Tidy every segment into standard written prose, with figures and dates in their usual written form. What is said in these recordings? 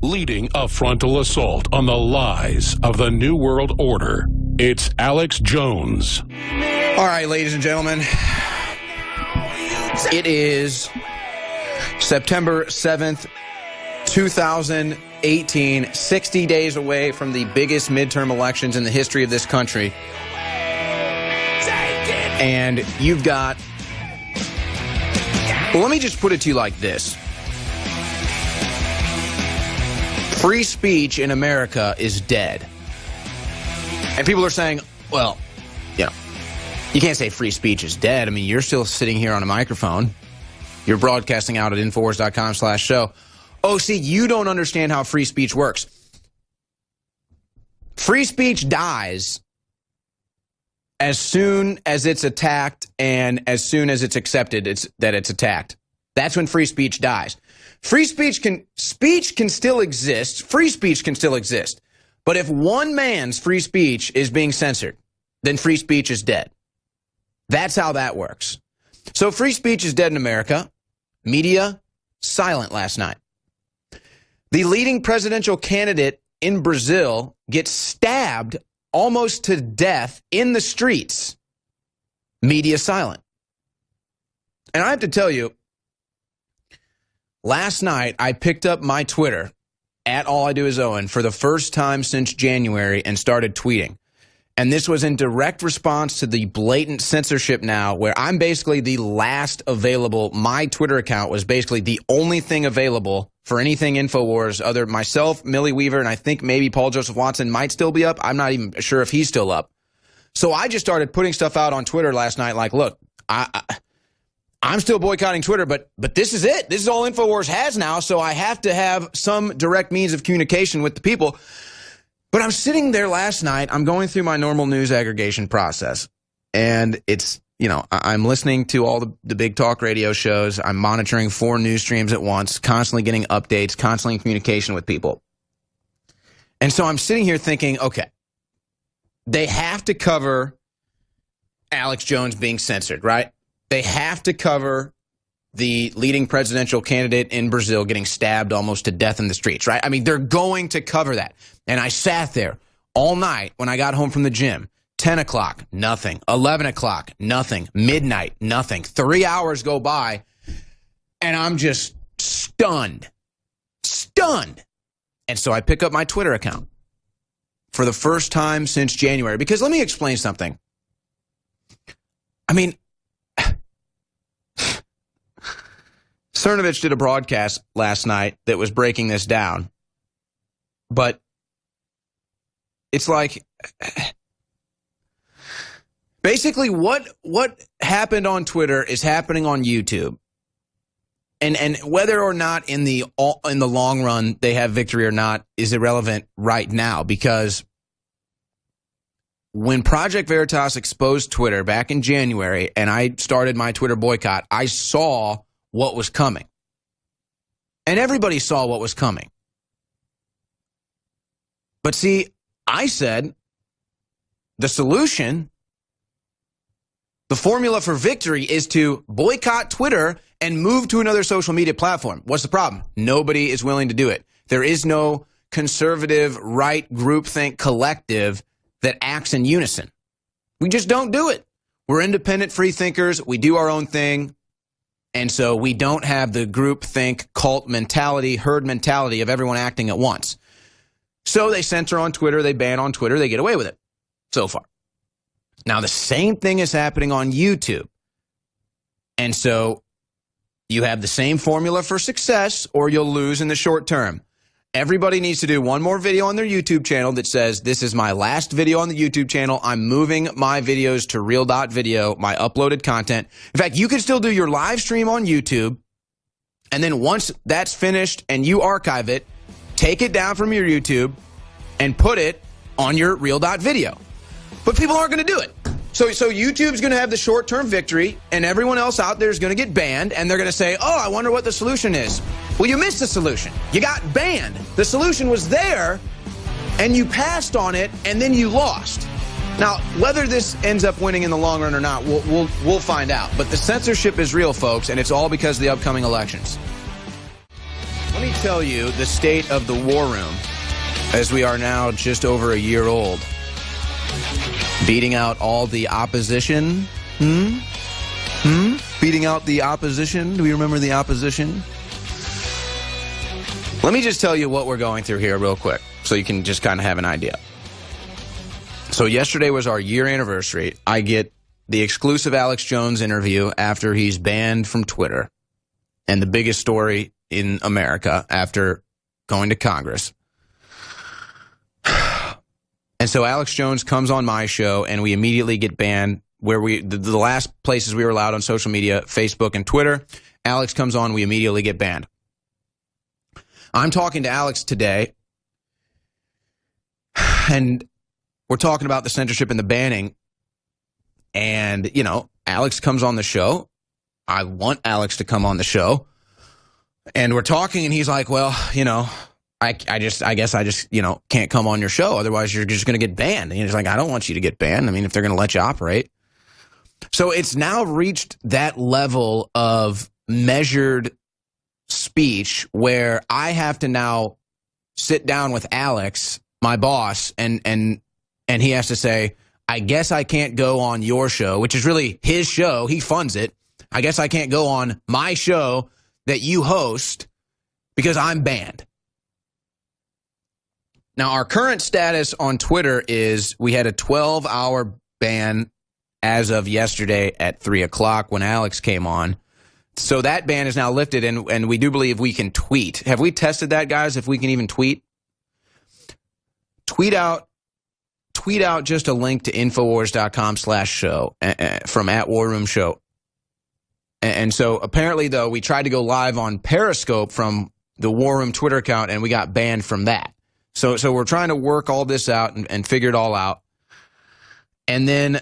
leading a frontal assault on the lies of the New World Order. It's Alex Jones. All right, ladies and gentlemen, it is September 7th, 2018, 60 days away from the biggest midterm elections in the history of this country. And you've got... Well, let me just put it to you like this. Free speech in America is dead. And people are saying, well, you know, you can't say free speech is dead. I mean, you're still sitting here on a microphone. You're broadcasting out at Infowars.com/show. Oh, see, you don't understand how free speech works. Free speech dies as soon as it's attacked and as soon as it's accepted that it's attacked. That's when free speech dies. Free speech can still exist. Free speech can still exist. But if one man's free speech is being censored, then free speech is dead. That's how that works. So free speech is dead in America. Media, silent last night. The leading presidential candidate in Brazil gets stabbed almost to death in the streets. Media silent. And I have to tell you, last night, I picked up my Twitter, at All I Do Is Owen, for the first time since January and started tweeting. And this was in direct response to the blatant censorship now, where I'm basically the last available. My Twitter account was basically the only thing available for anything InfoWars, other myself, Millie Weaver, and I think maybe Paul Joseph Watson might still be up. I'm not even sure if he's still up. So I just started putting stuff out on Twitter last night like, look, I'm still boycotting Twitter, but this is it. This is all InfoWars has now, so I have to have some direct means of communication with the people. But I'm sitting there last night. I'm going through my normal news aggregation process, and it's, you know, I'm listening to all the big talk radio shows. I'm monitoring 4 news streams at once, constantly getting updates, constantly in communication with people. And so I'm sitting here thinking, okay, they have to cover Alex Jones being censored, right? They have to cover the leading presidential candidate in Brazil getting stabbed almost to death in the streets, right? I mean, they're going to cover that. And I sat there all night when I got home from the gym. 10 o'clock, nothing. 11 o'clock, nothing. Midnight, nothing. 3 hours go by, and I'm just stunned. Stunned. And so I pick up my Twitter account for the first time since January. Because let me explain something. I mean, Cernovich did a broadcast last night that was breaking this down. But it's like, basically what happened on Twitter is happening on YouTube. And whether or not in the long run they have victory or not is irrelevant right now, because when Project Veritas exposed Twitter back in January and I started my Twitter boycott, I saw what was coming. And everybody saw what was coming. But see, I said the solution, the formula for victory, is to boycott Twitter and move to another social media platform. What's the problem? Nobody is willing to do it. There is no conservative right groupthink collective that acts in unison. We just don't do it. We're independent free thinkers. We do our own thing. And so we don't have the groupthink, cult mentality, herd mentality of everyone acting at once. So they censor on Twitter, they ban on Twitter, they get away with it so far. Now the same thing is happening on YouTube. And so you have the same formula for success, or you'll lose in the short term. Everybody needs to do one more video on their YouTube channel that says, this is my last video on the YouTube channel. I'm moving my videos to Real.video, my uploaded content. In fact, you can still do your live stream on YouTube. And then once that's finished and you archive it, take it down from your YouTube and put it on your Real.video. But people aren't going to do it. So YouTube's going to have the short-term victory, and everyone else out there is going to get banned, and they're going to say, oh, I wonder what the solution is. Well, you missed the solution. You got banned. The solution was there, and you passed on it, and then you lost. Now, whether this ends up winning in the long run or not, we'll find out. But the censorship is real, folks, and it's all because of the upcoming elections. Let me tell you the state of the war room as we are now just over a year old. Beating out all the opposition. Beating out the opposition. Do we remember the opposition? Let me just tell you what we're going through here real quick so you can just kind of have an idea. So yesterday was our year anniversary. I get the exclusive Alex Jones interview after he's banned from Twitter. And the biggest story in America after going to Congress. And so Alex Jones comes on my show and we immediately get banned where the last places we were allowed on social media, Facebook and Twitter. Alex comes on, we immediately get banned. I'm talking to Alex today, and we're talking about the censorship and the banning. And, you know, Alex comes on the show. I want Alex to come on the show. And we're talking, and he's like, well, you know, I guess I just, you know, can't come on your show. Otherwise, you're just going to get banned. And he's like, I don't want you to get banned. I mean, if they're going to let you operate. So it's now reached that level of measured speech where I have to now sit down with Alex, my boss, and he has to say, I guess I can't go on your show, which is really his show. He funds it. I guess I can't go on my show that you host because I'm banned. Now, our current status on Twitter is we had a 12-hour ban as of yesterday at 3 o'clock when Alex came on. So that ban is now lifted, and we do believe we can tweet. Have we tested that, guys, if we can even tweet? Tweet out just a link to Infowars.com/show from @WarRoomShow. And so apparently, though, we tried to go live on Periscope from the War Room Twitter account, and we got banned from that. So we're trying to work all this out and figure it all out. And then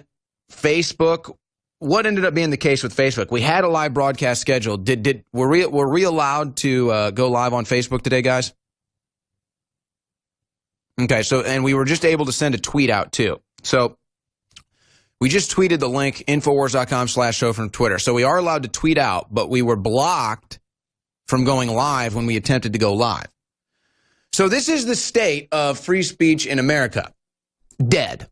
Facebook, what ended up being the case with Facebook? We had a live broadcast scheduled. Were we allowed to go live on Facebook today, guys? Okay, so and we were just able to send a tweet out too. So we just tweeted the link, Infowars.com/show from Twitter. So we are allowed to tweet out, but we were blocked from going live when we attempted to go live. So this is the state of free speech in America. Dead.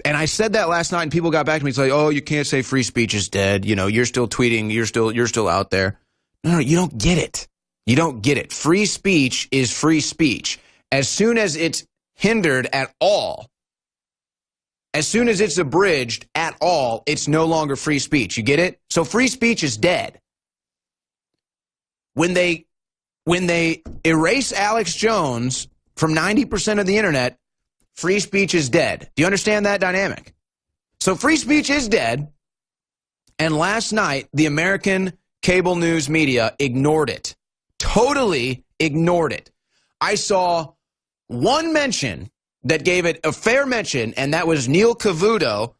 And I said that last night, and people got back to me. It's like, oh, you can't say free speech is dead. You know, you're still tweeting. You're still out there. No, you don't get it. You don't get it. Free speech is free speech. As soon as it's hindered at all, as soon as it's abridged at all, it's no longer free speech. You get it? So free speech is dead. When they erase Alex Jones from 90% of the internet, free speech is dead. Do you understand that dynamic? So free speech is dead, and last night, the American cable news media ignored it. Totally ignored it. I saw one mention that gave it a fair mention, and that was Neil Cavuto,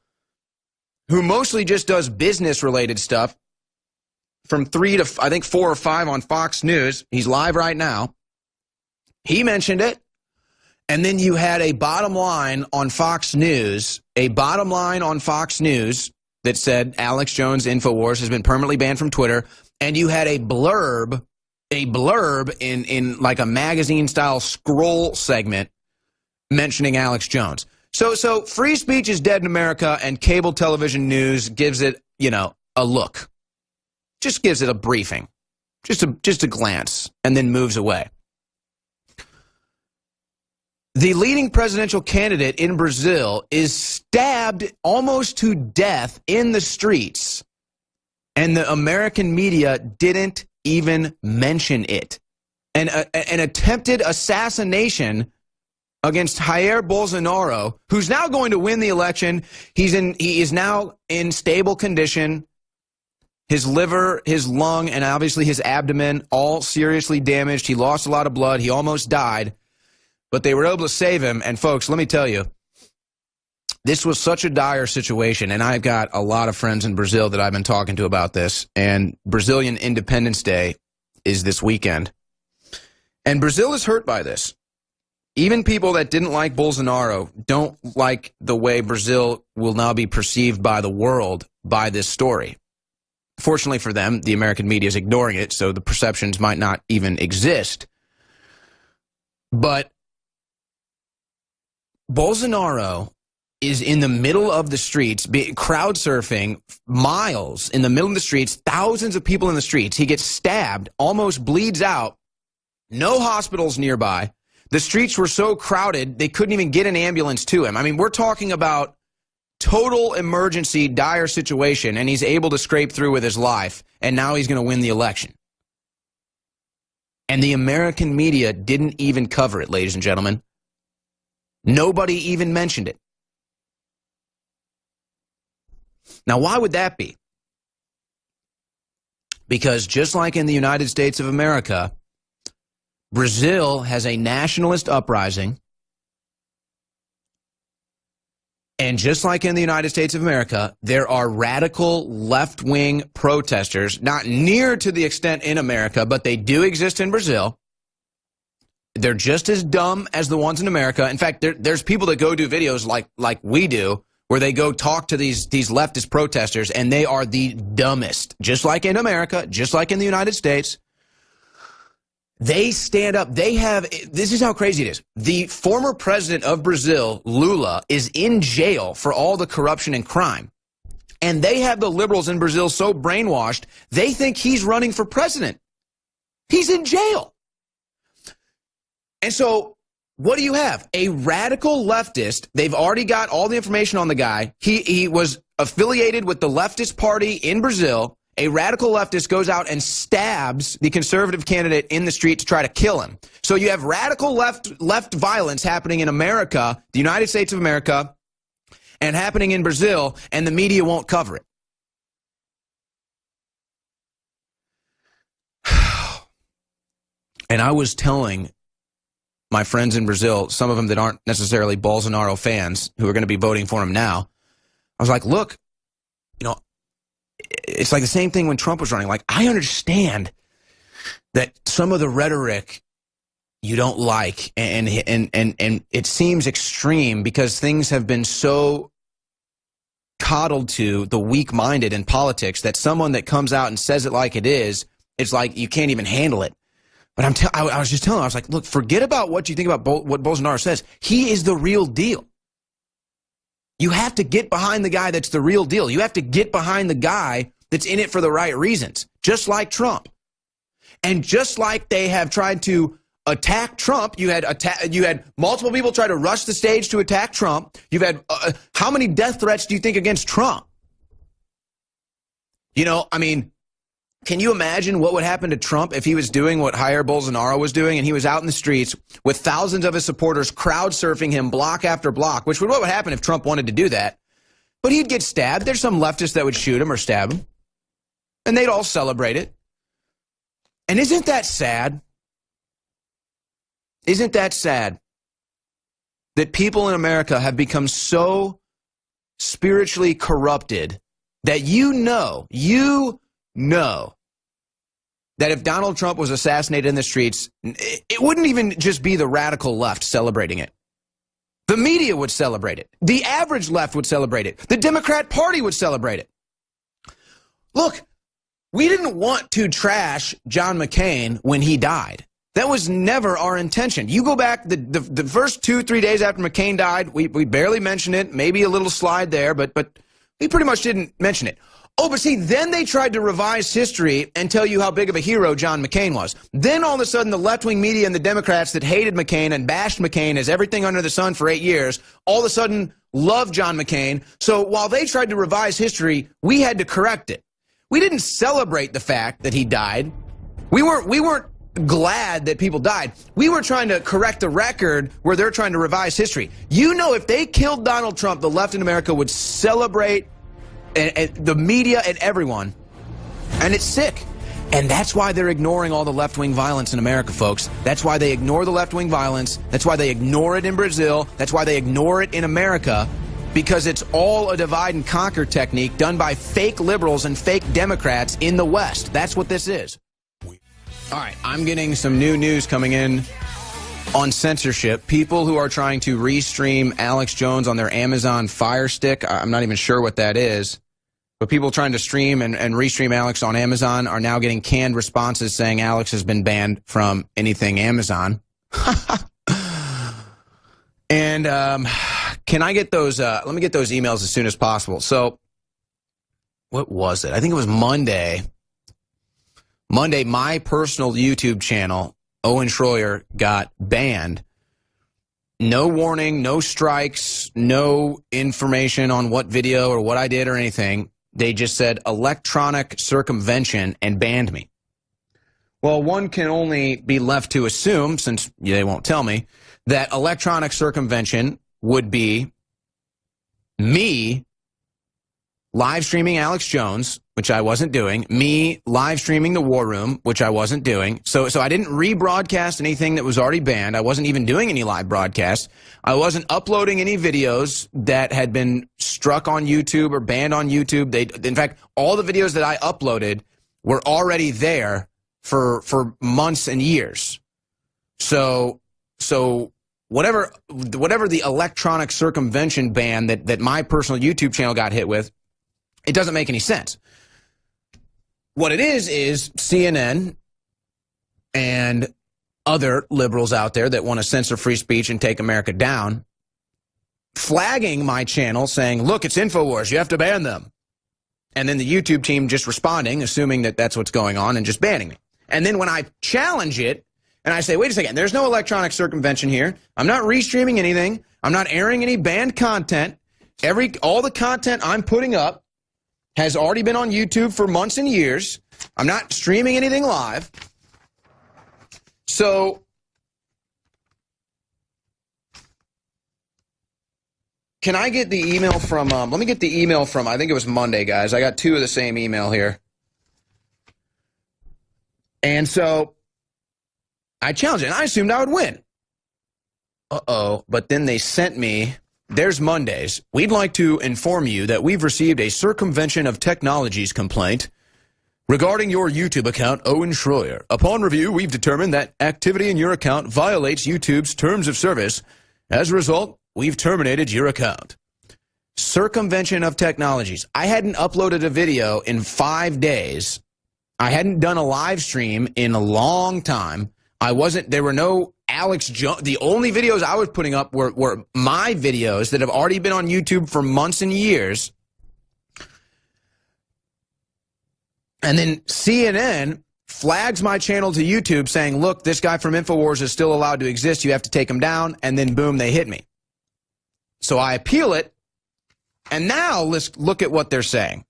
who mostly just does business-related stuff, from 3 to, I think, 4 or 5 on Fox News. He's live right now. He mentioned it. And then you had a bottom line on Fox News, that said Alex Jones Infowars has been permanently banned from Twitter. And you had a blurb in like a magazine-style scroll segment mentioning Alex Jones. So free speech is dead in America, and cable television news gives it, you know, a look. Just gives it a briefing, just a glance, and then moves away. The leading presidential candidate in Brazil is stabbed almost to death in the streets, and the American media didn't even mention it. An attempted assassination against Jair Bolsonaro, who's now going to win the election. He is now in stable condition. His liver, his lung, and obviously his abdomen, all seriously damaged. He lost a lot of blood. He almost died. But they were able to save him. And, folks, let me tell you, this was such a dire situation. And I've got a lot of friends in Brazil that I've been talking to about this. And Brazilian Independence Day is this weekend. And Brazil is hurt by this. Even people that didn't like Bolsonaro don't like the way Brazil will now be perceived by the world by this story. Fortunately for them, the American media is ignoring it, so the perceptions might not even exist. But Bolsonaro is in the middle of the streets, crowd surfing miles in the middle of the streets, thousands of people in the streets. He gets stabbed, almost bleeds out, no hospitals nearby. The streets were so crowded, they couldn't even get an ambulance to him. I mean, we're talking about total emergency, dire situation, and he's able to scrape through with his life, and now he's going to win the election. And the American media didn't even cover it, ladies and gentlemen. Nobody even mentioned it. Now, why would that be? Because just like in the United States of America, Brazil has a nationalist uprising. And just like in the United States of America, there are radical left-wing protesters, not near to the extent in America, but they do exist in Brazil. They're just as dumb as the ones in America. In fact, there's people that go do videos like we do, where they go talk to these leftist protesters, and they are the dumbest. Just like in America, just like in the United States. They stand up. They have, this is how crazy it is. The former president of Brazil, Lula, is in jail for all the corruption and crime. And they have the liberals in Brazil so brainwashed, they think he's running for president. He's in jail. And so what do you have? A radical leftist. They've already got all the information on the guy. He was affiliated with the leftist party in Brazil. A radical leftist goes out and stabs the conservative candidate in the street to try to kill him. So you have radical left violence happening in America, the United States of America, and happening in Brazil, and the media won't cover it. And I was telling my friends in Brazil, some of them that aren't necessarily Bolsonaro fans, who are going to be voting for him now, I was like, look, you know, it's like the same thing when Trump was running. Like, I understand that some of the rhetoric you don't like, and it seems extreme because things have been so coddled to the weak-minded in politics that someone that comes out and says it like it is, it's like you can't even handle it. But I was just telling him, I was like, look, forget about what you think about what Bolsonaro says. He is the real deal. You have to get behind the guy that's the real deal. You have to get behind the guy that's in it for the right reasons, just like Trump. And just like they have tried to attack Trump, you had multiple people try to rush the stage to attack Trump. You've had, how many death threats do you think against Trump? You know, I mean, can you imagine what would happen to Trump if he was doing what Jair Bolsonaro was doing and he was out in the streets with thousands of his supporters crowd surfing him block after block, which would what would happen if Trump wanted to do that. But he'd get stabbed. There's some leftists that would shoot him or stab him. And they'd all celebrate it. And isn't that sad? Isn't that sad that people in America have become so spiritually corrupted that you know that if Donald Trump was assassinated in the streets, it wouldn't even just be the radical left celebrating it. The media would celebrate it. The average left would celebrate it. The Democrat Party would celebrate it. Look, we didn't want to trash John McCain when he died. That was never our intention. You go back the first 2-3 days after McCain died, we barely mentioned it, maybe a little slide there, but we pretty much didn't mention it. Oh, but see, then they tried to revise history and tell you how big of a hero John McCain was. Then all of a sudden, the left-wing media and the Democrats that hated McCain and bashed McCain as everything under the sun for 8 years, all of a sudden loved John McCain. So while they tried to revise history, we had to correct it. We didn't celebrate the fact that he died. We weren't glad that people died. We were trying to correct the record where they're trying to revise history. You know, if they killed Donald Trump, the left in America would celebrate, and the media and everyone, and it's sick. And that's why they're ignoring all the left-wing violence in America, folks. That's why they ignore the left-wing violence. That's why they ignore it in Brazil. That's why they ignore it in America, because it's all a divide and conquer technique done by fake liberals and fake Democrats in the West. That's what this is. All right, I'm getting some new news coming in on censorship. People who are trying to restream Alex Jones on their Amazon Fire Stick, I'm not even sure what that is. But people trying to stream and restream Alex on Amazon are now getting canned responses saying Alex has been banned from anything Amazon. And can I get those? Let me get those emails as soon as possible. So what was it? I think it was Monday. Monday, my personal YouTube channel, Owen Shroyer, got banned. No warning, no strikes, no information on what video or what I did or anything. They just said electronic circumvention and banned me. Well, one can only be left to assume, since they won't tell me, that electronic circumvention would be me live streaming Alex Jones, which I wasn't doing, me live streaming the War Room, which I wasn't doing. So I didn't rebroadcast anything that was already banned. I wasn't even doing any live broadcasts. I wasn't uploading any videos that had been struck on YouTube or banned on YouTube. In fact, all the videos that I uploaded were already there for months and years. So whatever the electronic circumvention ban that my personal YouTube channel got hit with, it doesn't make any sense. What it is CNN and other liberals out there that want to censor free speech and take America down, flagging my channel saying, look, it's InfoWars, you have to ban them. And then the YouTube team just responding, assuming that that's what's going on, and just banning me. And then when I challenge it, and I say, wait a second, there's no electronic circumvention here. I'm not restreaming anything. I'm not airing any banned content. All the content I'm putting up has already been on YouTube for months and years. I'm not streaming anything live. So can I get the email from, let me get the email from, I think it was Monday, guys. I got two of the same email here. And so I challenged it, and I assumed I would win. Uh-oh, but then they sent me, there's Mondays. We'd like to inform you that we've received a circumvention of technologies complaint regarding your YouTube account, Owen Shroyer. Upon review, we've determined that activity in your account violates YouTube's terms of service. As a result, we've terminated your account. Circumvention of technologies. I hadn't uploaded a video in 5 days. I hadn't done a live stream in a long time. There were no Alex Jones. The only videos I was putting up were my videos that have already been on YouTube for months and years. And then CNN flags my channel to YouTube saying, look, this guy from InfoWars is still allowed to exist. You have to take him down. And then, boom, they hit me. So I appeal it. And now let's look at what they're saying.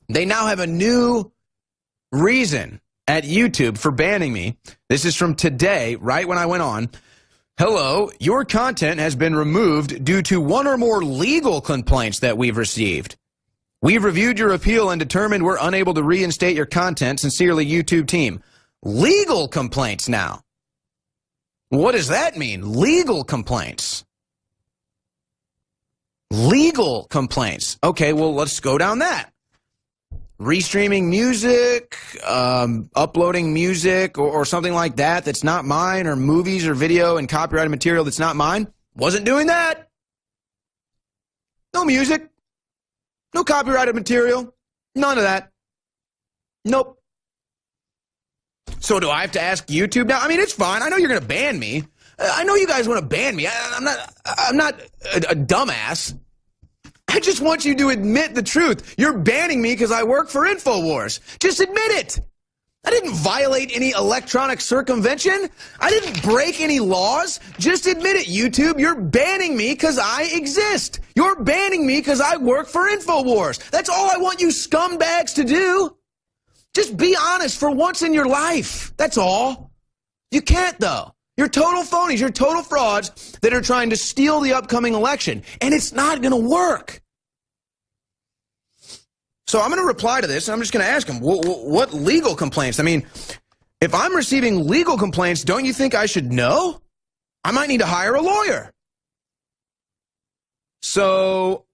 They now have a new reason at YouTube for banning me. This is from today, right when I went on. Hello, your content has been removed due to one or more legal complaints that we've received. We've reviewed your appeal and determined we're unable to reinstate your content. Sincerely, YouTube team. Legal complaints now. What does that mean? Legal complaints. Legal complaints. Okay, well, let's go down that. Restreaming music, uploading music or something like that that's not mine, or movies or video and copyrighted material that's not mine. Wasn't doing that. No music. No copyrighted material. None of that. Nope. So do I have to ask YouTube now? I mean, it's fine. I know you're going to ban me. I know you guys want to ban me. I'm not a dumbass. I just want you to admit the truth. You're banning me because I work for InfoWars. Just admit it. I didn't violate any electronic circumvention. I didn't break any laws. Just admit it, YouTube. You're banning me because I exist. You're banning me because I work for InfoWars. That's all I want you scumbags to do. Just be honest for once in your life. That's all. You can't, though. You're total phonies. You're total frauds that are trying to steal the upcoming election. And it's not going to work. So I'm going to reply to this, and I'm just going to ask him, what legal complaints? I mean, if I'm receiving legal complaints, don't you think I should know? I might need to hire a lawyer. So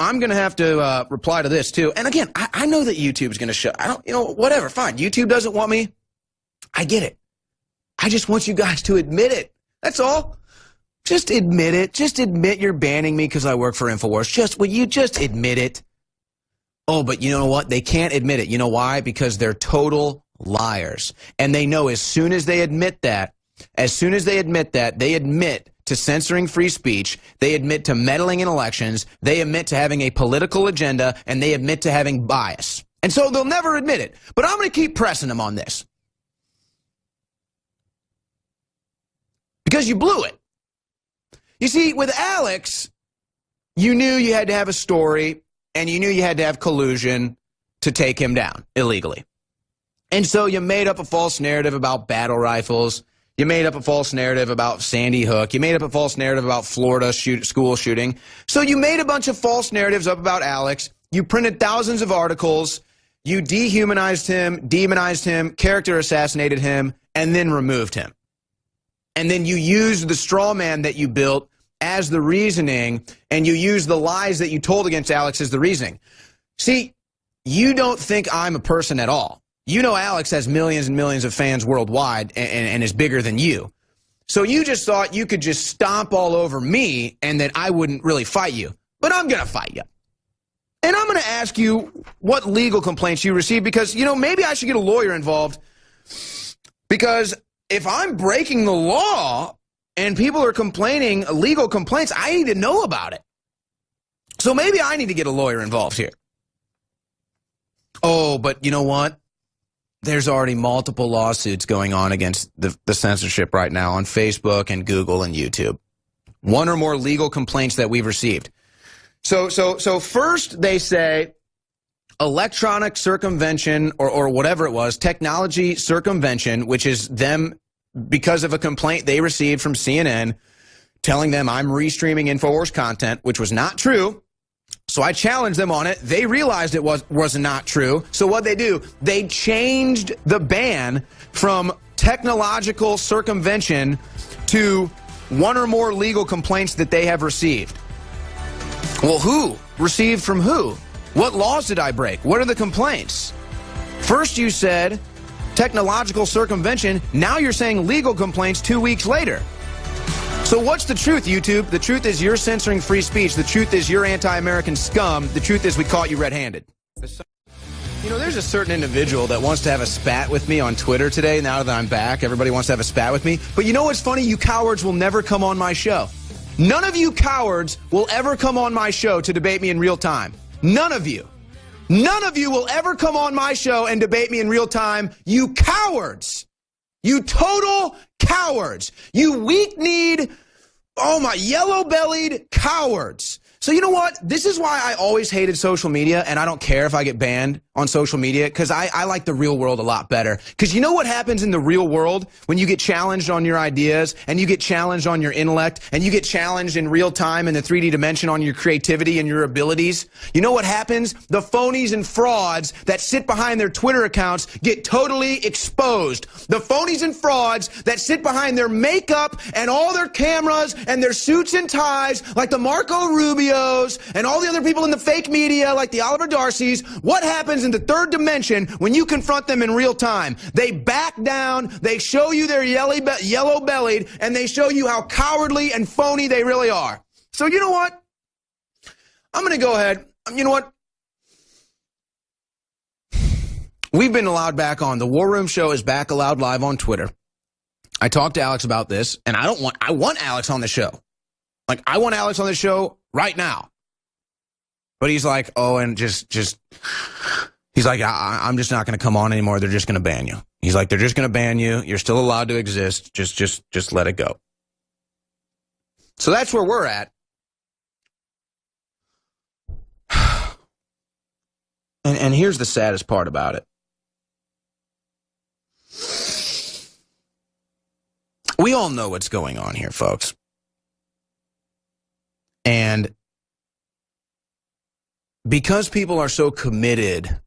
I'm going to have to reply to this, too. And again, I know that YouTube's going to shut. Whatever, fine. YouTube doesn't want me. I get it. I just want you guys to admit it. That's all. Just admit it. Just admit you're banning me because I work for InfoWars. Will you just admit it? Oh, but you know what? They can't admit it. You know why? Because they're total liars. And they know as soon as they admit that, they admit to censoring free speech, they admit to meddling in elections, they admit to having a political agenda, and they admit to having bias. And so they'll never admit it. But I'm going to keep pressing them on this. Because you blew it. You see, with Alex, you knew you had to have a story, and you knew you had to have collusion to take him down illegally. And so you made up a false narrative about battle rifles. You made up a false narrative about Sandy Hook. You made up a false narrative about Florida school shooting. So you made a bunch of false narratives up about Alex. You printed thousands of articles. You dehumanized him, demonized him, character assassinated him, and then removed him. And then you used the straw man that you built as the reasoning, and you used the lies that you told against Alex as the reasoning. See, you don't think I'm a person at all. You know Alex has millions and millions of fans worldwide and is bigger than you. So you just thought you could just stomp all over me and that I wouldn't really fight you. But I'm going to fight you. And I'm going to ask you what legal complaints you received because, you know, maybe I should get a lawyer involved. Because if I'm breaking the law and people are complaining legal complaints, I need to know about it. So maybe I need to get a lawyer involved here. Oh, but you know what? There's already multiple lawsuits going on against the censorship right now on Facebook and Google and YouTube. One or more legal complaints that we've received. So first they say electronic circumvention or whatever it was, technology circumvention, which is them because of a complaint they received from CNN telling them I'm restreaming InfoWars content, which was not true. So I challenged them on it. They realized it was not true. So what they do, they changed the ban from technological circumvention to one or more legal complaints that they have received. Well, who? Received from who? What laws did I break? What are the complaints? First you said technological circumvention. Now you're saying legal complaints 2 weeks later. So what's the truth, YouTube? The truth is you're censoring free speech. The truth is you're anti-American scum. The truth is we caught you red-handed. You know, there's a certain individual that wants to have a spat with me on Twitter today. Now that I'm back, everybody wants to have a spat with me. But you know what's funny? You cowards will never come on my show. None of you cowards will ever come on my show to debate me in real time. None of you. None of you will ever come on my show and debate me in real time. You cowards. You total cowards. You weak-kneed, oh my, yellow-bellied cowards. So you know what? This is why I always hated social media, and I don't care if I get banned on social media, because I like the real world a lot better. Because you know what happens in the real world when you get challenged on your ideas, and you get challenged on your intellect, and you get challenged in real time in the 3D dimension on your creativity and your abilities? You know what happens? The phonies and frauds that sit behind their Twitter accounts get totally exposed. The phonies and frauds that sit behind their makeup and all their cameras and their suits and ties, like the Marco Rubio and all the other people in the fake media like the Oliver Darcys, what happens in the third dimension when you confront them in real time? They back down, they show you they're yellow-bellied, and they show you how cowardly and phony they really are. So you know what? I'm going to go ahead. You know what? We've been allowed back on. The War Room Show is back allowed live on Twitter. I talked to Alex about this, and I want Alex on the show. Like, I want Alex on the show right now. But he's like, oh, and he's like, I'm just not going to come on anymore. They're just going to ban you. He's like, they're just going to ban you. You're still allowed to exist. Just let it go. So that's where we're at. And here's the saddest part about it. We all know what's going on here, folks. And because people are so committed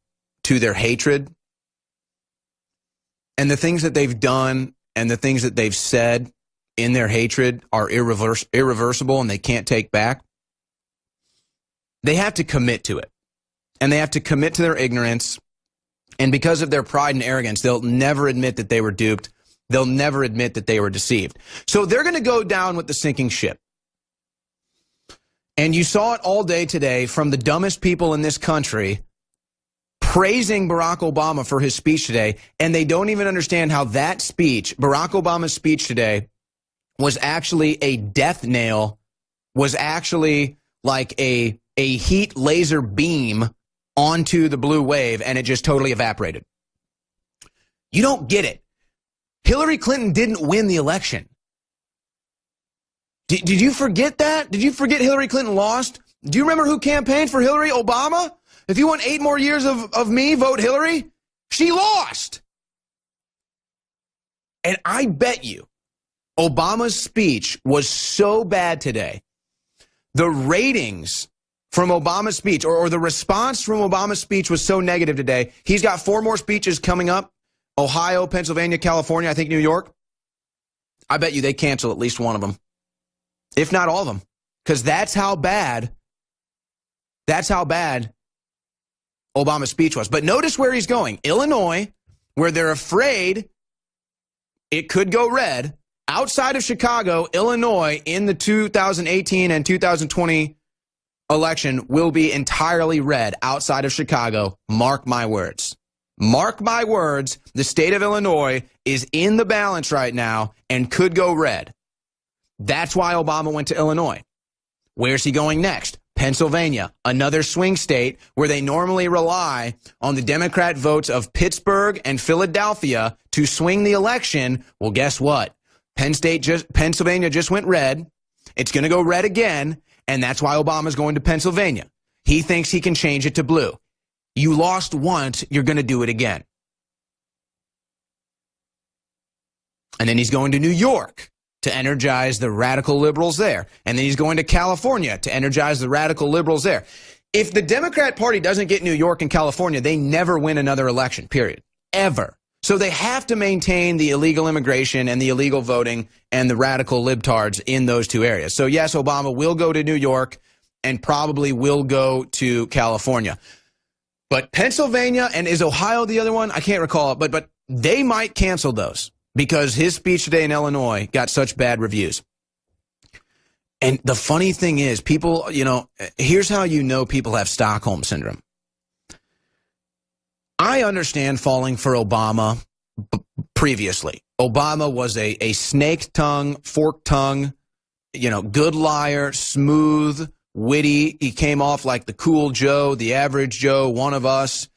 to their hatred and the things that they've done and the things that they've said in their hatred are irreversible and they can't take back, they have to commit to it. And they have to commit to their ignorance. And because of their pride and arrogance, they'll never admit that they were duped. They'll never admit that they were deceived. So they're going to go down with the sinking ship. And you saw it all day today from the dumbest people in this country praising Barack Obama for his speech today, and they don't even understand how that speech, Barack Obama's speech today, was actually a death nail, was actually like a heat laser beam onto the blue wave, and it just totally evaporated. You don't get it. Hillary Clinton didn't win the election. Did you forget that? Did you forget Hillary Clinton lost? Do you remember who campaigned for Hillary? Obama? If you want 8 more years of me, vote Hillary. She lost. And I bet you Obama's speech was so bad today. The ratings from Obama's speech, or the response from Obama's speech, was so negative today. He's got 4 more speeches coming up. Ohio, Pennsylvania, California, I think New York. I bet you they cancel at least one of them, if not all of them, because that's how bad Obama's speech was. But notice where he's going. Illinois, where they're afraid it could go red. Outside of Chicago, Illinois in the 2018 and 2020 election will be entirely red outside of Chicago. Mark my words. Mark my words, the state of Illinois is in the balance right now and could go red. That's why Obama went to Illinois. Where's he going next? Pennsylvania, another swing state where they normally rely on the Democrat votes of Pittsburgh and Philadelphia to swing the election. Well, guess what? Pennsylvania just went red. It's going to go red again, and that's why Obama's going to Pennsylvania. He thinks he can change it to blue. You lost once, you're going to do it again. And then he's going to New York to energize the radical liberals there. And then he's going to California to energize the radical liberals there. If the Democrat Party doesn't get New York and California, they never win another election, period. Ever. So they have to maintain the illegal immigration and the illegal voting and the radical libtards in those 2 areas. So yes, Obama will go to New York and probably will go to California. But Pennsylvania, and is Ohio the other one? I can't recall, but they might cancel those because his speech today in Illinois got such bad reviews. And the funny thing is, people, here's how you know people have Stockholm Syndrome. I understand falling for Obama previously. Obama was a snake tongue, fork tongue, good liar, smooth, witty. He came off like the cool Joe, the average Joe, one of us.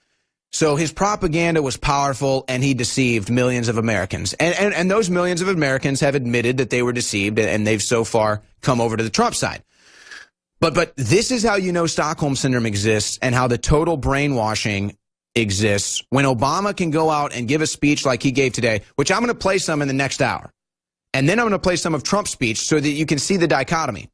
So his propaganda was powerful, and he deceived millions of Americans. And those millions of Americans have admitted that they were deceived, and they've so far come over to the Trump side. But this is how you know Stockholm Syndrome exists and how the total brainwashing exists when Obama can go out and give a speech like he gave today, which I'm going to play some in the next hour. And then I'm going to play some of Trump's speech so that you can see the dichotomy.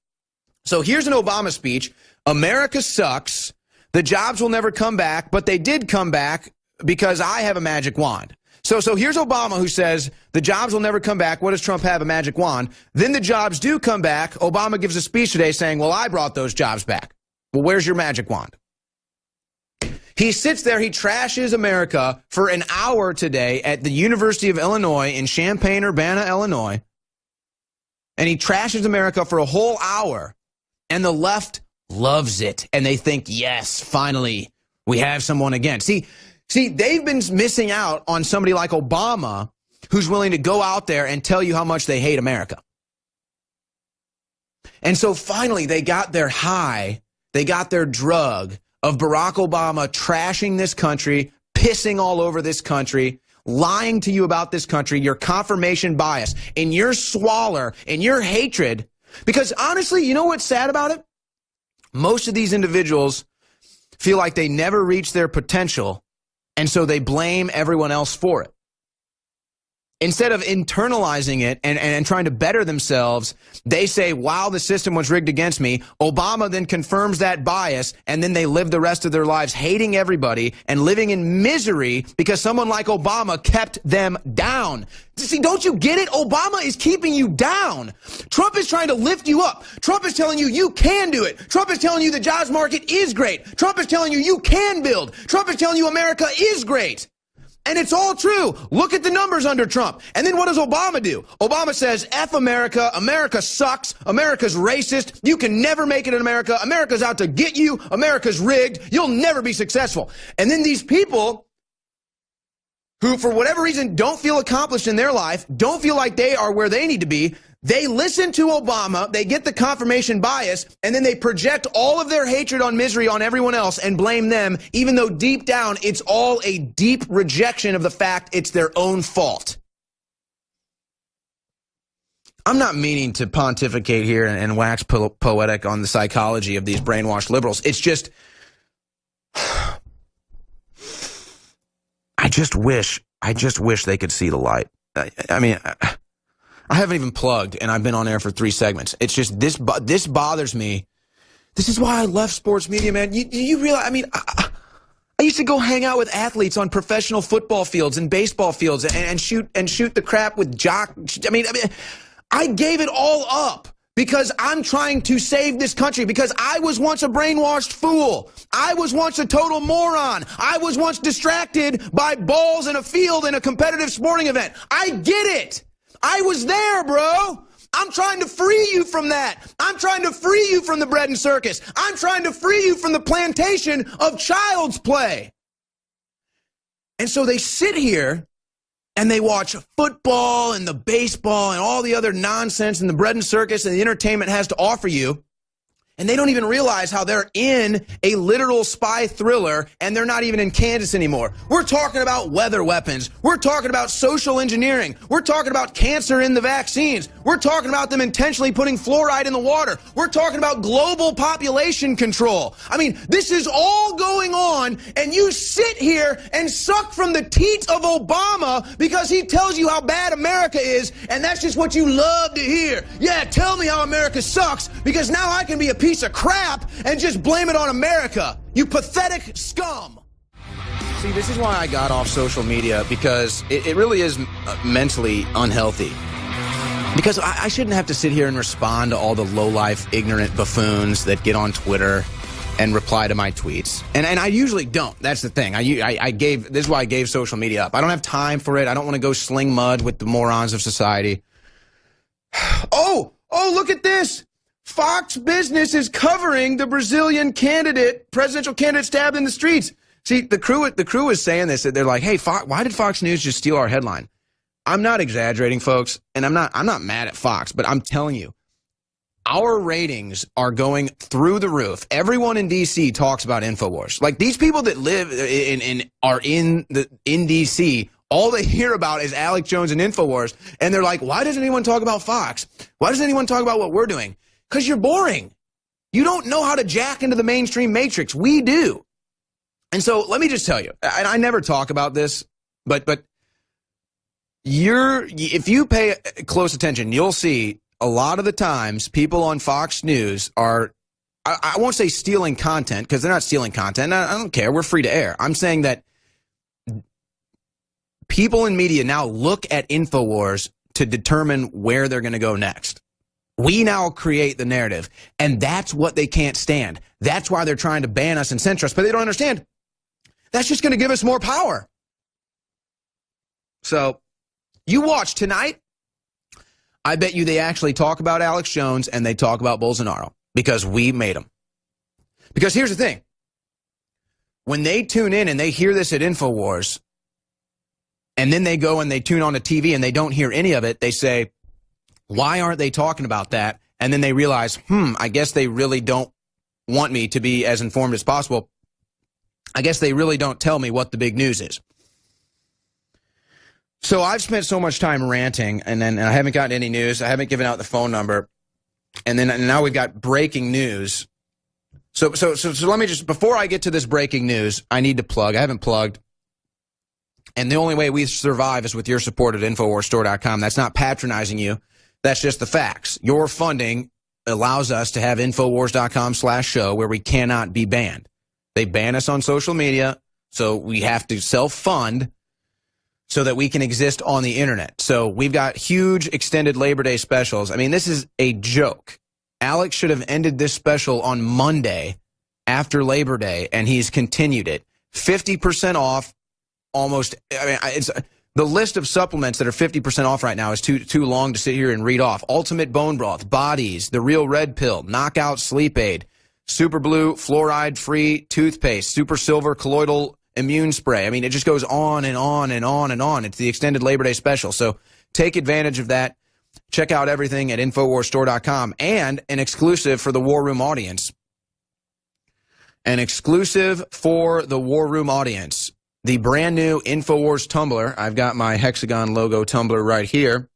So here's an Obama speech. America sucks. The jobs will never come back, but they did come back because I have a magic wand. So here's Obama who says the jobs will never come back. What does Trump have? A magic wand. Then the jobs do come back. Obama gives a speech today saying, well, I brought those jobs back. Well, where's your magic wand? He sits there, he trashes America for an hour today at the University of Illinois in Champaign-Urbana, Illinois. And he trashes America for a whole hour. And the left loves it. And they think, yes, finally, we have someone again. See, they've been missing out on somebody like Obama who's willing to go out there and tell you how much they hate America. And so finally, they got their high, they got their drug of Barack Obama trashing this country, pissing all over this country, lying to you about this country, your confirmation bias, and your swaller, and your hatred. Because honestly, you know what's sad about it? Most of these individuals feel like they never reach their potential, and so they blame everyone else for it. Instead of internalizing it and trying to better themselves, they say, wow, the system was rigged against me. Obama then confirms that bias, and then they live the rest of their lives hating everybody and living in misery because someone like Obama kept them down. See, don't you get it? Obama is keeping you down. Trump is trying to lift you up. Trump is telling you you can do it. Trump is telling you the jobs market is great. Trump is telling you you can build. Trump is telling you America is great. And it's all true. Look at the numbers under Trump. And then what does Obama do? Obama says, F America. America sucks. America's racist. You can never make it in America. America's out to get you. America's rigged. You'll never be successful. And then these people who, for whatever reason, don't feel accomplished in their life, don't feel like they are where they need to be, they listen to Obama, they get the confirmation bias, and then they project all of their hatred on misery on everyone else and blame them, even though deep down it's all a deep rejection of the fact it's their own fault. I'm not meaning to pontificate here and wax poetic on the psychology of these brainwashed liberals. It's just, I just wish they could see the light. I mean, I haven't even plugged, and I've been on air for 3 segments. It's just this bothers me. This is why I left sports media, man. You realize? I mean, I used to go hang out with athletes on professional football fields and baseball fields and shoot the crap with jock. I mean, I gave it all up because I'm trying to save this country. Because I was once a brainwashed fool. I was once a total moron. I was once distracted by balls in a field in a competitive sporting event. I get it. I was there, bro. I'm trying to free you from that. I'm trying to free you from the bread and circus. I'm trying to free you from the plantation of child's play. And so they sit here and they watch football and the baseball and all the other nonsense and the bread and circus and the entertainment has to offer you. And they don't even realize how they're in a literal spy thriller and they're not even in Kansas anymore. We're talking about weather weapons. We're talking about social engineering. We're talking about cancer in the vaccines. We're talking about them intentionally putting fluoride in the water. We're talking about global population control. I mean, this is all going on, and you sit here and suck from the teat of Obama because he tells you how bad America is, and that's just what you love to hear. Yeah, tell me how America sucks, because now I can be a piece of crap and just blame it on America. You pathetic scum. See, this is why I got off social media, because it really is mentally unhealthy. Because I shouldn't have to sit here and respond to all the low-life, ignorant buffoons that get on Twitter and reply to my tweets. And I usually don't. That's the thing. This is why I gave social media up. I don't have time for it. I don't want to go sling mud with the morons of society. Oh, look at this. Fox Business is covering the Brazilian presidential candidate stabbed in the streets. See, the crew is saying this. They're like, hey, why did Fox News just steal our headline? I'm not exaggerating, folks, and I'm not mad at Fox, but I'm telling you, our ratings are going through the roof. Everyone in D.C. talks about InfoWars. Like, these people that live are in D.C., all they hear about is Alex Jones and InfoWars, and they're like, why doesn't anyone talk about Fox? Why doesn't anyone talk about what we're doing? Because you're boring. You don't know how to jack into the mainstream matrix. We do. And so let me just tell you, and I never talk about this, but if you pay close attention, you'll see a lot of the times people on Fox News are, I won't say stealing content, because they're not stealing content. I don't care. We're free to air. I'm saying that people in media now look at InfoWars to determine where they're going to go next. We now create the narrative, and that's what they can't stand. That's why they're trying to ban us and censor us, but they don't understand. That's just going to give us more power. So, you watch tonight. I bet you they actually talk about Alex Jones and they talk about Bolsonaro, because we made them. Because here's the thing. When they tune in and they hear this at InfoWars, and then they go and they tune on the TV and they don't hear any of it, they say, why aren't they talking about that? And then they realize, I guess they really don't want me to be as informed as possible. I guess they really don't tell me what the big news is. So I've spent so much time ranting, and I haven't gotten any news. I haven't given out the phone number. And now we've got breaking news. So let me just, before I get to this breaking news, I need to plug. I haven't plugged. And the only way we survive is with your support at InfoWarsStore.com. That's not patronizing you. That's just the facts. Your funding allows us to have InfoWars.com/show, where we cannot be banned. They ban us on social media, so we have to self-fund so that we can exist on the internet. So we've got huge extended Labor Day specials. I mean, this is a joke. Alex should have ended this special on Monday after Labor Day, and he's continued it. 50% off almost, I mean, it's the list of supplements that are 50% off right now is too long to sit here and read off. Ultimate Bone Broth, Bodies, the Real Red Pill, Knockout Sleep Aid, Super Blue fluoride-free toothpaste, Super Silver colloidal immune spray. I mean, it just goes on and on and on and on. It's the extended Labor Day special. So take advantage of that. Check out everything at InfoWarsStore.com, and an exclusive for the War Room audience. An exclusive for the War Room audience. The brand new InfoWars tumbler. I've got my hexagon logo tumbler right here.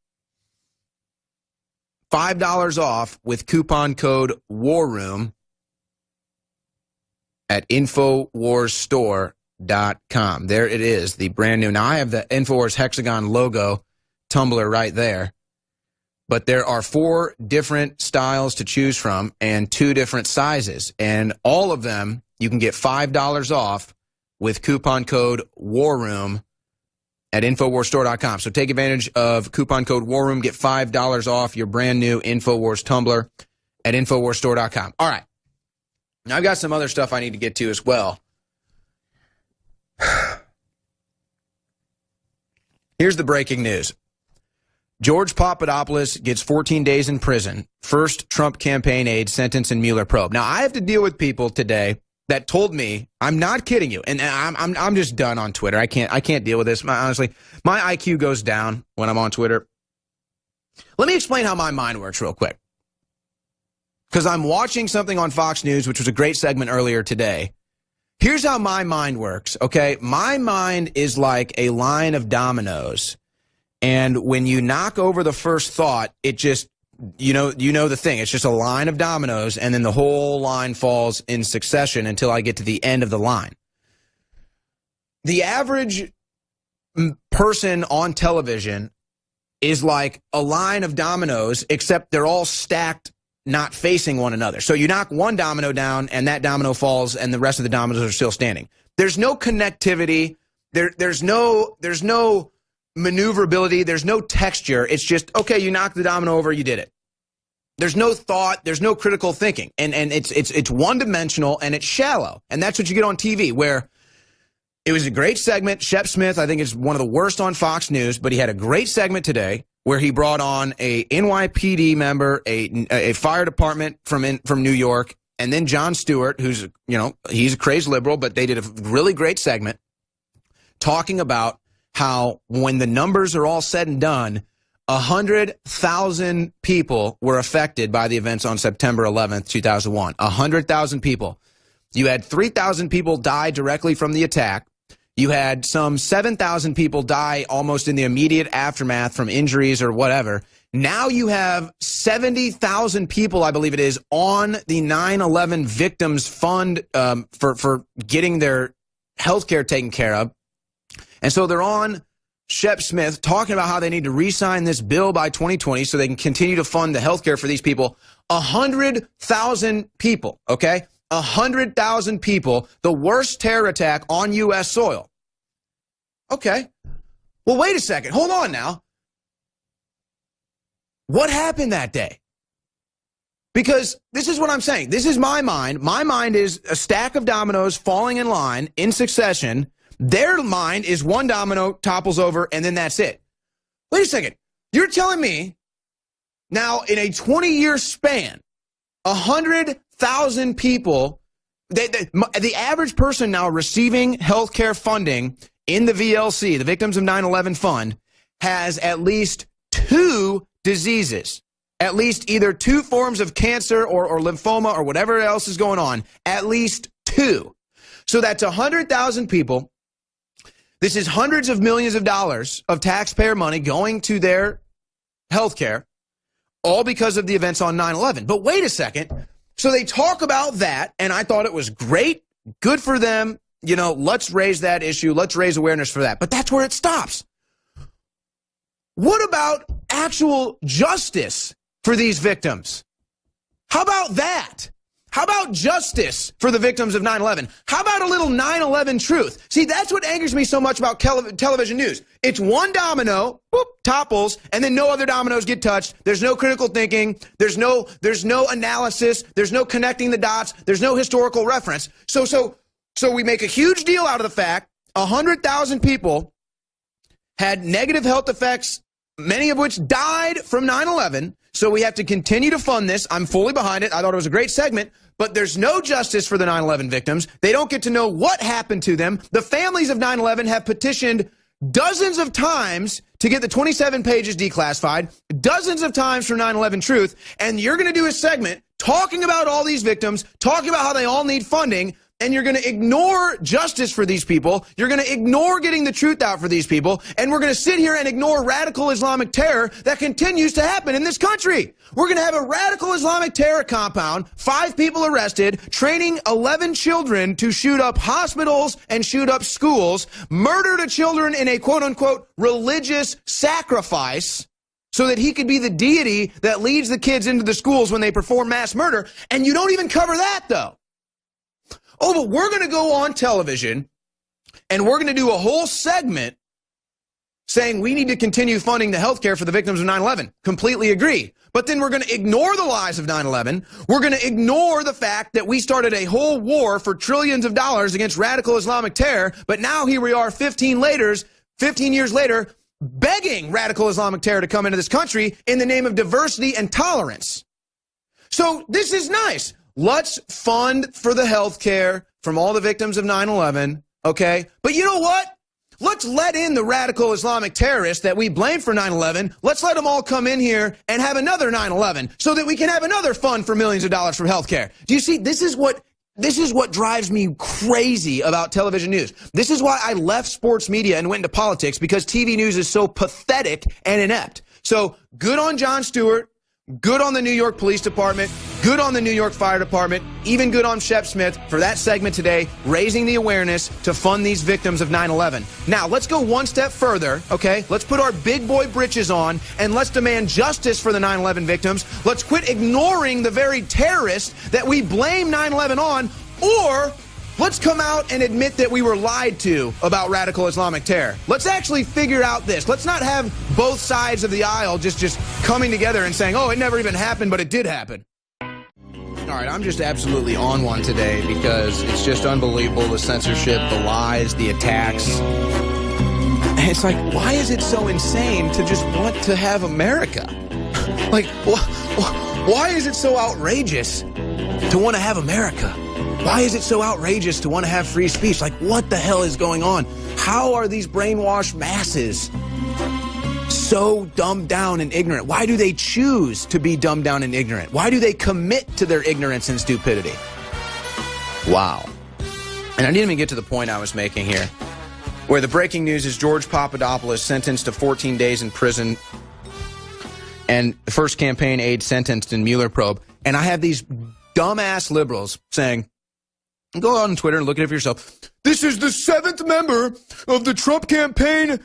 $5 off with coupon code WARROOM at InfoWarsStore.com. There it is, the brand new. Now, I have the InfoWars hexagon logo tumbler right there. But there are 4 different styles to choose from and 2 different sizes. And all of them, you can get $5 off with coupon code WARROOM at InfoWarsStore.com. So take advantage of coupon code WARROOM. Get $5 off your brand new InfoWars tumbler at InfoWarsStore.com. All right. Now, I've got some other stuff I need to get to as well. Here's the breaking news. George Papadopoulos gets 14 days in prison. First Trump campaign aide sentence in Mueller probe. Now, I have to deal with people today that told me, I'm not kidding you, and I'm just done on Twitter. I can't deal with this. Honestly, my IQ goes down when I'm on Twitter. Let me explain how my mind works real quick. Because I'm watching something on Fox News, which was a great segment earlier today. Here's how my mind works, okay? My mind is like a line of dominoes. And when you knock over the first thought, it just, you know the thing. It's just a line of dominoes, and then the whole line falls in succession until I get to the end of the line. The average person on television is like a line of dominoes, except they're all stacked, not facing one another. So you knock one domino down, and that domino falls, and the rest of the dominoes are still standing. There's no connectivity. There's no maneuverability. There's no texture. It's just, okay, you knocked the domino over, you did it. There's no thought. There's no critical thinking. And it's one-dimensional, and it's shallow. And that's what you get on TV, where it was a great segment. Shep Smith, I think, is one of the worst on Fox News, but he had a great segment today where he brought on a NYPD member, a fire department from New York, and then Jon Stewart, who's, he's a crazed liberal, but they did a really great segment talking about how when the numbers are all said and done, 100,000 people were affected by the events on September 11th, 2001. 100,000 people. You had 3,000 people die directly from the attack. You had some 7,000 people die almost in the immediate aftermath from injuries or whatever. Now you have 70,000 people, I believe it is, on the 9/11 Victims Fund for getting their health care taken care of. And so they're on Shep Smith talking about how they need to re-sign this bill by 2020 so they can continue to fund the health care for these people. 100,000 people, okay? 100,000 people, the worst terror attack on U.S. soil. Okay. Well, wait a second. Hold on now. What happened that day? Because this is what I'm saying. This is my mind. My mind is a stack of dominoes falling in line in succession. Their mind is one domino topples over, and then that's it. Wait a second. You're telling me now in a 20-year span, 100,000 people, the average person now receiving health care funding in the VLC, the Victims of 9/11 Fund, has at least 2 diseases, at least either 2 forms of cancer or lymphoma or whatever else is going on, at least 2. So that's 100,000 people. This is hundreds of millions of dollars of taxpayer money going to their health care, all because of the events on 9/11. But wait a second. So they talk about that, and I thought it was great, good for them. Let's raise that issue. Let's raise awareness for that. But that's where it stops. What about actual justice for these victims? How about that? How about justice for the victims of 9/11? How about a little 9/11 truth? See, that's what angers me so much about television news. It's one domino, whoop, topples, and then no other dominoes get touched. There's no critical thinking. There's no analysis. There's no connecting the dots. There's no historical reference. So we make a huge deal out of the fact 100,000 people had negative health effects, many of which died from 9/11. So we have to continue to fund this. I'm fully behind it. I thought it was a great segment, but there's no justice for the 9/11 victims. They don't get to know what happened to them. The families of 9/11 have petitioned dozens of times to get the 27 pages declassified, dozens of times for 9/11 Truth, and you're going to do a segment talking about all these victims, talking about how they all need funding, and you're going to ignore justice for these people. You're going to ignore getting the truth out for these people. And we're going to sit here and ignore radical Islamic terror that continues to happen in this country. We're going to have a radical Islamic terror compound, 5 people arrested, training 11 children to shoot up hospitals and shoot up schools, murder the children in a quote-unquote religious sacrifice so that he could be the deity that leads the kids into the schools when they perform mass murder. And you don't even cover that, though. Oh, but we're going to go on television and we're going to do a whole segment saying we need to continue funding the health care for the victims of 9/11. Completely agree. But then we're going to ignore the lies of 9/11. We're going to ignore the fact that we started a whole war for trillions of dollars against radical Islamic terror. But now here we are 15 years later, begging radical Islamic terror to come into this country in the name of diversity and tolerance. So this is nice. Let's fund for the health care from all the victims of 9/11, okay? But you know what? Let's let in the radical Islamic terrorists that we blame for 9/11. Let's let them all come in here and have another 9/11 so that we can have another fund for millions of dollars for health care. Do you see? This is what drives me crazy about television news. This is why I left sports media and went into politics, because TV news is so pathetic and inept. So good on Jon Stewart. Good on the New York Police Department, good on the New York Fire Department, even good on Shep Smith for that segment today, raising the awareness to fund these victims of 9/11. Now, let's go one step further, okay? Let's put our big boy britches on and let's demand justice for the 9/11 victims. Let's quit ignoring the very terrorists that we blame 9/11 on, or let's come out and admit that we were lied to about radical Islamic terror. Let's actually figure out this. Let's not have both sides of the aisle just coming together and saying, oh, it never even happened, but it did happen. All right, I'm just absolutely on one today because it's just unbelievable, the censorship, the lies, the attacks. And it's like, why is it so insane to just want to have America? Like, why is it so outrageous to want to have America? Why is it so outrageous to want to have free speech? Like, what the hell is going on? How are these brainwashed masses so dumbed down and ignorant? Why do they choose to be dumbed down and ignorant? Why do they commit to their ignorance and stupidity? Wow. And I didn't even get to the point I was making here, where the breaking news is George Papadopoulos sentenced to 14 days in prison and the first campaign aide sentenced in Mueller probe. And I have these dumbass liberals saying, go on Twitter and look at it for yourself. This is the 7th member of the Trump campaign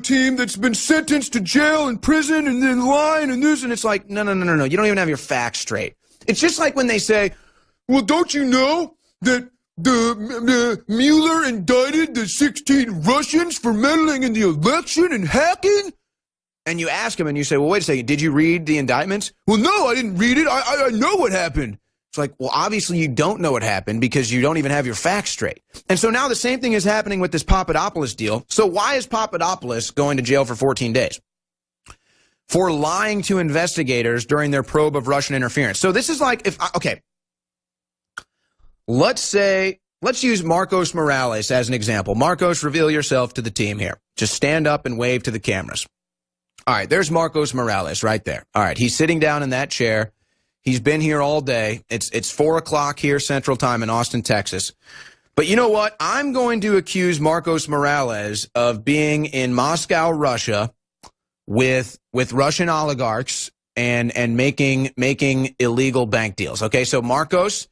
team that's been sentenced to jail and prison and then line and this. And it's like, no. You don't even have your facts straight. It's just like when they say, well, don't you know that the Mueller indicted the 16 Russians for meddling in the election and hacking? And you ask them and you say, well, wait a second, did you read the indictments? Well, no, I didn't read it. I know what happened. It's like, well, obviously you don't know what happened because you don't even have your facts straight. And so now the same thing is happening with this Papadopoulos deal. So why is Papadopoulos going to jail for 14 days? For lying to investigators during their probe of Russian interference. So this is like, okay, let's use Marcos Morales as an example. Marcos, reveal yourself to the team here. Just stand up and wave to the cameras. All right, there's Marcos Morales right there. All right, he's sitting down in that chair. He's been here all day. It's 4 o'clock here Central Time in Austin, Texas. But you know what? I'm going to accuse Marcos Morales of being in Moscow, Russia, with Russian oligarchs and making illegal bank deals. Okay, so Marcos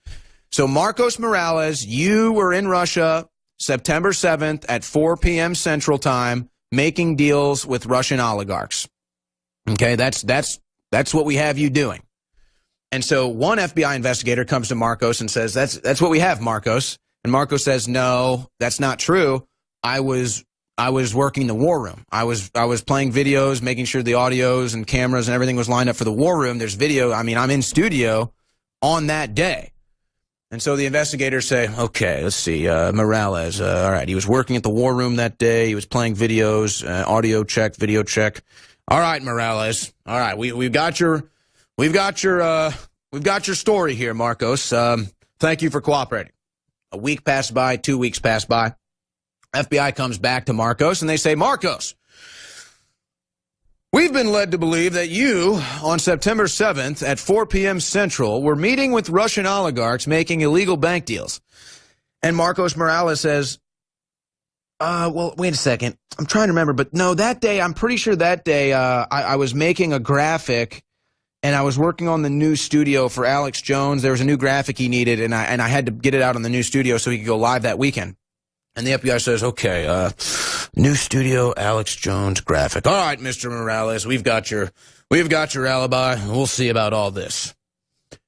Morales, you were in Russia September 7th at 4 p.m. Central Time, making deals with Russian oligarchs. Okay, that's what we have you doing. And so one FBI investigator comes to Marcos and says, that's what we have, Marcos. And Marcos says, no, that's not true. I was working the war room. I was playing videos, making sure the audios and cameras and everything was lined up for the war room. There's video. I mean, I'm in studio on that day. And so the investigators say, okay, let's see, Morales, all right, he was working at the war room that day. He was playing videos, audio check, video check. All right, Morales. All right, we've got your story here, Marcos. Thank you for cooperating. A week passed by, 2 weeks passed by. FBI comes back to Marcos and they say, Marcos, we've been led to believe that you, on September 7th at 4 p.m. Central, were meeting with Russian oligarchs making illegal bank deals. And Marcos Morales says, well, wait a second. I'm trying to remember, but no, that day, I'm pretty sure that day I was making a graphic and I was working on the new studio for Alex Jones. There was a new graphic he needed, and I had to get it out on the new studio so he could go live that weekend. And the FBI says, okay, new studio, Alex Jones graphic. All right, Mr. Morales, we've got your alibi. We'll see about all this.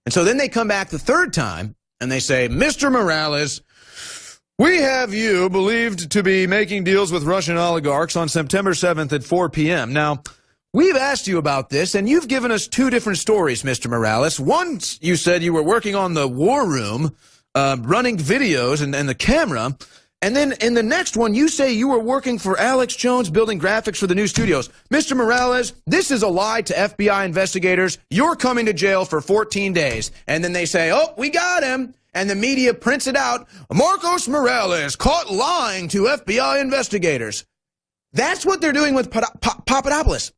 And so then they come back the third time, and they say, Mr. Morales, we have you believed to be making deals with Russian oligarchs on September 7th at 4 p.m. Now, we've asked you about this, and you've given us two different stories, Mr. Morales. Once you said you were working on the war room, running videos and the camera, and then in the next one, you say you were working for Alex Jones building graphics for the new studios. Mr. Morales, this is a lie to FBI investigators. You're coming to jail for 14 days. And then they say, oh, we got him. And the media prints it out. Marcos Morales caught lying to FBI investigators. That's what they're doing with Papadopoulos.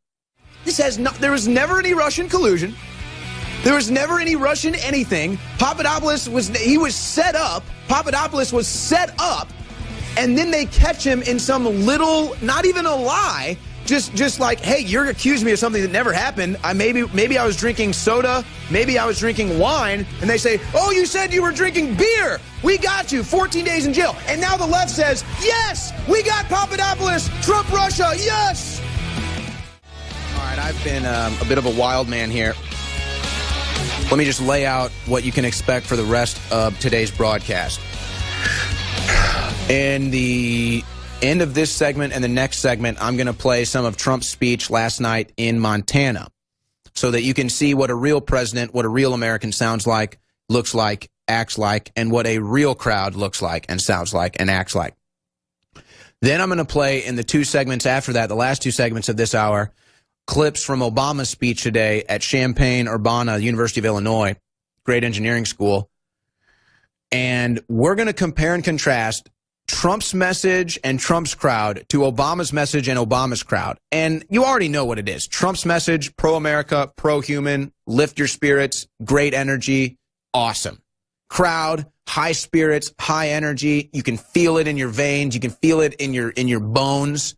This has there was never any Russian collusion. There was never any Russian anything. Papadopoulos was set up. Papadopoulos was set up, and then they catch him in some little, not even a lie, just like, hey, you're accusing me of something that never happened. Maybe I was drinking soda, maybe I was drinking wine, and they say, oh, you said you were drinking beer. We got you, 14 days in jail. And now the left says, yes, we got Papadopoulos, Trump Russia, yes. All right, I've been a bit of a wild man here. Let me just lay out what you can expect for the rest of today's broadcast. In the end of this segment and the next segment, I'm going to play some of Trump's speech last night in Montana so that you can see what a real president, what a real American sounds like, looks like, acts like, and what a real crowd looks like and sounds like and acts like. Then I'm going to play in the two segments after that, the last two segments of this hour, clips from Obama's speech today at Champaign-Urbana, University of Illinois, great engineering school. And we're going to compare and contrast Trump's message and Trump's crowd to Obama's message and Obama's crowd. And you already know what it is. Trump's message, pro-America, pro-human, lift your spirits, great energy, awesome. Crowd, high spirits, high energy. You can feel it in your veins. You can feel it in your bones.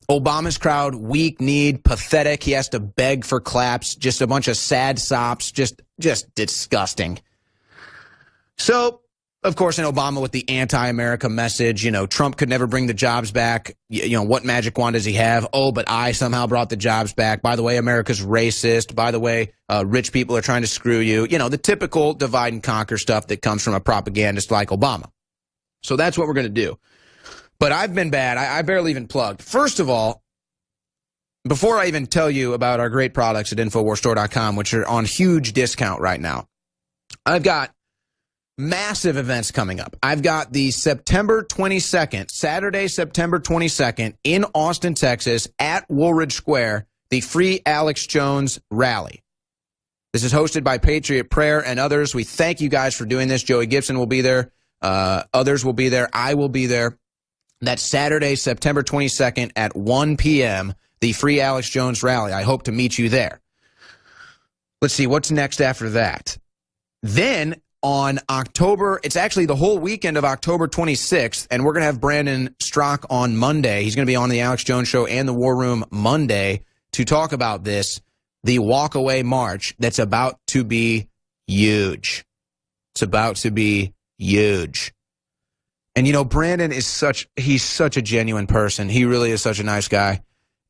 Obama's crowd, weak, kneed, pathetic. He has to beg for claps. Just a bunch of sad sops. Just disgusting. So, of course, in Obama with the anti-America message, you know, Trump could never bring the jobs back. You know, what magic wand does he have? Oh, but I somehow brought the jobs back. By the way, America's racist. By the way, rich people are trying to screw you. You know, the typical divide and conquer stuff that comes from a propagandist like Obama. So that's what we're going to do. But I've been bad. I barely even plugged. First of all, before I even tell you about our great products at InfoWarsStore.com, which are on huge discount right now, I've got massive events coming up. I've got the September 22nd, Saturday, September 22nd, in Austin, Texas, at Woolridge Square, the Free Alex Jones Rally. This is hosted by Patriot Prayer and others. We thank you guys for doing this. Joey Gibson will be there. Others will be there. I will be there. That's Saturday, September 22nd at 1 p.m., the Free Alex Jones Rally. I hope to meet you there. Let's see, what's next after that? Then on October, it's actually the whole weekend of October 26th, and we're going to have Brandon Strzok on Monday. He's going to be on the Alex Jones Show and the War Room Monday to talk about this, the walkaway march that's about to be huge. It's about to be huge. And, you know, Brandon is he's such a genuine person. He really is such a nice guy.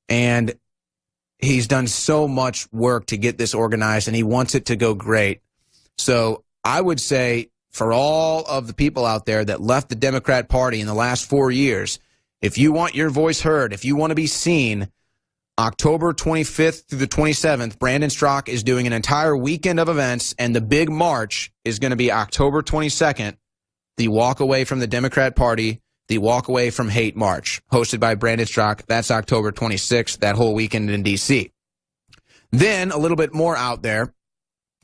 And he's done so much work to get this organized, and he wants it to go great. So I would say for all of the people out there that left the Democrat Party in the last 4 years, if you want your voice heard, if you want to be seen, October 25th through the 27th, Brandon Straka is doing an entire weekend of events, and the big march is going to be October 22nd, the Walk Away from the Democrat Party, the Walk Away from Hate March, hosted by Brandon Straka. That's October 26th, that whole weekend in D.C. Then, a little bit more out there,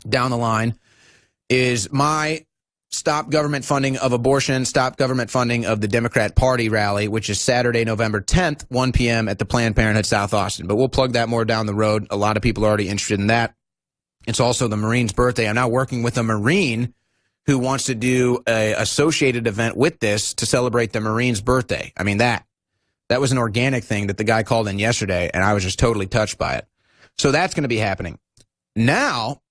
down the line, is my Stop Government Funding of Abortion, Stop Government Funding of the Democrat Party rally, which is Saturday, November 10th, 1 p.m. at the Planned Parenthood South Austin. But we'll plug that more down the road. A lot of people are already interested in that. It's also the Marine's birthday. I'm now working with a Marine who wants to do an associated event with this to celebrate the Marine's birthday. I mean, that was an organic thing that the guy called in yesterday, and I was just totally touched by it. So that's going to be happening. Now,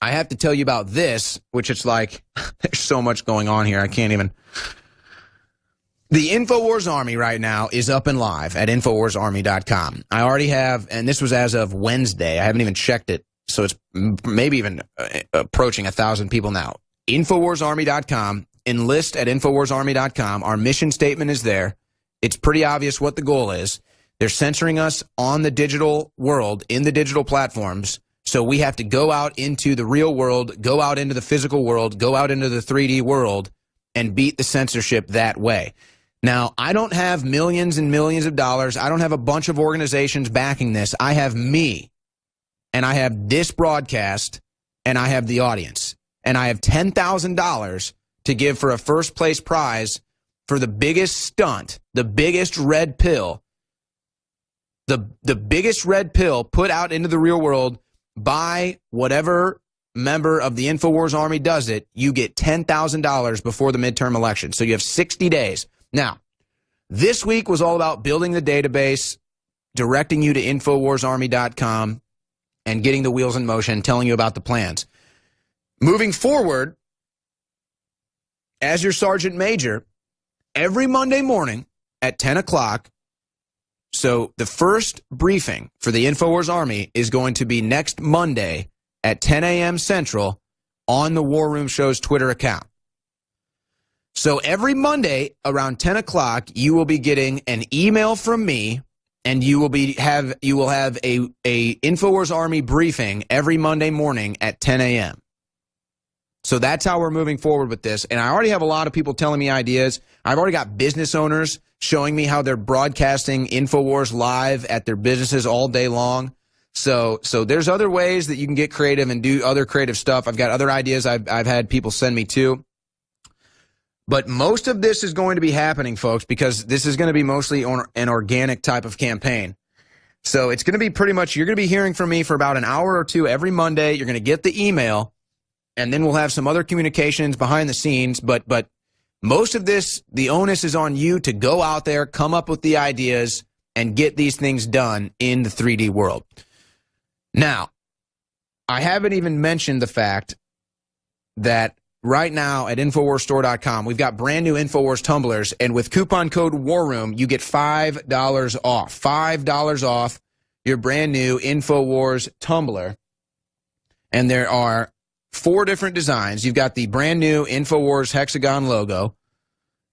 I have to tell you about this, which it's like, there's so much going on here. I can't even. The InfoWars Army right now is up and live at InfoWarsArmy.com. I already have, and this was as of Wednesday. I haven't even checked it, so it's maybe even approaching 1,000 people now. InfoWarsArmy.com. Enlist at InfoWarsArmy.com. Our mission statement is there. It's pretty obvious what the goal is. They're censoring us on the digital world, in the digital platforms. So we have to go out into the real world, go out into the physical world, go out into the 3D world, and beat the censorship that way. Now, I don't have millions and millions of dollars. I don't have a bunch of organizations backing this. I have me, and I have this broadcast, and I have the audience. And I have $10,000 to give for a first-place prize for the biggest stunt, the biggest red pill, the biggest red pill put out into the real world by whatever member of the InfoWars Army does it. You get $10,000 before the midterm election. So you have 60 days. Now, this week was all about building the database, directing you to InfoWarsArmy.com, and getting the wheels in motion, telling you about the plans. Moving forward, as your Sergeant Major, every Monday morning at 10 o'clock, so the first briefing for the InfoWars Army is going to be next Monday at 10 a.m. Central on the War Room Show's Twitter account. So every Monday around 10 o'clock, you will be getting an email from me, and you will have a InfoWars Army briefing every Monday morning at 10 a.m. So that's how we're moving forward with this. And I already have a lot of people telling me ideas. I've already got business owners showing me how they're broadcasting InfoWars live at their businesses all day long. So there's other ways that you can get creative and do other creative stuff. I've got other ideas I've had people send me too. But most of this is going to be happening, folks, because this is going to be mostly an organic type of campaign. So it's going to be pretty much, you're going to be hearing from me for about an hour or two every Monday. You're going to get the email, and then we'll have some other communications behind the scenes. But most of this, the onus is on you to go out there, come up with the ideas, and get these things done in the 3D world. Now, I haven't even mentioned the fact that right now at InfoWarsStore.com, we've got brand new InfoWars tumblers, and with coupon code WARROOM, you get $5 off. $5 off your brand new InfoWars tumbler. And there are 4 different designs. You've got the brand new InfoWars hexagon logo.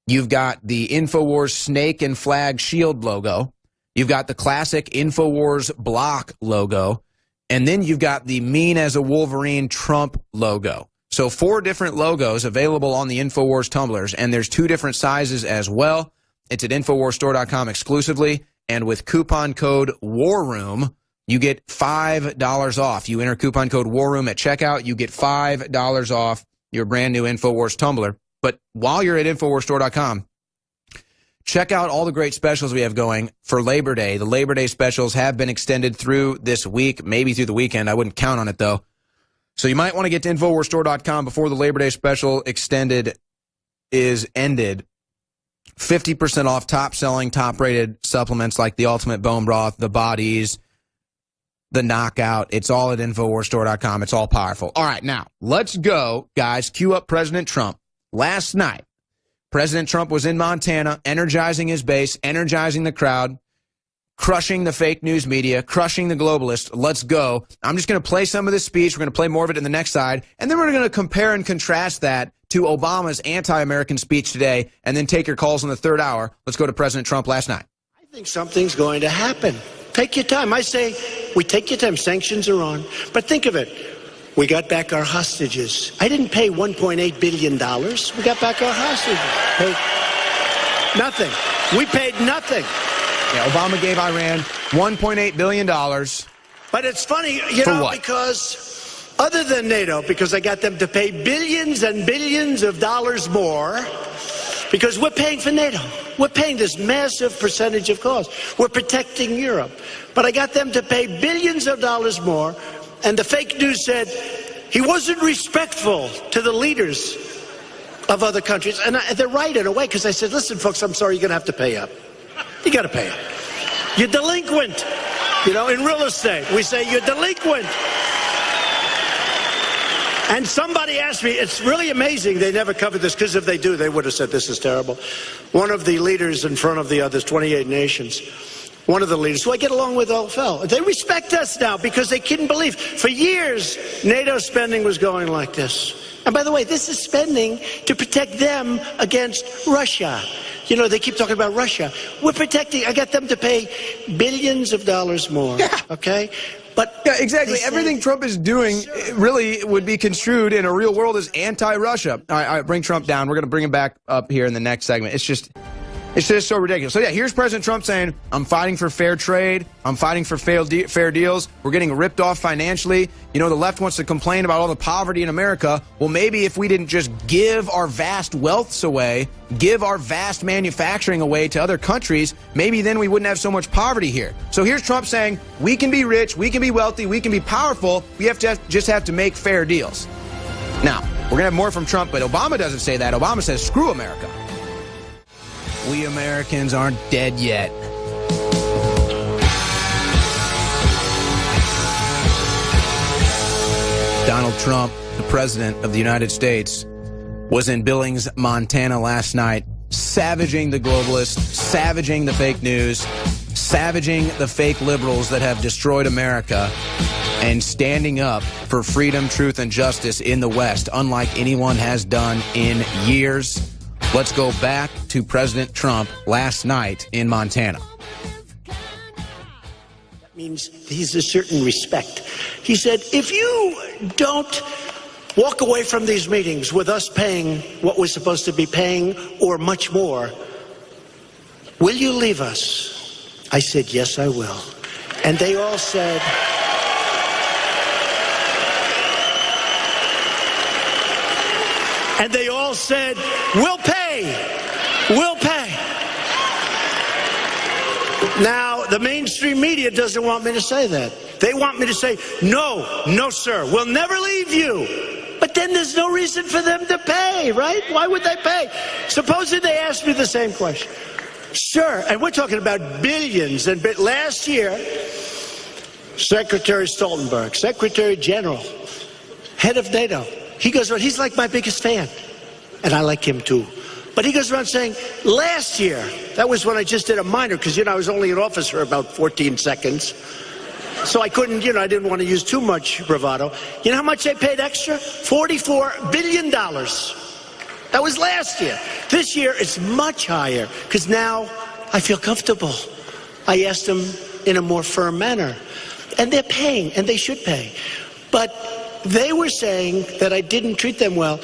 You've got the InfoWars snake and flag shield logo. You've got the classic InfoWars block logo. And then you've got the mean as a Wolverine Trump logo. So 4 different logos available on the InfoWars tumblers, and there's 2 different sizes as well. It's at InfoWarsStore.com exclusively, and with coupon code WARROOM, you get $5 off. You enter coupon code WARROOM at checkout, you get $5 off your brand new InfoWars tumbler. But while you're at InfoWarsStore.com, check out all the great specials we have going for Labor Day. The Labor Day specials have been extended through this week, maybe through the weekend. I wouldn't count on it, though. So you might want to get to InfoWarsStore.com before the Labor Day special extended is ended. 50% off top-selling, top-rated supplements like the Ultimate Bone Broth, the Bodies, the Knockout. It's all at InfoWarsStore.com. It's all powerful. All right, now, let's go, guys. Cue up President Trump. Last night, President Trump was in Montana, energizing his base, energizing the crowd, crushing the fake news media, crushing the globalists. Let's go. I'm just going to play some of this speech. We're going to play more of it in the next side. And then we're going to compare and contrast that to Obama's anti-American speech today, and then take your calls in the third hour. Let's go to President Trump last night. I think something's going to happen. Take your time. I say, we take your time. Sanctions are on. But think of it. We got back our hostages. I didn't pay $1.8 billion. We got back our hostages. Paid nothing. We paid nothing. Yeah, Obama gave Iran $1.8 billion. But it's funny, you know, what? because other than NATO, because I got them to pay billions and billions of dollars more, because we're paying for NATO. We're paying this massive percentage of cost. We're protecting Europe. But I got them to pay billions of dollars more, and the fake news said he wasn't respectful to the leaders of other countries. And they're right in a way, because I said, listen, folks, I'm sorry, you're going to have to pay up. You got to pay up. You're delinquent. You know, in real estate, we say you're delinquent. And somebody asked me, it's really amazing they never covered this, because if they do, they would have said this is terrible. One of the leaders in front of the others, 28 nations, one of the leaders, who I get along with all fell. They respect us now because they couldn't believe. For years, NATO spending was going like this. And by the way, this is spending to protect them against Russia. You know, they keep talking about Russia. We're protecting. I got them to pay billions of dollars more. Yeah. Okay? But yeah, exactly. Everything Trump is doing really would be construed in a real world as anti-Russia. All right, bring Trump down. We're going to bring him back up here in the next segment. It's just so ridiculous. So yeah, here's President Trump saying, I'm fighting for fair trade. I'm fighting for fair deals. We're getting ripped off financially. You know, the left wants to complain about all the poverty in America. Well, maybe if we didn't just give our vast wealths away, give our vast manufacturing away to other countries, maybe then we wouldn't have so much poverty here. So here's Trump saying, we can be rich, we can be wealthy, we can be powerful. We just have to make fair deals. Now, we're going to have more from Trump, but Obama doesn't say that. Obama says, screw America. We Americans aren't dead yet. Donald Trump, the President of the United States, was in Billings, Montana last night, savaging the globalists, savaging the fake news, savaging the fake liberals that have destroyed America, and standing up for freedom, truth, and justice in the West, unlike anyone has done in years. Let's go back to President Trump last night in Montana. That means he's a certain respect. He said, if you don't walk away from these meetings with us paying what we're supposed to be paying or much more, will you leave us? I said, yes, I will. And they all said, we'll pay. We'll pay. Now, the mainstream media doesn't want me to say that. They want me to say, no, sir, we'll never leave you. But then there's no reason for them to pay, right? Why would they pay? Supposing they asked me the same question. Sir, and we're talking about billions. And last year, Secretary Stoltenberg, Secretary General, head of NATO, he goes around, he's like my biggest fan. And I like him too. But he goes around saying, last year, that was when I just did a minor, because, you know, I was only in office for about 14 seconds. So I couldn't, you know, I didn't want to use too much bravado. You know how much they paid extra? $44 billion. That was last year. This year, it's much higher, because now I feel comfortable. I asked them in a more firm manner. And they're paying, and they should pay. But they were saying that I didn't treat them well.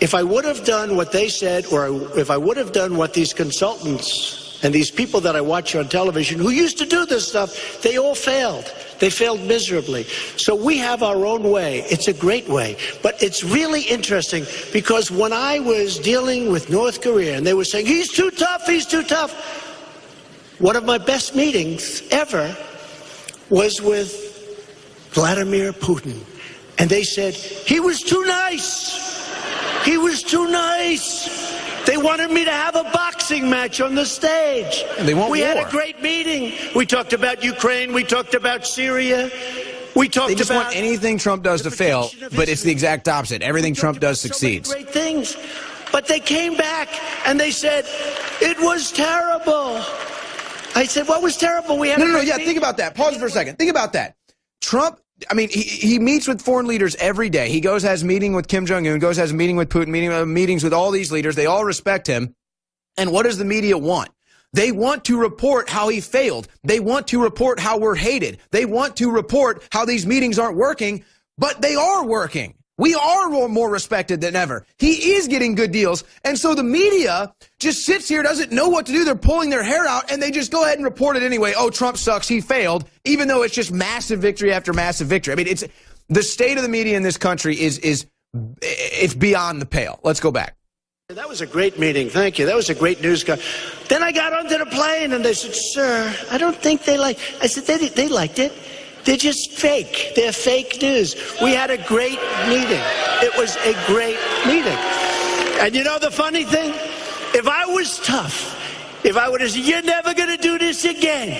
If I would have done what they said, or if I would have done what these consultants and these people that I watch on television who used to do this stuff, they all failed. They failed miserably. So we have our own way. It's a great way. But it's really interesting, because when I was dealing with North Korea and they were saying, he's too tough, one of my best meetings ever was with Vladimir Putin. And they said, he was too nice. He was too nice. They wanted me to have a boxing match on the stage. And they want we war. had a great meeting. We talked about Ukraine. We talked about Syria. We talked about... They just want anything Trump does to fail, but it's the exact opposite. Everything Trump does succeeds. So many great things. But they came back and they said, it was terrible. I said, what was terrible? We had No, think about that. Pause for a second. Think about that. Trump, I mean, he meets with foreign leaders every day. He goes, has a meeting with Kim Jong-un, goes, has a meeting with Putin, meetings with all these leaders. They all respect him. And what does the media want? They want to report how he failed. They want to report how we're hated. They want to report how these meetings aren't working, but they are working. We are more respected than ever. He is getting good deals. And so the media just sits here, doesn't know what to do. They're pulling their hair out, and they just go ahead and report it anyway. Oh, Trump sucks. He failed, even though it's just massive victory after massive victory. I mean, it's the state of the media in this country it's beyond the pale. Let's go back. That was a great meeting. Thank you. That was a great news. Then I got onto the plane, and they said, sir, I don't think they like. I said, they liked it. They're just fake. They're fake news. We had a great meeting. It was a great meeting. And you know the funny thing? If I was tough, if I would have said, you're never going to do this again.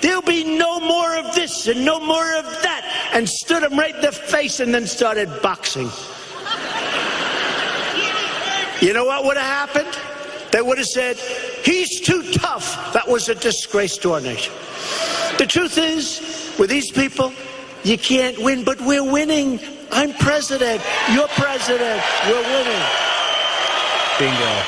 There'll be no more of this and no more of that. And stood him right in the face and then started boxing. You know what would have happened? They would have said, he's too tough. That was a disgrace to our nation. The truth is, with these people, you can't win, but we're winning. I'm president. You're president. We're winning. Bingo.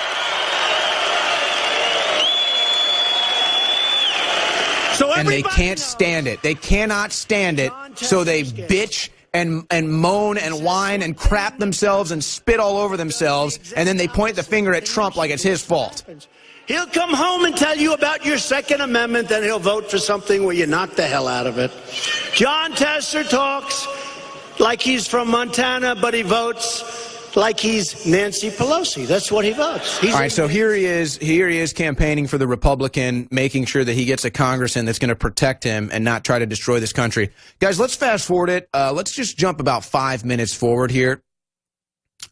So and they can't stand it. They cannot stand it, so they bitch and moan and whine and crap themselves and spit all over themselves, and then they point the finger at Trump like it's his fault. He'll come home and tell you about your Second Amendment, then he'll vote for something where you knock the hell out of it. John Tester talks like he's from Montana, but he votes like he's Nancy Pelosi. That's what he votes. All right, so here he is campaigning for the Republican, making sure that he gets a congressman that's going to protect him and not try to destroy this country. Guys, let's fast forward it. Let's just jump about 5 minutes forward here.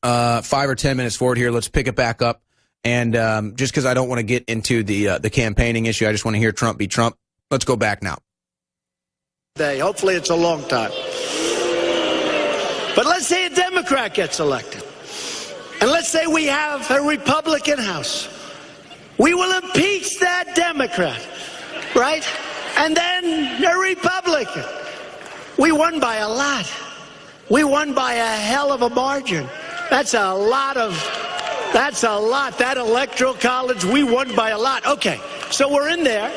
5 or 10 minutes forward here. Let's pick it back up. And just because I don't want to get into the campaigning issue, I just want to hear Trump beat Trump. Let's go back now. Hopefully it's a long time. But let's say a Democrat gets elected. And let's say we have a Republican House. We will impeach that Democrat, right? And then a Republican. We won by a lot. We won by a hell of a margin. That's a lot. That electoral college, we won by a lot. Okay, so we're in there.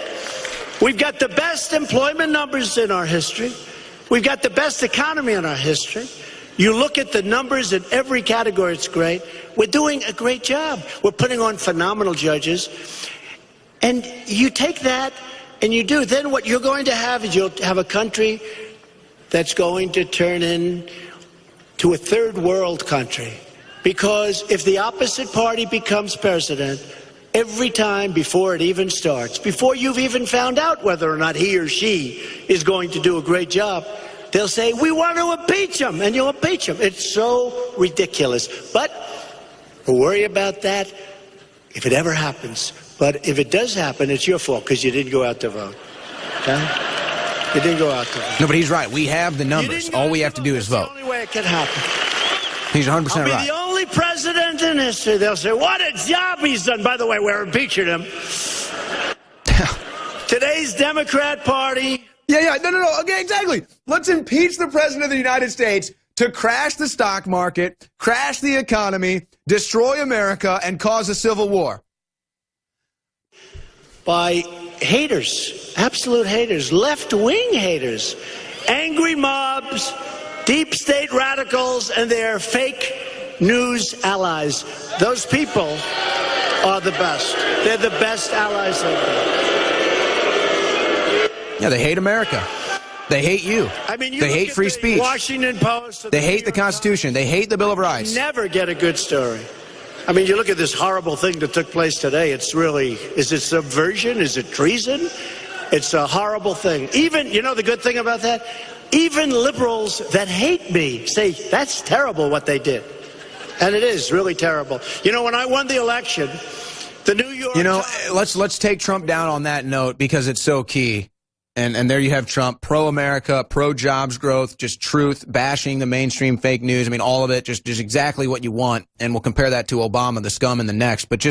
We've got the best employment numbers in our history. We've got the best economy in our history. You look at the numbers in every category, it's great. We're doing a great job. We're putting on phenomenal judges. And you take that and you do. Then what you're going to have is you'll have a country that's going to turn into a third world country. Because if the opposite party becomes president, every time before it even starts, before you've even found out whether or not he or she is going to do a great job, they'll say, we want to impeach him, and you'll impeach him. It's so ridiculous. But we'll worry about that if it ever happens. But if it does happen, it's your fault because you didn't go out to vote. Okay? You didn't go out to vote. No, but he's right. We have the numbers. All we have to do is vote. That's the only way it can happen. He's 100% right. I'll be the only president in history. They'll say, what a job he's done. By the way, we're impeaching him. Today's Democrat Party. Yeah. No. Okay, exactly. Let's impeach the president of the United States to crash the stock market, crash the economy, destroy America, and cause a civil war. By haters, absolute haters, left-wing haters, angry mobs, deep state radicals, and their fake news allies. Those people are the best. They're the best allies of them. Yeah, they hate America. They hate you. I mean, they hate free speech. Washington Post. They hate the Constitution. They hate the Bill of Rights. Never get a good story. I mean, you look at this horrible thing that took place today. It's really, is it subversion? Is it treason? It's a horrible thing. Even, you know the good thing about that? Even liberals that hate me say, that's terrible what they did. And it is really terrible. You know, when I won the election, the New York Times... let's take Trump down on that note because it's so key. And there you have Trump, pro-America, pro-jobs growth, just truth, bashing the mainstream fake news. I mean, all of it, just exactly what you want. And we'll compare that to Obama, the scum, in the next. But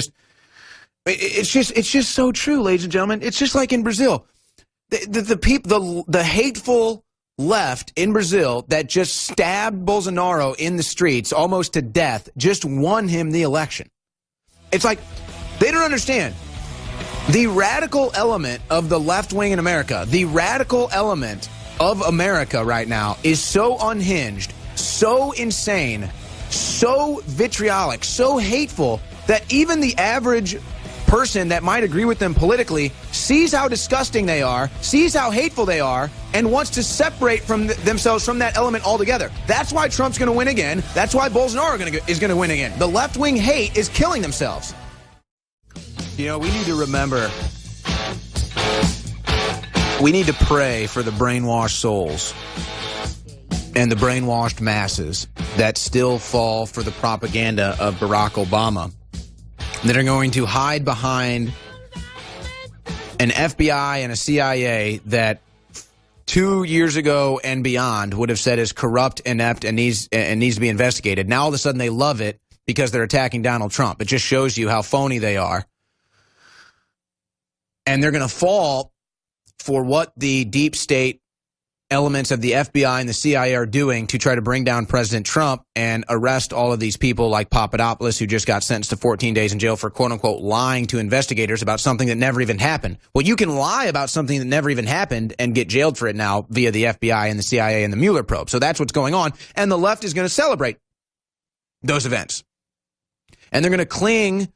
it's just so true, ladies and gentlemen. It's just like in Brazil. The hateful left in Brazil that just stabbed Bolsonaro in the streets almost to death just won him the election. It's like, they don't understand. The radical element of the left wing in America, the radical element of America right now is so unhinged, so insane, so vitriolic, so hateful that even the average person that might agree with them politically sees how disgusting they are, sees how hateful they are, and wants to separate from themselves from that element altogether. That's why Trump's going to win again. That's why Bolsonaro is going to win again. The left-wing hate is killing themselves. You know, we need to remember, we need to pray for the brainwashed souls and the brainwashed masses that still fall for the propaganda of Barack Obama, that are going to hide behind an FBI and a CIA that 2 years ago and beyond would have said is corrupt, inept, and needs to be investigated. Now all of a sudden they love it because they're attacking Donald Trump. It just shows you how phony they are. And they're going to fall for what the deep state elements of the FBI and the CIA are doing to try to bring down President Trump and arrest all of these people like Papadopoulos, who just got sentenced to 14 days in jail for quote-unquote lying to investigators about something that never even happened. Well, you can lie about something that never even happened and get jailed for it now via the FBI and the CIA and the Mueller probe. So that's what's going on. And the left is going to celebrate those events. And they're going to cling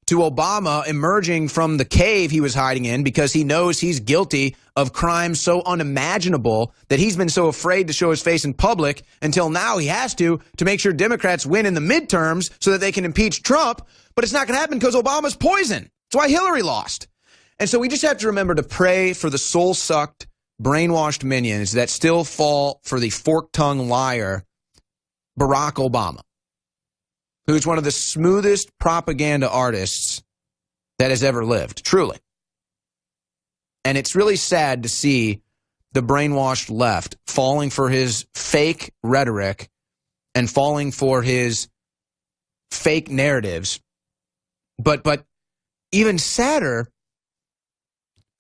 to Obama emerging from the cave he was hiding in because he knows he's guilty of crimes so unimaginable that he's been so afraid to show his face in public until now he has to make sure Democrats win in the midterms so that they can impeach Trump. But it's not going to happen because Obama's poison. That's why Hillary lost. And so we just have to remember to pray for the soul-sucked, brainwashed minions that still fall for the fork-tongued liar, Barack Obama, who's one of the smoothest propaganda artists that has ever lived, truly. And it's really sad to see the brainwashed left falling for his fake rhetoric and falling for his fake narratives. But even sadder,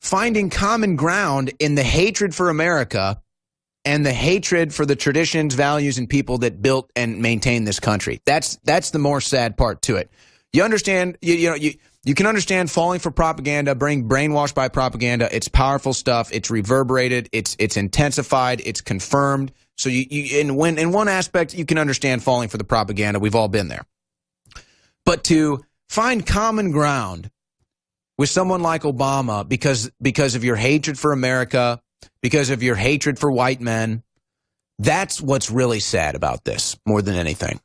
finding common ground in the hatred for America and the hatred for the traditions, values, and people that built and maintained this country. That's the more sad part to it. You understand, you can understand falling for propaganda, being brainwashed by propaganda. It's powerful stuff. It's reverberated. It's intensified. It's confirmed. So in one aspect, you can understand falling for the propaganda. We've all been there. But to find common ground with someone like Obama because of your hatred for America, because of your hatred for white men, that's what's really sad about this more than anything.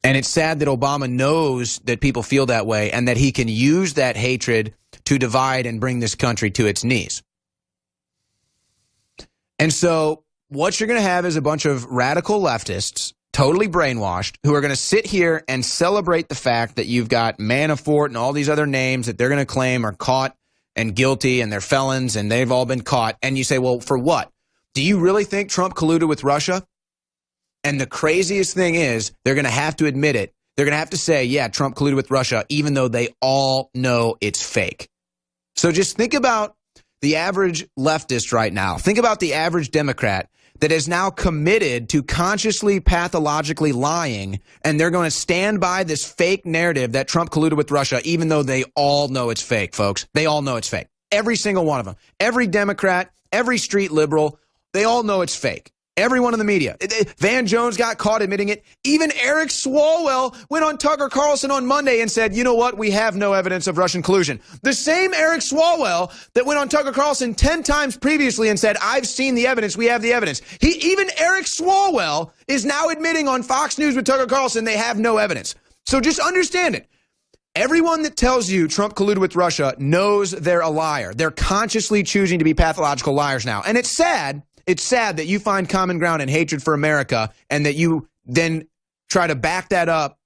And it's sad that Obama knows that people feel that way and that he can use that hatred to divide and bring this country to its knees. And so what you're going to have is a bunch of radical leftists, totally brainwashed, who are going to sit here and celebrate the fact that you've got Manafort and all these other names that they're going to claim are caught and guilty and they're felons and they've all been caught. And you say, well, for what? Do you really think Trump colluded with Russia? And the craziest thing is they're going to have to admit it. They're going to have to say, yeah, Trump colluded with Russia, even though they all know it's fake. So just think about the average leftist right now. Think about the average Democrat that is now committed to consciously, pathologically lying, and they're going to stand by this fake narrative that Trump colluded with Russia, even though they all know it's fake, folks. They all know it's fake. Every single one of them. Every Democrat, every street liberal, they all know it's fake. Everyone in the media. Van Jones got caught admitting it. Even Eric Swalwell went on Tucker Carlson on Monday and said, you know what? We have no evidence of Russian collusion. The same Eric Swalwell that went on Tucker Carlson 10 times previously and said, I've seen the evidence. We have the evidence. Even Eric Swalwell is now admitting on Fox News with Tucker Carlson they have no evidence. So just understand it. Everyone that tells you Trump colluded with Russia knows they're a liar. They're consciously choosing to be pathological liars now. And it's sad. It's sad that you find common ground in hatred for America and that you then try to back that up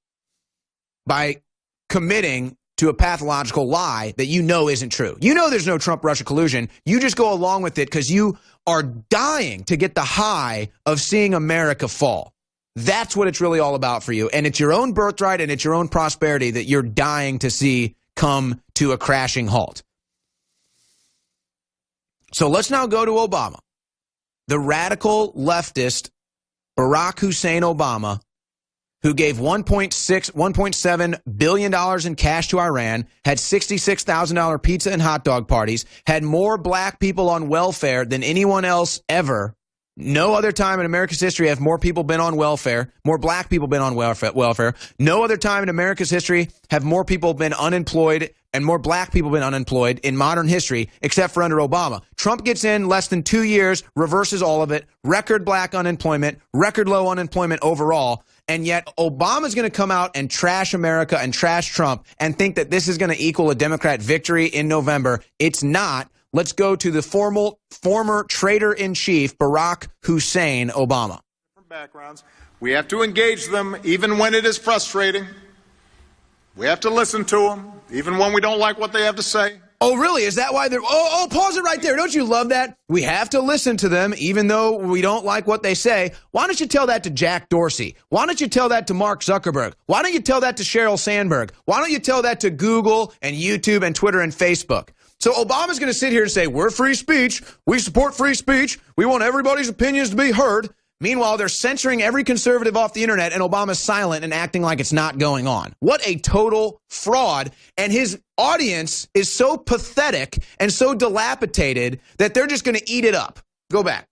by committing to a pathological lie that you know isn't true. You know there's no Trump-Russia collusion. You just go along with it because you are dying to get the high of seeing America fall. That's what it's really all about for you. And it's your own birthright and it's your own prosperity that you're dying to see come to a crashing halt. So let's now go to Obama. The radical leftist Barack Hussein Obama who gave $1.7 billion in cash to Iran, had $66,000 pizza and hot dog parties, had more black people on welfare than anyone else ever. No other time in America's history have more people been on welfare, more black people been on welfare. No other time in America's history have more people been unemployed and more black people been unemployed in modern history, except for under Obama. Trump gets in less than 2 years, reverses all of it, record black unemployment, record low unemployment overall, and yet Obama's going to come out and trash America and trash Trump and think that this is going to equal a Democrat victory in November. It's not. Let's go to the former traitor-in-chief, Barack Hussein Obama. From backgrounds, we have to engage them even when it is frustrating. We have to listen to them, even when we don't like what they have to say. Oh, really? Is that why they're... Oh, pause it right there. Don't you love that? We have to listen to them, even though we don't like what they say. Why don't you tell that to Jack Dorsey? Why don't you tell that to Mark Zuckerberg? Why don't you tell that to Sheryl Sandberg? Why don't you tell that to Google and YouTube and Twitter and Facebook? So Obama's going to sit here and say, we're free speech. We support free speech. We want everybody's opinions to be heard. Meanwhile, they're censoring every conservative off the internet, and Obama's silent and acting like it's not going on. What a total fraud. And his audience is so pathetic and so dilapidated that they're just going to eat it up. Go back.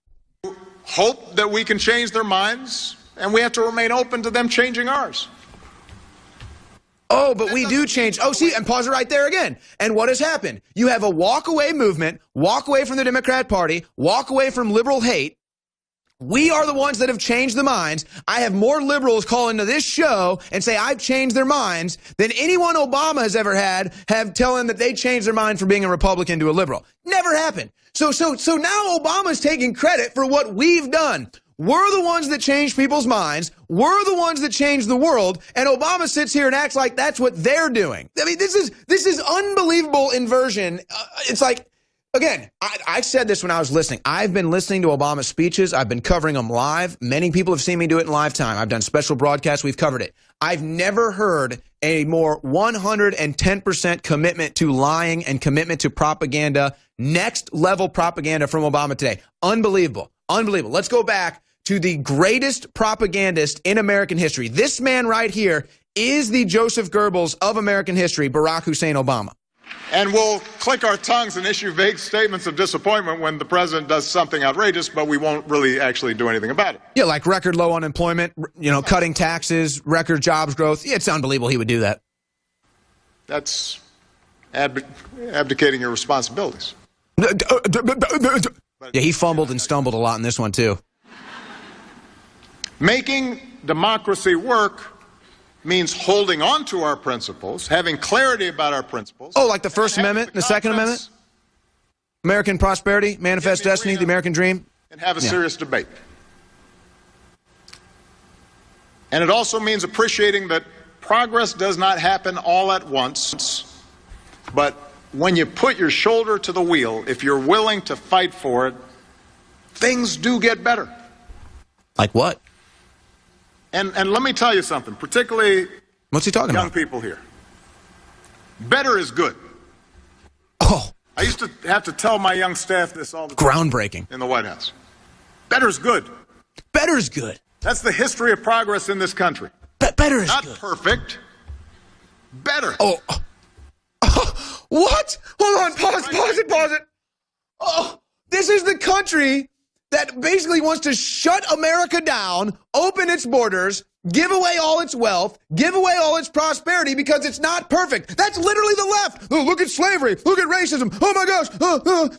Hope that we can change their minds, and we have to remain open to them changing ours. Oh, but we do change. Oh, see, and pause it right there again. And what has happened? You have a walk-away movement, walk away from the Democrat Party, walk away from liberal hate. We are the ones that have changed the minds. I have more liberals call into this show and say I've changed their minds than anyone Obama has ever had have telling that they changed their mind from being a Republican to a liberal. Never happened. So now Obama's taking credit for what we've done. We're the ones that changed people's minds. We're the ones that changed the world. And Obama sits here and acts like that's what they're doing. I mean, this is unbelievable inversion. It's like, again, I said this when I was listening. I've been listening to Obama's speeches. I've been covering them live. Many people have seen me do it in live time. I've done special broadcasts. We've covered it. I've never heard a more 110% commitment to lying and commitment to propaganda, next level propaganda from Obama today. Unbelievable. Unbelievable. Let's go back to the greatest propagandist in American history. This man right here is the Joseph Goebbels of American history, Barack Hussein Obama. And we'll click our tongues and issue vague statements of disappointment when the president does something outrageous, but we won't really actually do anything about it. Yeah, like record low unemployment, cutting taxes, record jobs growth. Yeah, it's unbelievable he would do that. That's abdicating your responsibilities. Yeah, he fumbled and stumbled a lot in this one, too. Making democracy work means holding on to our principles, having clarity about our principles. Oh, like the First Amendment, the Second Amendment? American prosperity, manifest destiny, the American dream? And have a serious debate. And it also means appreciating that progress does not happen all at once, but when you put your shoulder to the wheel, if you're willing to fight for it, things do get better. Like what? And let me tell you something, particularly what's he talking young about? People here. Better is good. Oh. I used to have to tell my young staff this all the time. Groundbreaking. In the White House. Better is good. Better is good. That's the history of progress in this country. Better is Not good. Not perfect. Better. Oh. What? Hold on. Pause it. Oh, this is the country that basically wants to shut America down, open its borders, give away all its wealth, give away all its prosperity because it's not perfect. That's literally the left. Oh, look at slavery. Look at racism. Oh, my gosh.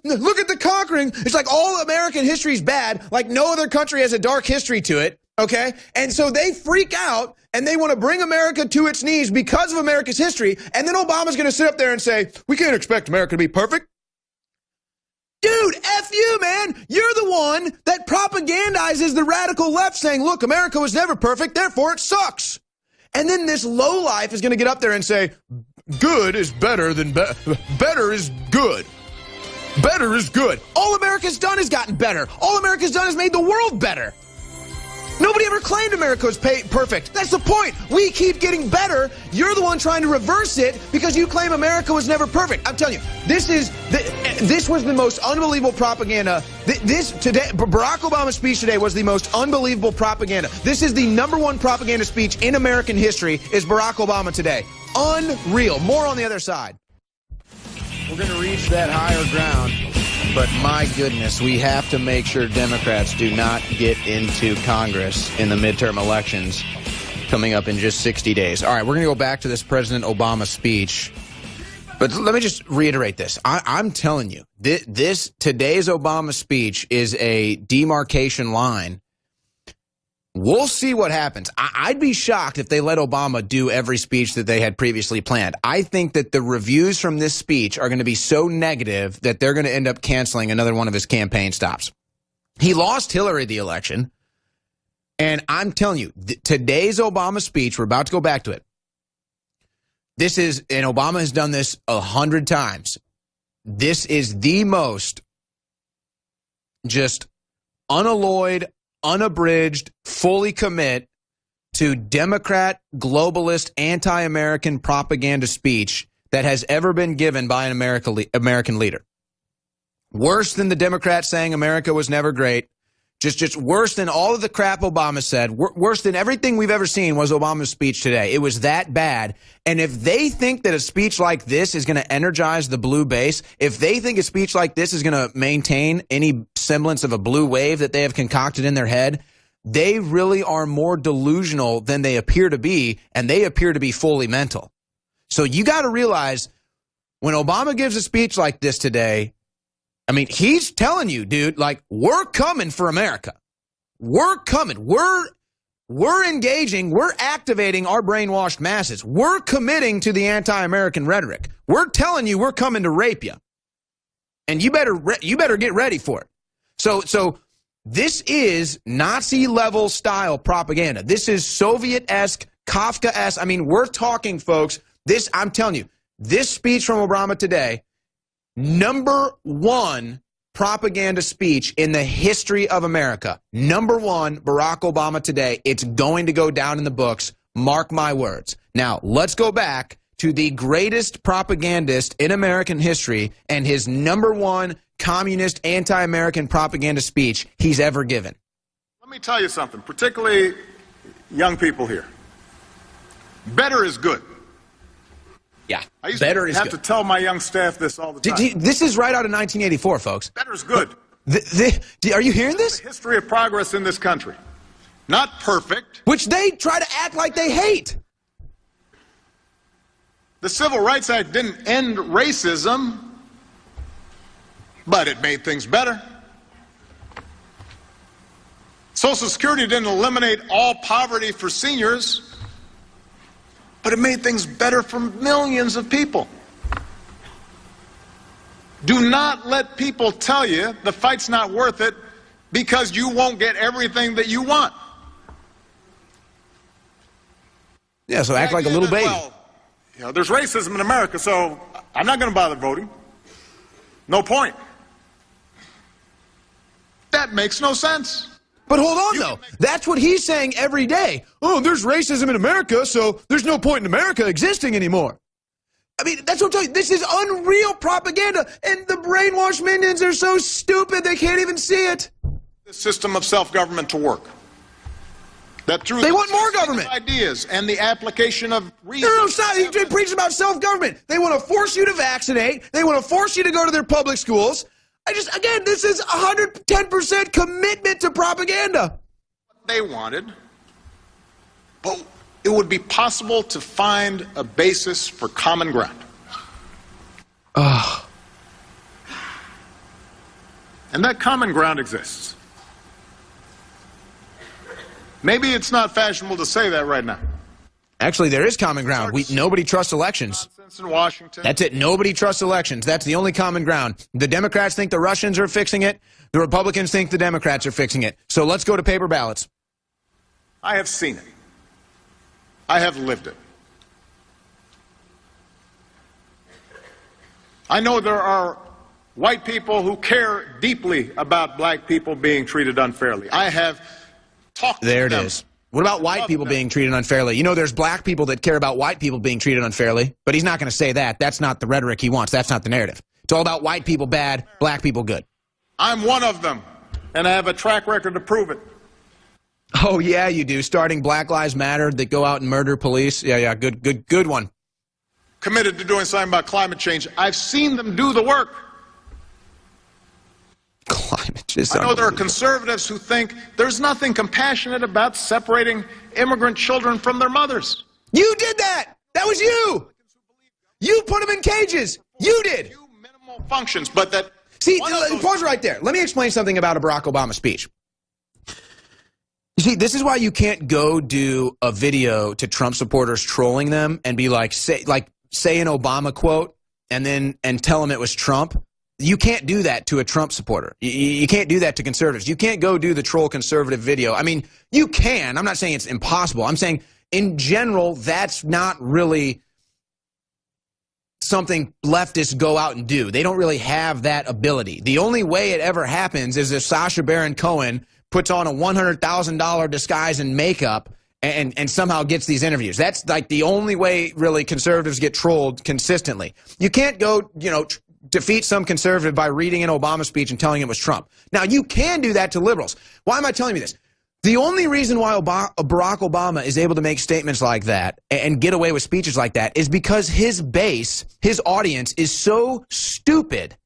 Look at the conquering. It's like all American history is bad, like no other country has a dark history to it, okay? And so they freak out, and they want to bring America to its knees because of America's history, and then Obama's going to sit up there and say, we can't expect America to be perfect. Dude, F you, man. You're the one that propagandizes the radical left saying, look, America was never perfect, therefore it sucks. And then this lowlife is going to get up there and say, good is better than better is good. Better is good. All America's done is gotten better. All America's done is made the world better. Nobody ever claimed America was perfect. That's the point. We keep getting better. You're the one trying to reverse it because you claim America was never perfect. I'm telling you, this was the most unbelievable propaganda. Barack Obama's speech today was the most unbelievable propaganda. This is the #1 propaganda speech in American history, is Barack Obama today. Unreal. More on the other side. We're going to reach that higher ground. But my goodness, we have to make sure Democrats do not get into Congress in the midterm elections coming up in just 60 days. All right, we're going to go back to this President Obama speech. But let me just reiterate this. I'm telling you, today's Obama speech is a demarcation line. We'll see what happens. I'd be shocked if they let Obama do every speech that they had previously planned. I think that the reviews from this speech are going to be so negative that they're going to end up canceling another one of his campaign stops. He lost Hillary the election, and I'm telling you, today's Obama speech, we're about to go back to it. This is, and Obama has done this 100 times. This is the most just unalloyed, unabridged, fully commit to Democrat, globalist, anti-American propaganda speech that has ever been given by an American leader. Worse than the Democrats saying America was never great. Just worse than all of the crap Obama said. Worse than everything we've ever seen was Obama's speech today. It was that bad. And if they think that a speech like this is going to energize the blue base, if they think a speech like this is going to maintain any semblance of a blue wave that they have concocted in their head, they really are more delusional than they appear to be, and they appear to be fully mental. So you got to realize when Obama gives a speech like this today, I mean, he's telling you, dude, like, we're coming for America. We're coming. We're engaging. We're activating our brainwashed masses. We're committing to the anti-American rhetoric. We're telling you we're coming to rape you. And you better get ready for it. So this is Nazi-level style propaganda. This is Soviet-esque, Kafka-esque. I mean, we're talking, folks, I'm telling you, this speech from Obama today, #1 propaganda speech in the history of America. #1, Barack Obama today. It's going to go down in the books. Mark my words. Now, let's go back to the greatest propagandist in American history and his #1 communist, anti-American propaganda speech he's ever given. Let me tell you something, particularly young people here. Better is good. Yeah, I used better to is have good. to tell my young staff this all the time. This is right out of 1984, folks. Better is good. Are you hearing this? The history of progress in this country. Not perfect. Which they try to act like they hate. The Civil Rights Act didn't end racism, but it made things better. Social Security didn't eliminate all poverty for seniors, but it made things better for millions of people. Do not let people tell you the fight's not worth it because you won't get everything that you want. Yeah, so act like a little baby. Well, you know, there's racism in America, so I'm not going to bother voting. No point. That makes no sense. But hold on, though. That's what he's saying every day. Oh, there's racism in America, so there's no point in America existing anymore. I mean, that's what I'm telling you. This is unreal propaganda, and the brainwashed minions are so stupid they can't even see it. The system of self-government to work. That through they want more government. Ideas and the application of reason. No, stop. He preaches about self-government. They want to force you to vaccinate. They want to force you to go to their public schools. Again, this is 110% commitment to propaganda. They wanted, but it would be possible to find a basis for common ground. And that common ground exists. Maybe it's not fashionable to say that right now. Actually, there is common ground. Nobody trusts elections. In Washington. That's it. Nobody trusts elections. That's the only common ground. The Democrats think the Russians are fixing it. The Republicans think the Democrats are fixing it. So let's go to paper ballots. I have seen it. I have lived it. I know there are white people who care deeply about black people being treated unfairly. I have Talk to There them. it is. What about white people being treated unfairly? You know, there's black people that care about white people being treated unfairly, but he's not going to say that. That's not the rhetoric he wants. That's not the narrative. It's all about white people bad, black people good. I'm one of them, and I have a track record to prove it. Oh, yeah, you do. Starting Black Lives Matter that go out and murder police. Yeah, good one. Committed to doing something about climate change. I've seen them do the work. Climate change. I know there are conservatives who think there's nothing compassionate about separating immigrant children from their mothers. You did that. That was you. You put them in cages. You did. Few minimal functions, but that... See, pause right there. Let me explain something about a Barack Obama speech. You see, this is why you can't go do a video to Trump supporters trolling them and be like, say an Obama quote and tell them it was Trump. You can't do that to a Trump supporter. You can't do that to conservatives. You can't go do the troll conservative video. I mean, you can. I'm not saying it's impossible. I'm saying in general, that's not really something leftists go out and do. They don't really have that ability. The only way it ever happens is if Sacha Baron Cohen puts on a $100,000 disguise and makeup and somehow gets these interviews. That's like the only way really conservatives get trolled consistently. You can't go, defeat some conservative by reading an Obama speech and telling it was Trump. Now, you can do that to liberals. Why am I telling you this? The only reason why Barack Obama is able to make statements like that and get away with speeches like that is because his base, his audience, is so stupid.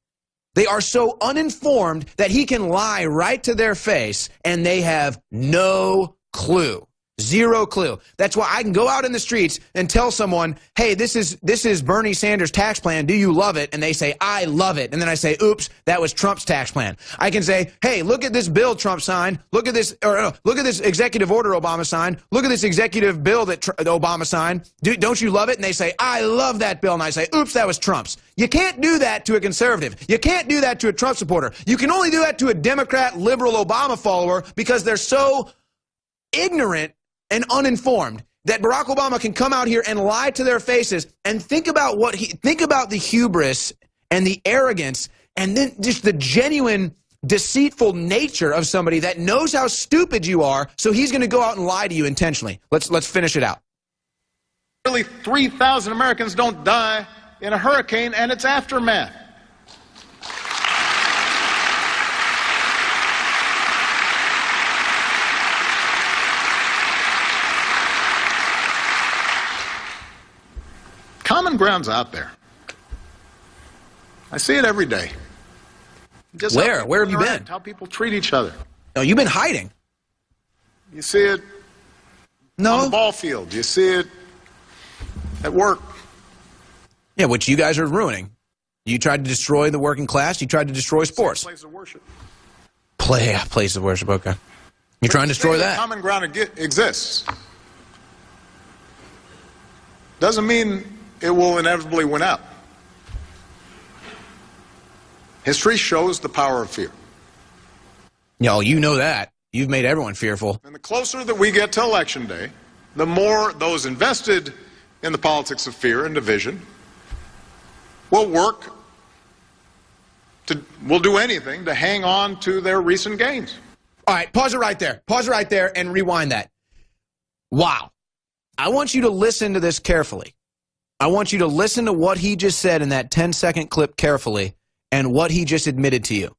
They are so uninformed that he can lie right to their face and they have no clue. Zero clue. That's why I can go out in the streets and tell someone, hey, this is Bernie Sanders' tax plan. Do you love it? And they say, I love it. And then I say, oops, that was Trump's tax plan. I can say, hey, look at this bill Trump signed. Look at this, look at this executive order Obama signed. Look at this executive bill that Obama signed. Don't you love it? And they say, I love that bill. And I say, oops, that was Trump's. You can't do that to a conservative. You can't do that to a Trump supporter. You can only do that to a Democrat, liberal Obama follower because they're so ignorant and uninformed that Barack Obama can come out here and lie to their faces and think about the hubris and the arrogance and then just the genuine deceitful nature of somebody that knows how stupid you are, so he's going to go out and lie to you intentionally. Let's finish it out. Nearly 3,000 Americans don't die in a hurricane and its aftermath. Common ground's out there. I see it every day. Just Where? Where have you been? How people treat each other. No, you've been hiding. You see it on the ball field. You see it at work. Yeah, which you guys are ruining. You tried to destroy the working class. You tried to destroy sports. Place of worship. Place of worship, okay. You're trying to destroy that. Common ground exists. Doesn't mean it will inevitably win out. History shows the power of fear. Yo, you know that. You've made everyone fearful. And the closer that we get to Election Day, the more those invested in the politics of fear and division will do anything to hang on to their recent gains. All right, pause it right there. Pause it right there and rewind that. Wow. I want you to listen to this carefully. I want you to listen to what he just said in that 10-second clip carefully and what he just admitted to you.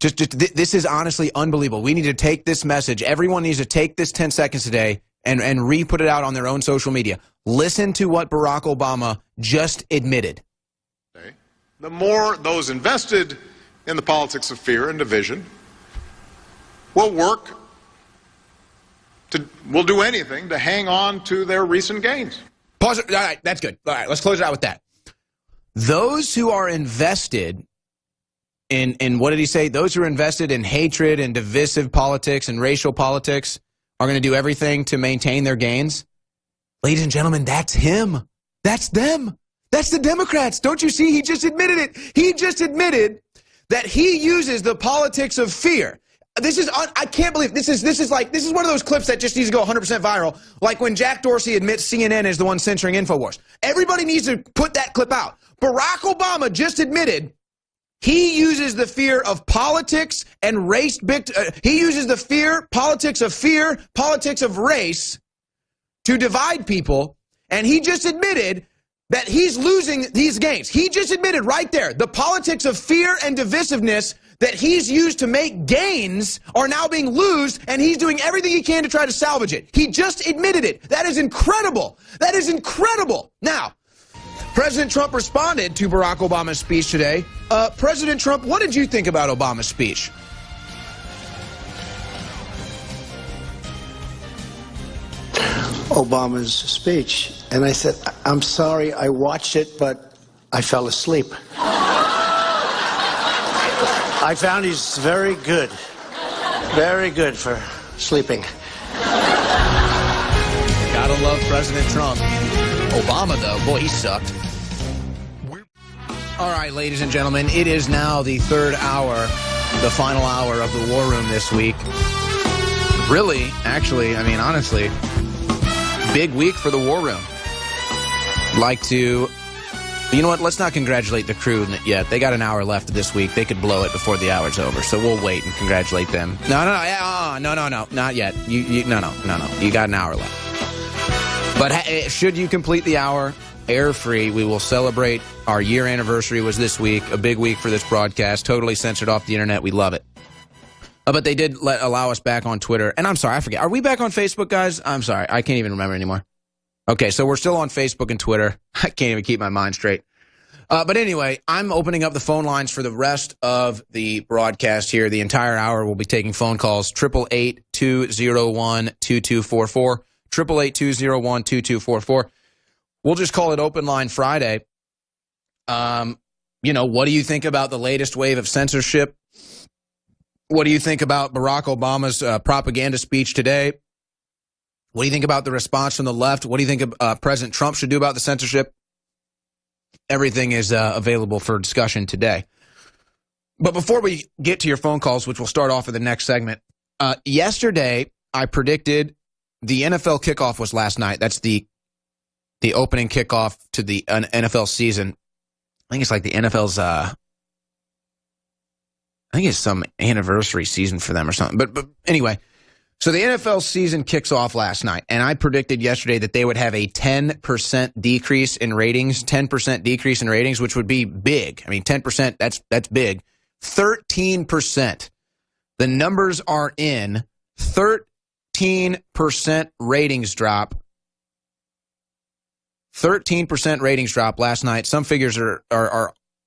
This is honestly unbelievable. We need to take this message. Everyone needs to take this 10 seconds today and re-put it out on their own social media. Listen to what Barack Obama just admitted. The more those invested in the politics of fear and division will do anything to hang on to their recent gains. Pause it. All right, that's good. All right, let's close it out with that. Those who are invested in what did he say? Those who are invested in hatred and divisive politics and racial politics are going to do everything to maintain their gains. Ladies and gentlemen, that's him. That's them. That's the Democrats. Don't you see? He just admitted it. He just admitted that he uses the politics of fear. I can't believe this is one of those clips that just needs to go 100% viral. Like when Jack Dorsey admits CNN is the one censoring InfoWars. Everybody needs to put that clip out. Barack Obama just admitted He uses the fear of politics and race. He uses the politics of race to divide people. And he just admitted that he's losing these games. He just admitted right there, the politics of fear and divisiveness that he's used to make gains are now being lost, and he's doing everything he can to try to salvage it. He just admitted it. That is incredible. That is incredible. Now, President Trump responded to Barack Obama's speech today. President Trump, what did you think about Obama's speech? Obama's speech. And I said, I'm sorry, I watched it, but I fell asleep. I found he's very good for sleeping. Gotta love President Trump. Obama, though, boy, he sucked. All right, ladies and gentlemen, it is now the third hour, the final hour of the War Room this week. Really, actually, I mean, honestly, big week for the War Room. Like to, you know what, let's not congratulate the crew yet. They got an hour left this week. They could blow it before the hour's over, so we'll wait and congratulate them. No, not yet. No. You got an hour left. But should you complete the hour air-free, we will celebrate our year anniversary was this week, a big week for this broadcast, totally censored off the internet. We love it. But they did allow us back on Twitter. And I'm sorry, I forget. Are we back on Facebook, guys? I'm sorry. I can't even remember anymore. Okay, so we're still on Facebook and Twitter. I can't even keep my mind straight. But anyway, I'm opening up the phone lines for the rest of the broadcast here. The entire hour we'll be taking phone calls. 888-201-2244. 888-201-2244. We'll just call it Open Line Friday. You know, what do you think about the latest wave of censorship? What do you think about Barack Obama's propaganda speech today? What do you think about the response from the left? What do you think President Trump should do about the censorship? Everything is available for discussion today. But before we get to your phone calls, which we'll start off in the next segment, yesterday I predicted the NFL kickoff was last night. That's the opening kickoff to the NFL season. I think it's like the NFL's I think it's some anniversary season for them or something. But anyway, so the NFL season kicks off last night, and I predicted yesterday that they would have a 10% decrease in ratings, 10% decrease in ratings, which would be big. I mean, 10%, that's big. 13%. The numbers are in. 13% ratings drop. 13% ratings drop last night. Some figures are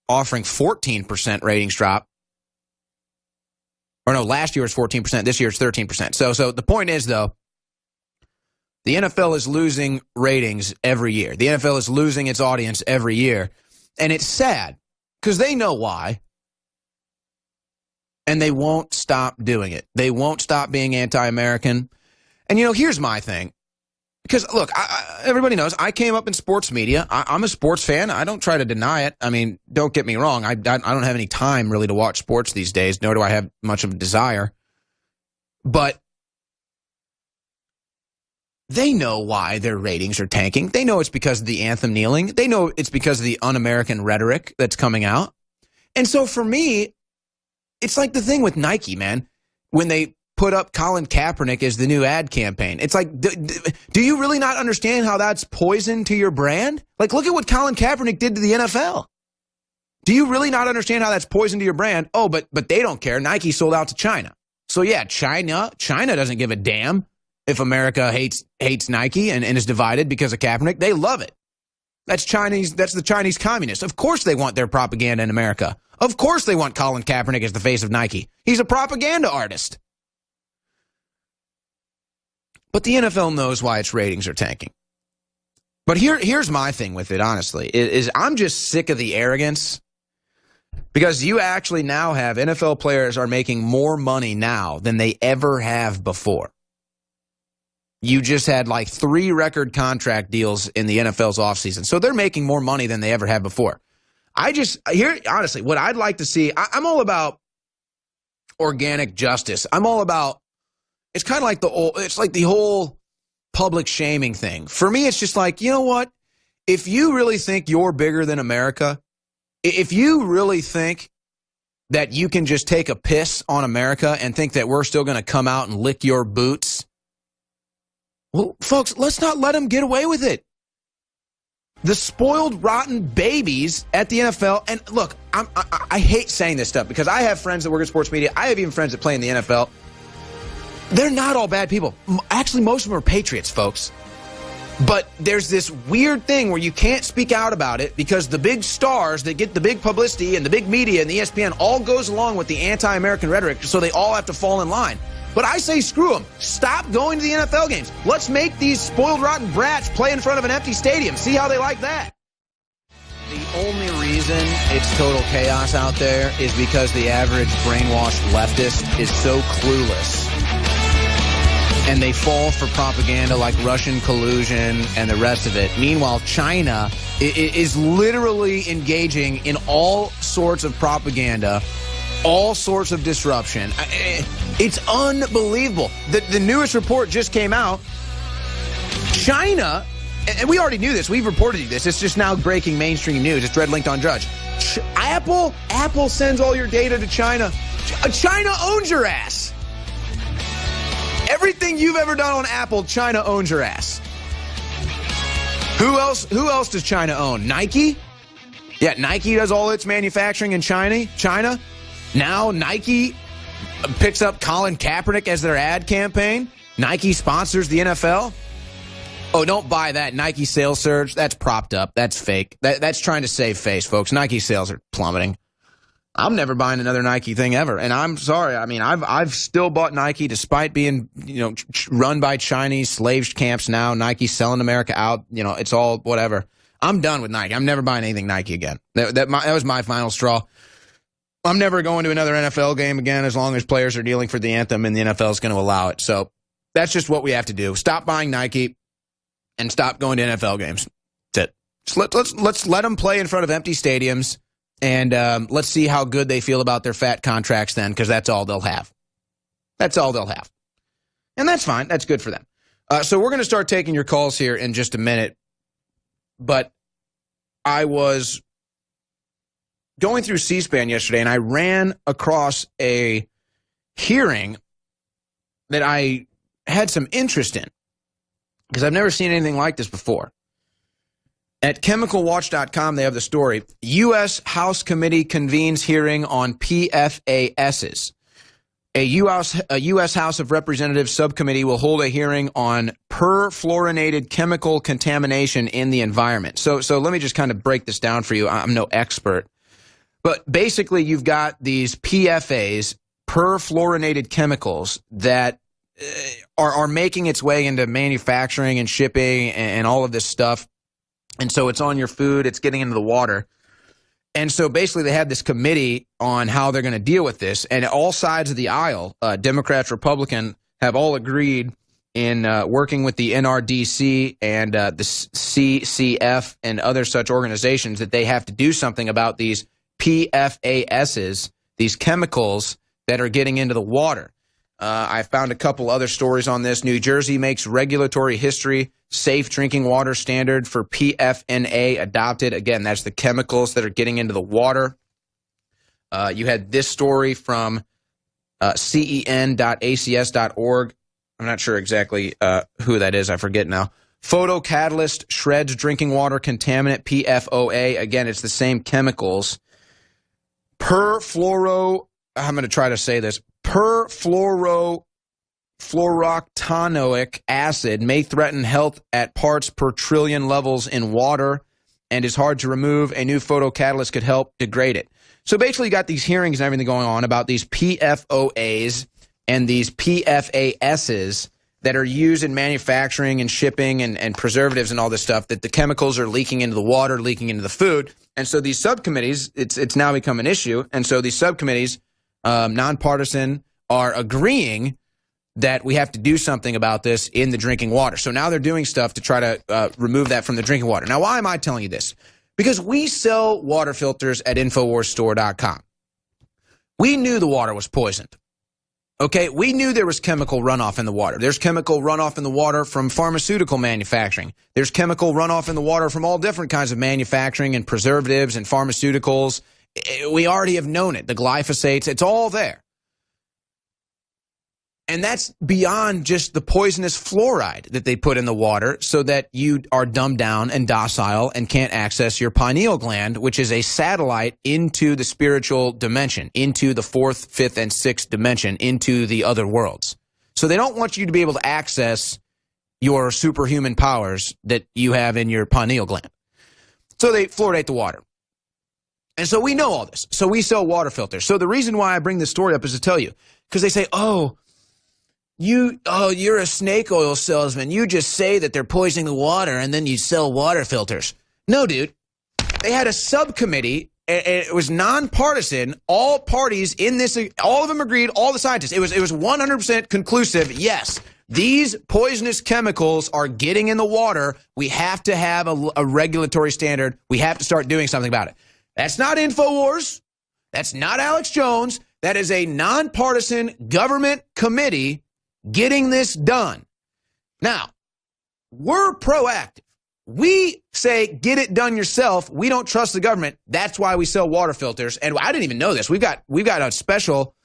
offering 14% ratings drop. Or no, last year was 14%. This year it's 13%. So the point is, though, the NFL is losing ratings every year. The NFL is losing its audience every year. And it's sad because they know why. And they won't stop doing it. They won't stop being anti-American. And, you know, here's my thing. Because, look, everybody knows I came up in sports media. I'm a sports fan. I don't try to deny it. I mean, don't get me wrong. I don't have any time really to watch sports these days, nor do I have much of a desire. But they know why their ratings are tanking. They know it's because of the anthem kneeling. They know it's because of the un-American rhetoric that's coming out. And so for me, it's like the thing with Nike, man. When they put up Colin Kaepernick as the new ad campaign. It's like, do you really not understand how that's poison to your brand? Like, look at what Colin Kaepernick did to the NFL. Do you really not understand how that's poison to your brand? Oh, but they don't care. Nike sold out to China. So yeah, China doesn't give a damn if America hates Nike and is divided because of Kaepernick. They love it. That's Chinese. That's the Chinese communists. Of course they want their propaganda in America. Of course they want Colin Kaepernick as the face of Nike. He's a propaganda artist. But the NFL knows why its ratings are tanking. But here's my thing with it, honestly, is I'm just sick of the arrogance. Because you actually now have NFL players are making more money now than they ever have before. You just had like 3 record contract deals in the NFL's offseason. So they're making more money than they ever have before. Honestly, what I'd like to see, I'm all about organic justice. I'm all about, it's kind of like the whole public shaming thing. For me, it's just like, you know what? If you really think you're bigger than America, if you really think that you can just take a piss on America and think that we're still going to come out and lick your boots? Well, folks, let's not let them get away with it. The spoiled, rotten babies at the NFL, and look, I hate saying this stuff because I have friends that work in sports media. I have even friends that play in the NFL. They're not all bad people. Actually, most of them are patriots, folks. But there's this weird thing where you can't speak out about it because the big stars that get the big publicity and the big media and the ESPN all goes along with the anti-American rhetoric, so they all have to fall in line. But I say screw them. Stop going to the NFL games. Let's make these spoiled, rotten brats play in front of an empty stadium. See how they like that. The only reason it's total chaos out there is because the average brainwashed leftist is so clueless. And they fall for propaganda like Russian collusion and the rest of it. Meanwhile, China is literally engaging in all sorts of propaganda, all sorts of disruption. It's unbelievable. The newest report just came out. China, and we already knew this. We've reported this. It's just now breaking mainstream news. It's red linked on Drudge. Apple sends all your data to China. China owns your ass. Everything you've ever done on Apple, China owns your ass. Who else does China own? Nike? Yeah, Nike does all its manufacturing in China. Now Nike picks up Colin Kaepernick as their ad campaign. Nike sponsors the NFL. Oh, don't buy that. Nike sales surge, that's propped up. That's fake. That's trying to save face, folks. Nike sales are plummeting. I'm never buying another Nike thing ever. And I'm sorry. I mean, I've still bought Nike despite being, run by Chinese slave camps now. Nike selling America out. It's all whatever. I'm done with Nike. I'm never buying anything Nike again. That was my final straw. I'm never going to another NFL game again as long as players are kneeling for the anthem and the NFL is going to allow it. So that's just what we have to do. Stop buying Nike and stop going to NFL games. That's it. Just let's let them play in front of empty stadiums. And let's see how good they feel about their fat contracts then, because that's all they'll have. That's all they'll have. And that's fine. That's good for them. So we're going to start taking your calls here in just a minute. But I was going through C-SPAN yesterday, and I ran across a hearing that I had some interest in, because I've never seen anything like this before. At chemicalwatch.com, they have the story. U.S. House Committee convenes hearing on PFASs. A U.S. House of Representatives subcommittee will hold a hearing on perfluorinated chemical contamination in the environment. So let me just kind of break this down for you. I'm no expert. But basically, you've got these PFAs, perfluorinated chemicals, that are making its way into manufacturing and shipping and all of this stuff. And so it's on your food, it's getting into the water. And so basically they had this committee on how they're going to deal with this. And all sides of the aisle, Democrats, Republican, have all agreed in working with the NRDC and the CCF and other such organizations that they have to do something about these PFASs, these chemicals that are getting into the water. I found a couple other stories on this. New Jersey makes regulatory history. Safe drinking water standard for PFNA adopted. Again, that's the chemicals that are getting into the water. You had this story from cen.acs.org. I'm not sure exactly who that is. I forget now. Photocatalyst shreds drinking water contaminant, PFOA. Again, it's the same chemicals. I'm going to try to say this. Perfluoroctanoic acid may threaten health at parts per trillion levels in water and is hard to remove. A new photocatalyst could help degrade it. So basically you got these hearings and everything going on about these PFOAs and these PFASs that are used in manufacturing and shipping and preservatives and all this stuff, that the chemicals are leaking into the water, leaking into the food. And so these subcommittees, it's now become an issue. And so these subcommittees, nonpartisan, are agreeing that we have to do something about this in the drinking water. So now they're doing stuff to try to remove that from the drinking water. Now, why am I telling you this? Because we sell water filters at InfoWarsStore.com. We knew the water was poisoned. Okay, we knew there was chemical runoff in the water. There's chemical runoff in the water from pharmaceutical manufacturing. There's chemical runoff in the water from all different kinds of manufacturing and preservatives and pharmaceuticals We already have known it. The glyphosates, it's all there. And that's beyond just the poisonous fluoride that they put in the water so that you are dumbed down and docile and can't access your pineal gland, which is a satellite into the spiritual dimension, into the fourth, fifth, and sixth dimension, into the other worlds. So they don't want you to be able to access your superhuman powers that you have in your pineal gland. So they fluoridate the water. And so we know all this. So we sell water filters. So the reason why I bring this story up is to tell you, because they say, you're a snake oil salesman. You just say that they're poisoning the water and then you sell water filters. No, dude. They had a subcommittee. It was nonpartisan. All parties in this, all of them agreed, all the scientists. It was 100% conclusive. Yes, these poisonous chemicals are getting in the water. We have to have a regulatory standard. We have to start doing something about it. That's not InfoWars. That's not Alex Jones. That is a nonpartisan government committee getting this done. Now, we're proactive. We say, get it done yourself. We don't trust the government. That's why we sell water filters. And I didn't even know this. We've got a special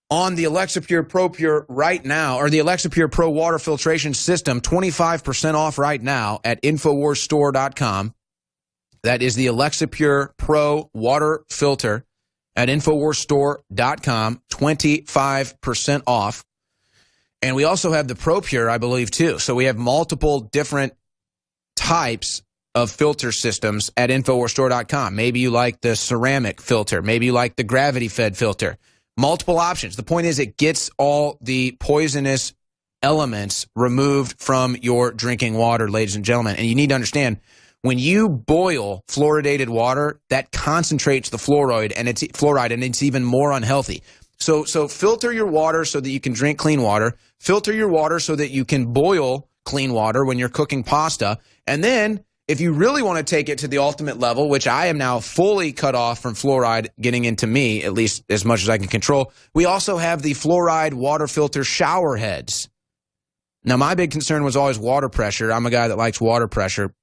on the Alexa Pure Pro Pure right now, or the Alexa Pure Pro water filtration system, 25% off right now at InfoWarsStore.com. That is the Alexa Pure Pro water filter at InfoWarsStore.com, 25% off. And we also have the Pro Pure, I believe, too. So we have multiple different types of filter systems at InfoWarsStore.com. Maybe you like the ceramic filter. Maybe you like the gravity-fed filter. Multiple options. The point is it gets all the poisonous elements removed from your drinking water, ladies and gentlemen. And you need to understand, when you boil fluoridated water, that concentrates the fluoride, and it's even more unhealthy. So filter your water so that you can drink clean water. Filter your water so that you can boil clean water when you're cooking pasta. And then if you really want to take it to the ultimate level, which I am now fully cut off from fluoride getting into me, at least as much as I can control, we also have the fluoride water filter shower heads. Now, my big concern was always water pressure. I'm a guy that likes water pressure.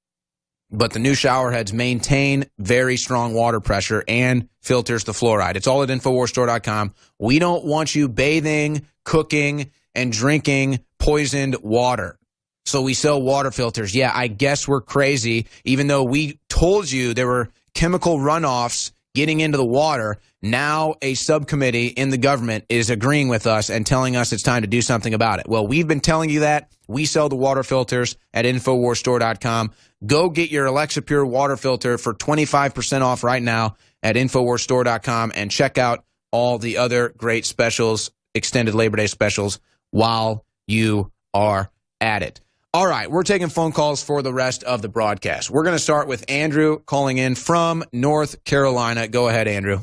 But the new shower heads maintain very strong water pressure and filters the fluoride. It's all at InfoWarsStore.com. We don't want you bathing, cooking, and drinking poisoned water. So we sell water filters. Yeah, I guess we're crazy, even though we told you there were chemical runoffs getting into the water. Now a subcommittee in the government is agreeing with us and telling us it's time to do something about it. Well, we've been telling you that. We sell the water filters at InfoWarsStore.com. Go get your Alexa Pure water filter for 25% off right now at InfoWarsStore.com, and check out all the other great specials, extended Labor Day specials, while you are at it. All right, we're taking phone calls for the rest of the broadcast. We're going to start with Andrew calling in from North Carolina. Go ahead, Andrew.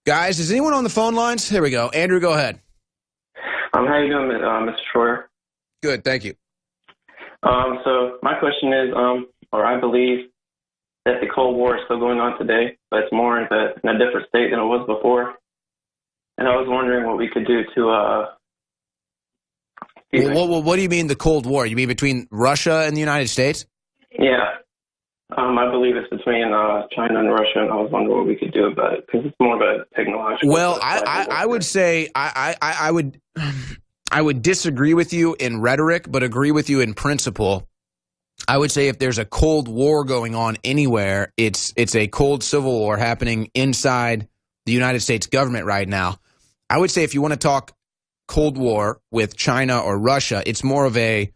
Guys, is anyone on the phone lines? Here we go. Andrew, go ahead. How you doing, Mr. Shroyer? Good, thank you. So my question is, or I believe that the Cold War is still going on today, but it's more in a different state than it was before. And I was wondering what we could do to... What do you mean the Cold War? You mean between Russia and the United States? Yeah. I believe it's between China and Russia, and I was wondering what we could do about it, because it's more of a technological... Well, I would say I would disagree with you in rhetoric, but agree with you in principle. I would say if there's a Cold War going on anywhere, it's a cold civil war happening inside the United States government right now. I would say if you want to talk Cold War with China or Russia, it's more of a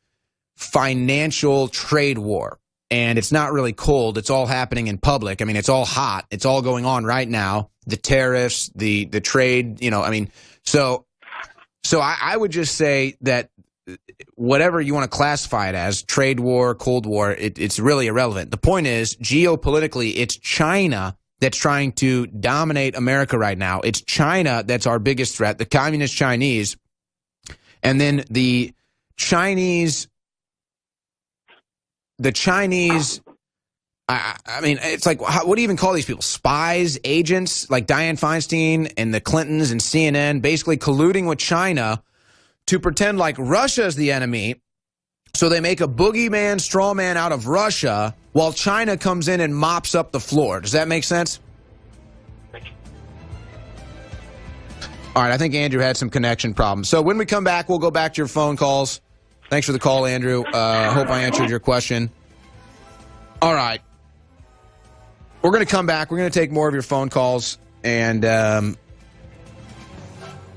financial trade war. And it's not really cold. It's all happening in public. I mean, it's all hot. It's all going on right now. The tariffs, the trade, so I would just say that whatever you want to classify it as, trade war, Cold War, it's really irrelevant. The point is, geopolitically, it's China that's trying to dominate America right now. It's China that's our biggest threat, the communist Chinese. And then the Chinese, I mean, it's like, what do you even call these people? Spies, agents, like Dianne Feinstein and the Clintons and CNN, basically colluding with China to pretend like Russia is the enemy So they make a boogeyman, straw man out of Russia while China comes in and mops up the floor. Does that make sense? All right, I think Andrew had some connection problems. So when we come back, we'll go back to your phone calls. Thanks for the call, Andrew. Hope I answered your question. All right. We're going to come back. We're going to take more of your phone calls, and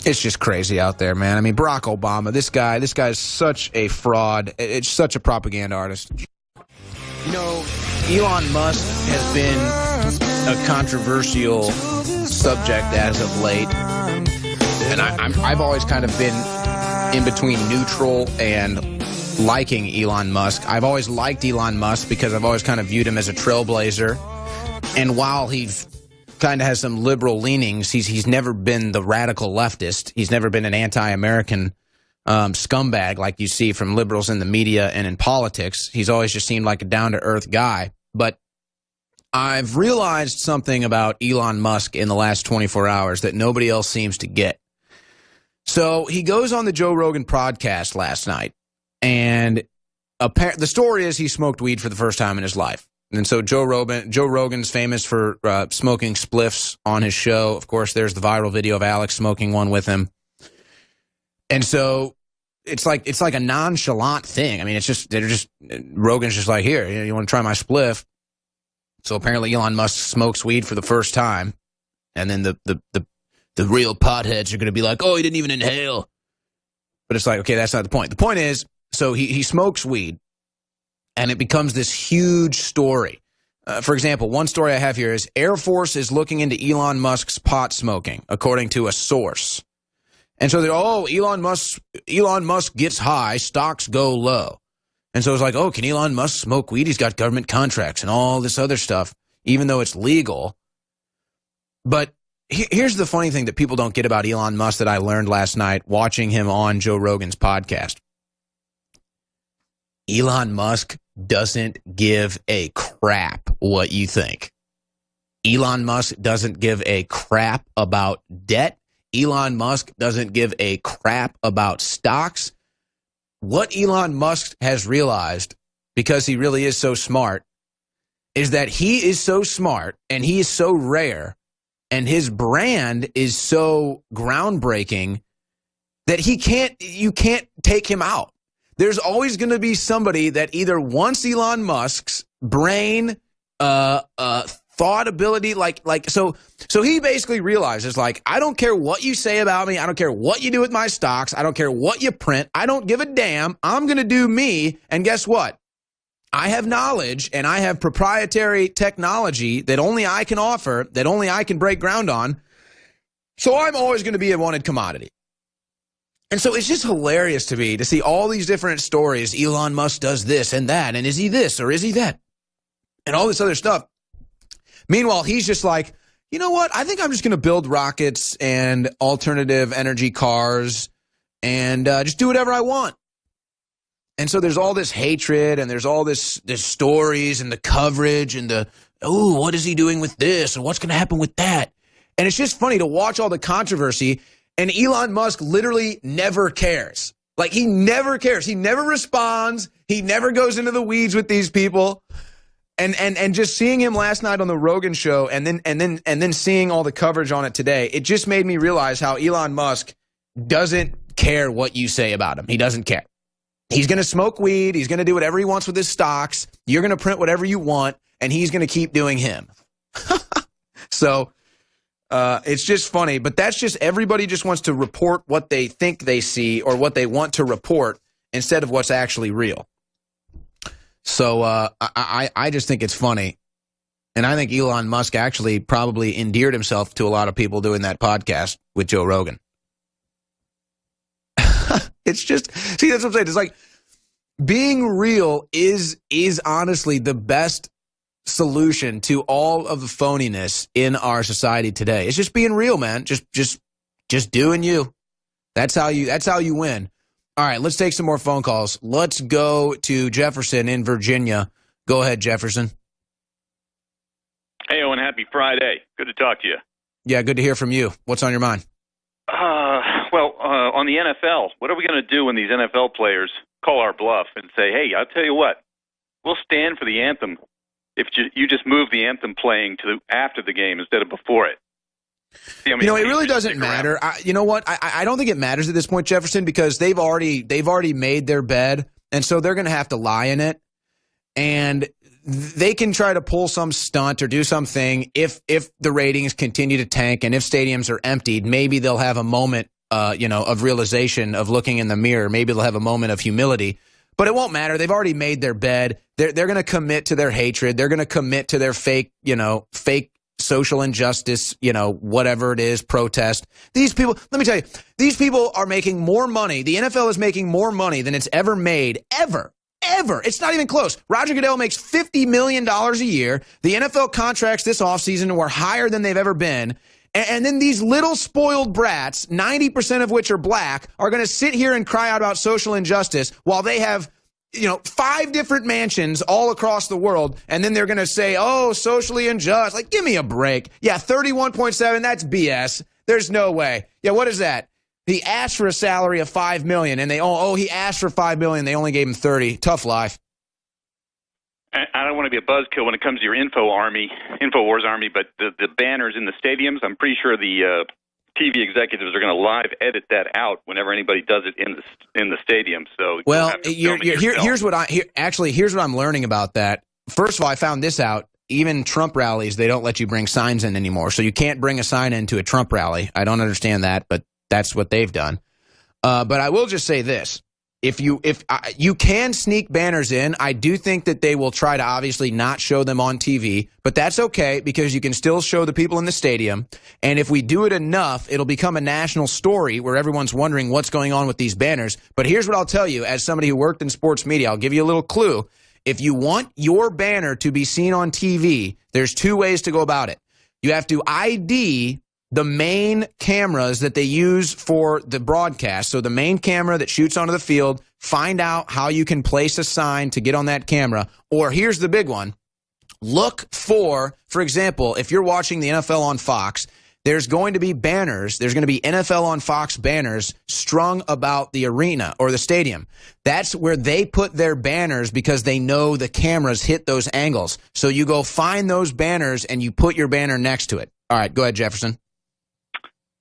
it's just crazy out there, man. I mean, Barack Obama, this guy is such a fraud. It's such a propaganda artist. You know, Elon Musk has been a controversial subject as of late, and I've always kind of been in between neutral and liking Elon Musk. I've always liked Elon Musk because I've always kind of viewed him as a trailblazer, and while he's kind of has some liberal leanings, he's never been the radical leftist. He's never been an anti-American scumbag like you see from liberals in the media and in politics. He's always just seemed like a down-to-earth guy. But I've realized something about Elon Musk in the last 24 hours that nobody else seems to get. So he goes on the Joe Rogan podcast last night, and the story is he smoked weed for the first time in his life. And so Joe Rogan's famous for smoking spliffs on his show. Of course, there's the viral video of Alex smoking one with him. And so it's like a nonchalant thing. I mean, Rogan's just like, here, you want to try my spliff? So apparently Elon Musk smokes weed for the first time, and then the real potheads are going to be like, oh, he didn't even inhale. But it's like, okay, that's not the point. The point is, so he smokes weed, and it becomes this huge story. For example, one story I have here is Air Force is looking into Elon Musk's pot smoking, according to a source. And so Elon Musk gets high, stocks go low. And so it's like, oh, can Elon Musk smoke weed? He's got government contracts and all this other stuff, even though it's legal. But here's the funny thing that people don't get about Elon Musk that I learned last night watching him on Joe Rogan's podcast. Elon Musk doesn't give a crap what you think. Elon Musk doesn't give a crap about debt. Elon Musk doesn't give a crap about stocks. What Elon Musk has realized, because he really is so smart, is that he is so smart and he is so rare and his brand is so groundbreaking that you can't take him out. There's always going to be somebody that either wants Elon Musk's brain, thought ability, so he basically realizes, like, I don't care what you say about me. I don't care what you do with my stocks. I don't care what you print. I don't give a damn. I'm going to do me. And guess what? I have knowledge and I have proprietary technology that only I can offer, that only I can break ground on. So I'm always going to be a wanted commodity. And so it's just hilarious to me to see all these different stories. Elon Musk does this and that, and is he this or is he that? And all this other stuff. Meanwhile, he's just like, you know what? I think I'm just going to build rockets and alternative energy cars and just do whatever I want. And so there's all this hatred and there's all this stories and the coverage and what is he doing with this and what's going to happen with that? And it's just funny to watch all the controversy. And Elon Musk literally never cares. Like, he never cares. He never responds. He never goes into the weeds with these people. And just seeing him last night on the Rogan show and then seeing all the coverage on it today, it just made me realize how Elon Musk doesn't care what you say about him. He doesn't care. He's going to smoke weed. He's going to do whatever he wants with his stocks. You're going to print whatever you want, and he's going to keep doing him. So it's just funny, but that's just everybody just wants to report what they think they see or what they want to report instead of what's actually real. So I just think it's funny. And I think Elon Musk actually probably endeared himself to a lot of people doing that podcast with Joe Rogan. It's just, see, that's what I'm saying. It's like being real is honestly the best solution to all of the phoniness in our society today. It's just being real, man. Just doing you. That's how you win. All right, let's take some more phone calls. Let's go to Jefferson in Virginia. Go ahead, Jefferson. Hey, Owen, happy Friday. Good to talk to you. Yeah, good to hear from you. What's on your mind? On the NFL, what are we going to do when these NFL players call our bluff and say, hey, I'll tell you what, we'll stand for the anthem if you just move the anthem playing to after the game instead of before it. See, I mean, it really doesn't matter. You know what? I don't think it matters at this point, Jefferson, because they've already made their bed, and so they're going to have to lie in it. And they can try to pull some stunt or do something if the ratings continue to tank and if stadiums are emptied. Maybe they'll have a moment, of realization, of looking in the mirror. Maybe they'll have a moment of humility. But it won't matter. They've already made their bed. They're going to commit to their hatred. They're going to commit to their fake social injustice, whatever it is, protest. These people, let me tell you, these people are making more money. The NFL is making more money than it's ever made, ever. It's not even close. Roger Goodell makes $50 million a year. The NFL contracts this offseason were higher than they've ever been. And then these little spoiled brats, 90% of which are black, are going to sit here and cry out about social injustice while they have 5 different mansions all across the world, and then they're going to say, oh, socially unjust. Like, give me a break. Yeah, 31.7, that's BS. There's no way. Yeah, what is that? He asked for a salary of $5 million, and he asked for $5 million. They only gave him 30. Tough life. I don't want to be a buzzkill when it comes to your InfoWars army, but the banners in the stadiums, I'm pretty sure the TV executives are going to live edit that out whenever anybody does it in the stadium. So here's what I'm learning about that. First of all, I found this out. Even Trump rallies, they don't let you bring signs in anymore. So you can't bring a sign into a Trump rally. I don't understand that, but that's what they've done. But I will just say this. If you can sneak banners in, I do think that they will try to obviously not show them on TV, but that's okay because you can still show the people in the stadium. And if we do it enough, it'll become a national story where everyone's wondering what's going on with these banners. But here's what I'll tell you, as somebody who worked in sports media, I'll give you a little clue. If you want your banner to be seen on TV, there's 2 ways to go about it. You have to ID the main cameras that they use for the broadcast. So the main camera that shoots onto the field, find out how you can place a sign to get on that camera. Or here's the big one. Look for example, if you're watching the NFL on Fox, there's going to be banners. There's going to be NFL on Fox banners strung about the arena or the stadium. That's where they put their banners because they know the cameras hit those angles. So you go find those banners and you put your banner next to it. All right, go ahead, Jefferson.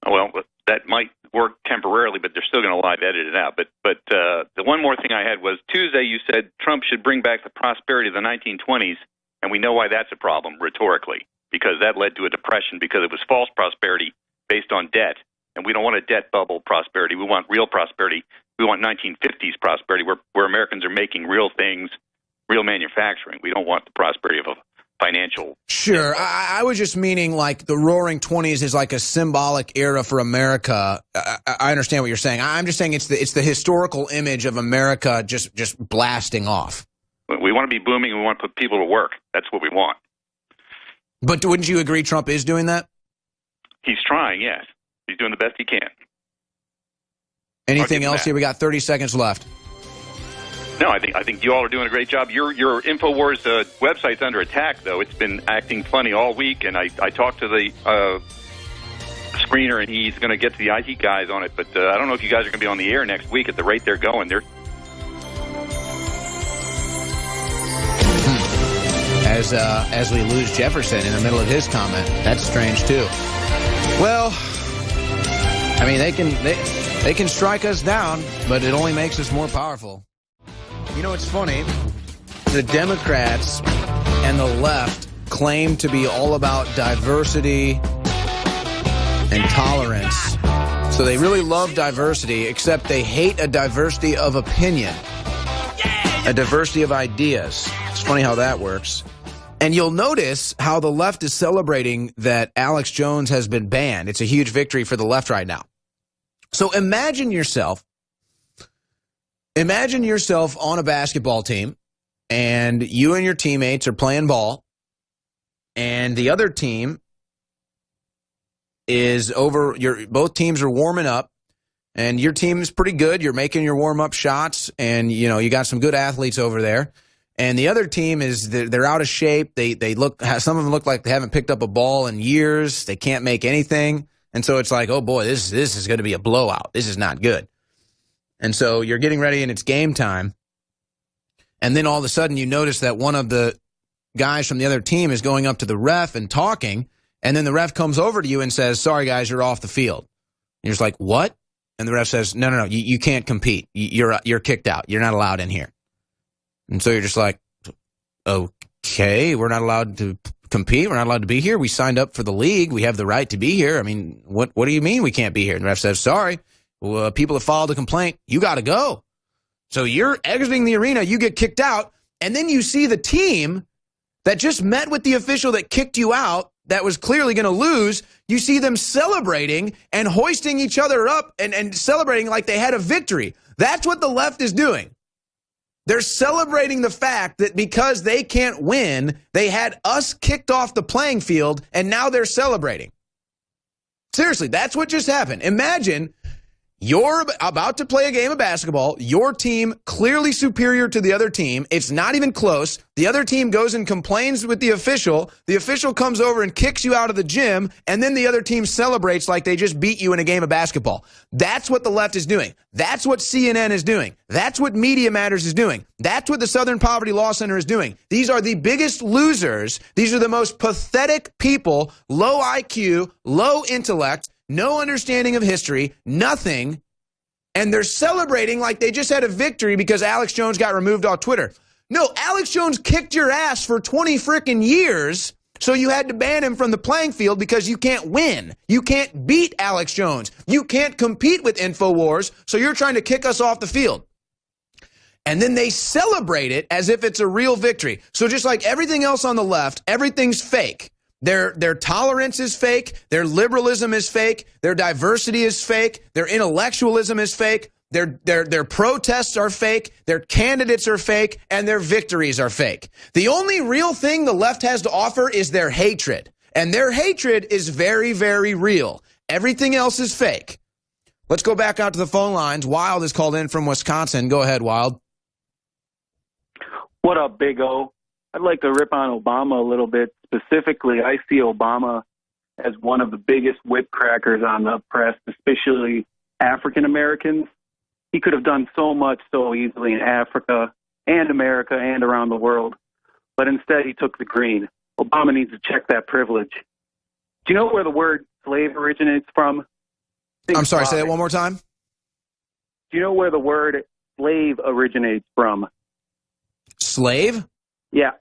Well, that might work temporarily, but they're still going to live edit it out. But the one more thing I had was Tuesday you said Trump should bring back the prosperity of the 1920s, and we know why that's a problem rhetorically, because that led to a depression because it was false prosperity based on debt. And we don't want a debt bubble prosperity. We want real prosperity. We want 1950s prosperity where Americans are making real things, real manufacturing. We don't want the prosperity of a financial. Sure. I was just meaning like the Roaring 20s is like a symbolic era for America. I understand what you're saying. I'm just saying it's the historical image of America just blasting off. We want to be booming and we want to put people to work. That's what we want. But wouldn't you agree Trump is doing that? He's trying, yes. He's doing the best he can. Anything else here? We got 30 seconds left. No, I think you all are doing a great job. Your InfoWars website's under attack, though. It's been acting funny all week, and I talked to the screener, and he's going to get to the IT guys on it. But I don't know if you guys are going to be on the air next week at the rate they're going. As we lose Jefferson in the middle of his comment, that's strange too. Well, I mean they can strike us down, but it only makes us more powerful. You know, it's funny. The Democrats and the left claim to be all about diversity and tolerance. So they really love diversity, except they hate a diversity of opinion, a diversity of ideas. It's funny how that works. And you'll notice how the left is celebrating that Alex Jones has been banned. It's a huge victory for the left right now. So imagine yourself on a basketball team, and you and your teammates are playing ball, and the other team is over. Both teams are warming up, and your team is pretty good. You're making your warm-up shots, and you got some good athletes over there. And the other team they're out of shape. Some of them look like they haven't picked up a ball in years. They can't make anything, and so it's like, oh boy, this is going to be a blowout. This is not good. And so you're getting ready and it's game time. And then all of a sudden you notice that one of the guys from the other team is going up to the ref and talking. And then the ref comes over to you and says, sorry, guys, you're off the field. And you're just like, what? And the ref says, no, you can't compete. You're kicked out. You're not allowed in here. And so you're just like, okay, we're not allowed to compete. We're not allowed to be here. We signed up for the league. We have the right to be here. I mean, what do you mean we can't be here? And the ref says, sorry, people have filed a complaint. You got to go. So you're exiting the arena. You get kicked out. And then you see the team that just met with the official that kicked you out, that was clearly going to lose. You see them celebrating and hoisting each other up and celebrating like they had a victory. That's what the left is doing. They're celebrating the fact that because they can't win, they had us kicked off the playing field, and now they're celebrating. Seriously, that's what just happened. Imagine you're about to play a game of basketball, your team clearly superior to the other team, it's not even close, the other team goes and complains with the official comes over and kicks you out of the gym, and then the other team celebrates like they just beat you in a game of basketball. That's what the left is doing. That's what CNN is doing. That's what Media Matters is doing. That's what the Southern Poverty Law Center is doing. These are the biggest losers. These are the most pathetic people, low IQ, low intellect, no understanding of history, nothing, and they're celebrating like they just had a victory because Alex Jones got removed off Twitter. No, Alex Jones kicked your ass for 20 freaking years, so you had to ban him from the playing field because you can't win. You can't beat Alex Jones. You can't compete with InfoWars, so you're trying to kick us off the field. And then they celebrate it as if it's a real victory. So just like everything else on the left, everything's fake. Their tolerance is fake, their liberalism is fake, their diversity is fake, their intellectualism is fake, their protests are fake, their candidates are fake, and their victories are fake. The only real thing the left has to offer is their hatred. And their hatred is very, very real. Everything else is fake. Let's go back out to the phone lines. Wild is called in from Wisconsin. Go ahead, Wild. What up, Big O? I'd like to rip on Obama a little bit. Specifically, I see Obama as one of the biggest whip crackers on the press, especially African Americans. He could have done so much so easily in Africa and America and around the world, but instead he took the green. Obama needs to check that privilege. Do you know where the word slave originates from? I'm sorry, say that one more time. Do you know where the word slave originates from? Slave? Yeah.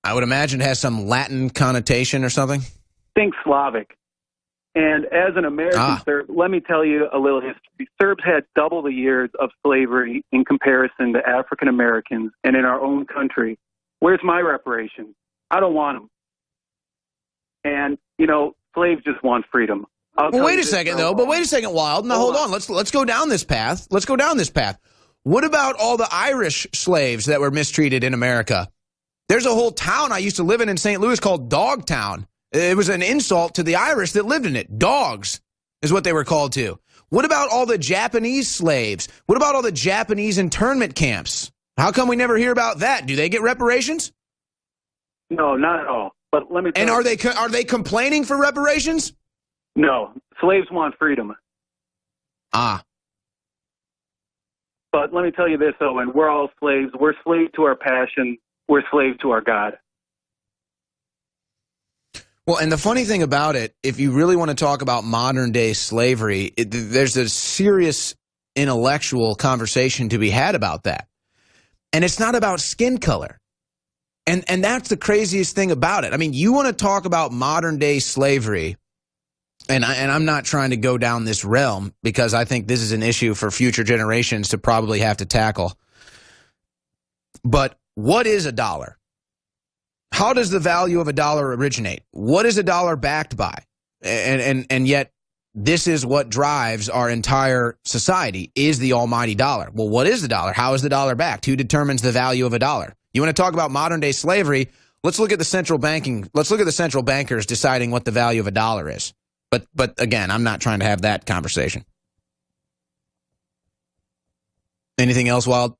I would imagine it has some Latin connotation or something. Think Slavic. And as an American Serb, let me tell you a little history. Serbs had double the years of slavery in comparison to African Americans, and in our own country. Where's my reparations? I don't want them. And, you know, slaves just want freedom. Well, wait a second, though. But wait a second, Wild. Now, hold on. Let's go down this path. Let's go down this path. What about all the Irish slaves that were mistreated in America? There's a whole town I used to live in St. Louis called Dogtown. It was an insult to the Irish that lived in it. Dogs is what they were called to. What about all the Japanese slaves? What about all the Japanese internment camps? How come we never hear about that? Do they get reparations? No, not at all. But let me tell you. And are they complaining for reparations? No. Slaves want freedom. Ah. But let me tell you this, Owen. We're all slaves. We're slaves to our passion. We're slaves to our God. Well, and the funny thing about it, if you really want to talk about modern-day slavery, there's a serious intellectual conversation to be had about that. And it's not about skin color. And that's the craziest thing about it. I mean, you want to talk about modern-day slavery, and I'm not trying to go down this realm because I think this is an issue for future generations to probably have to tackle. But what is a dollar? How does the value of a dollar originate? What is a dollar backed by? And yet this is what drives our entire society, is the almighty dollar. Well, what is the dollar? How is the dollar backed? Who determines the value of a dollar? You want to talk about modern day slavery? Let's look at the central banking. Let's look at the central bankers deciding what the value of a dollar is. But again, I'm not trying to have that conversation. Anything else, Wild?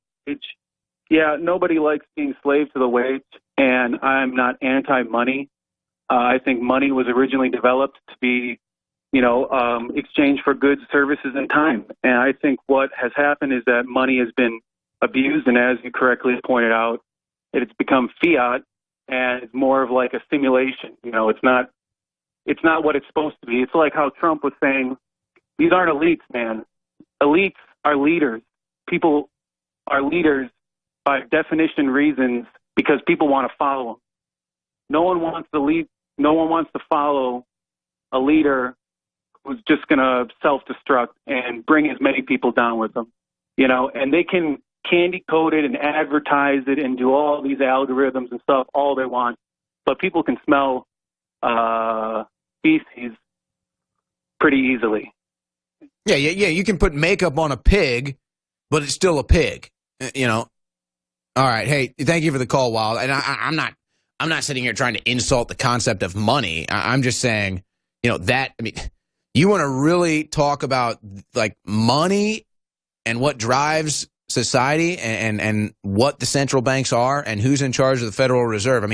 Yeah, nobody likes being slave to the wage, and I'm not anti-money. I think money was originally developed to be exchange for goods, services, and time. And I think what has happened is that money has been abused, and as you correctly pointed out, it's become fiat, and it's more of like a simulation. It's not what it's supposed to be. It's like how Trump was saying, these aren't elites, man. Elites are leaders. People are leaders by definition reasons because people want to follow them. No one wants to lead. No one wants to follow a leader who's just going to self-destruct and bring as many people down with them, and they can candy code it and advertise it and do all these algorithms and stuff all they want, but people can smell feces pretty easily. Yeah. You can put makeup on a pig, but it's still a pig. All right. Hey, thank you for the call, Wild. And I'm not sitting here trying to insult the concept of money. I'm just saying, you want to really talk about like money and what drives society and what the central banks are and who's in charge of the Federal Reserve.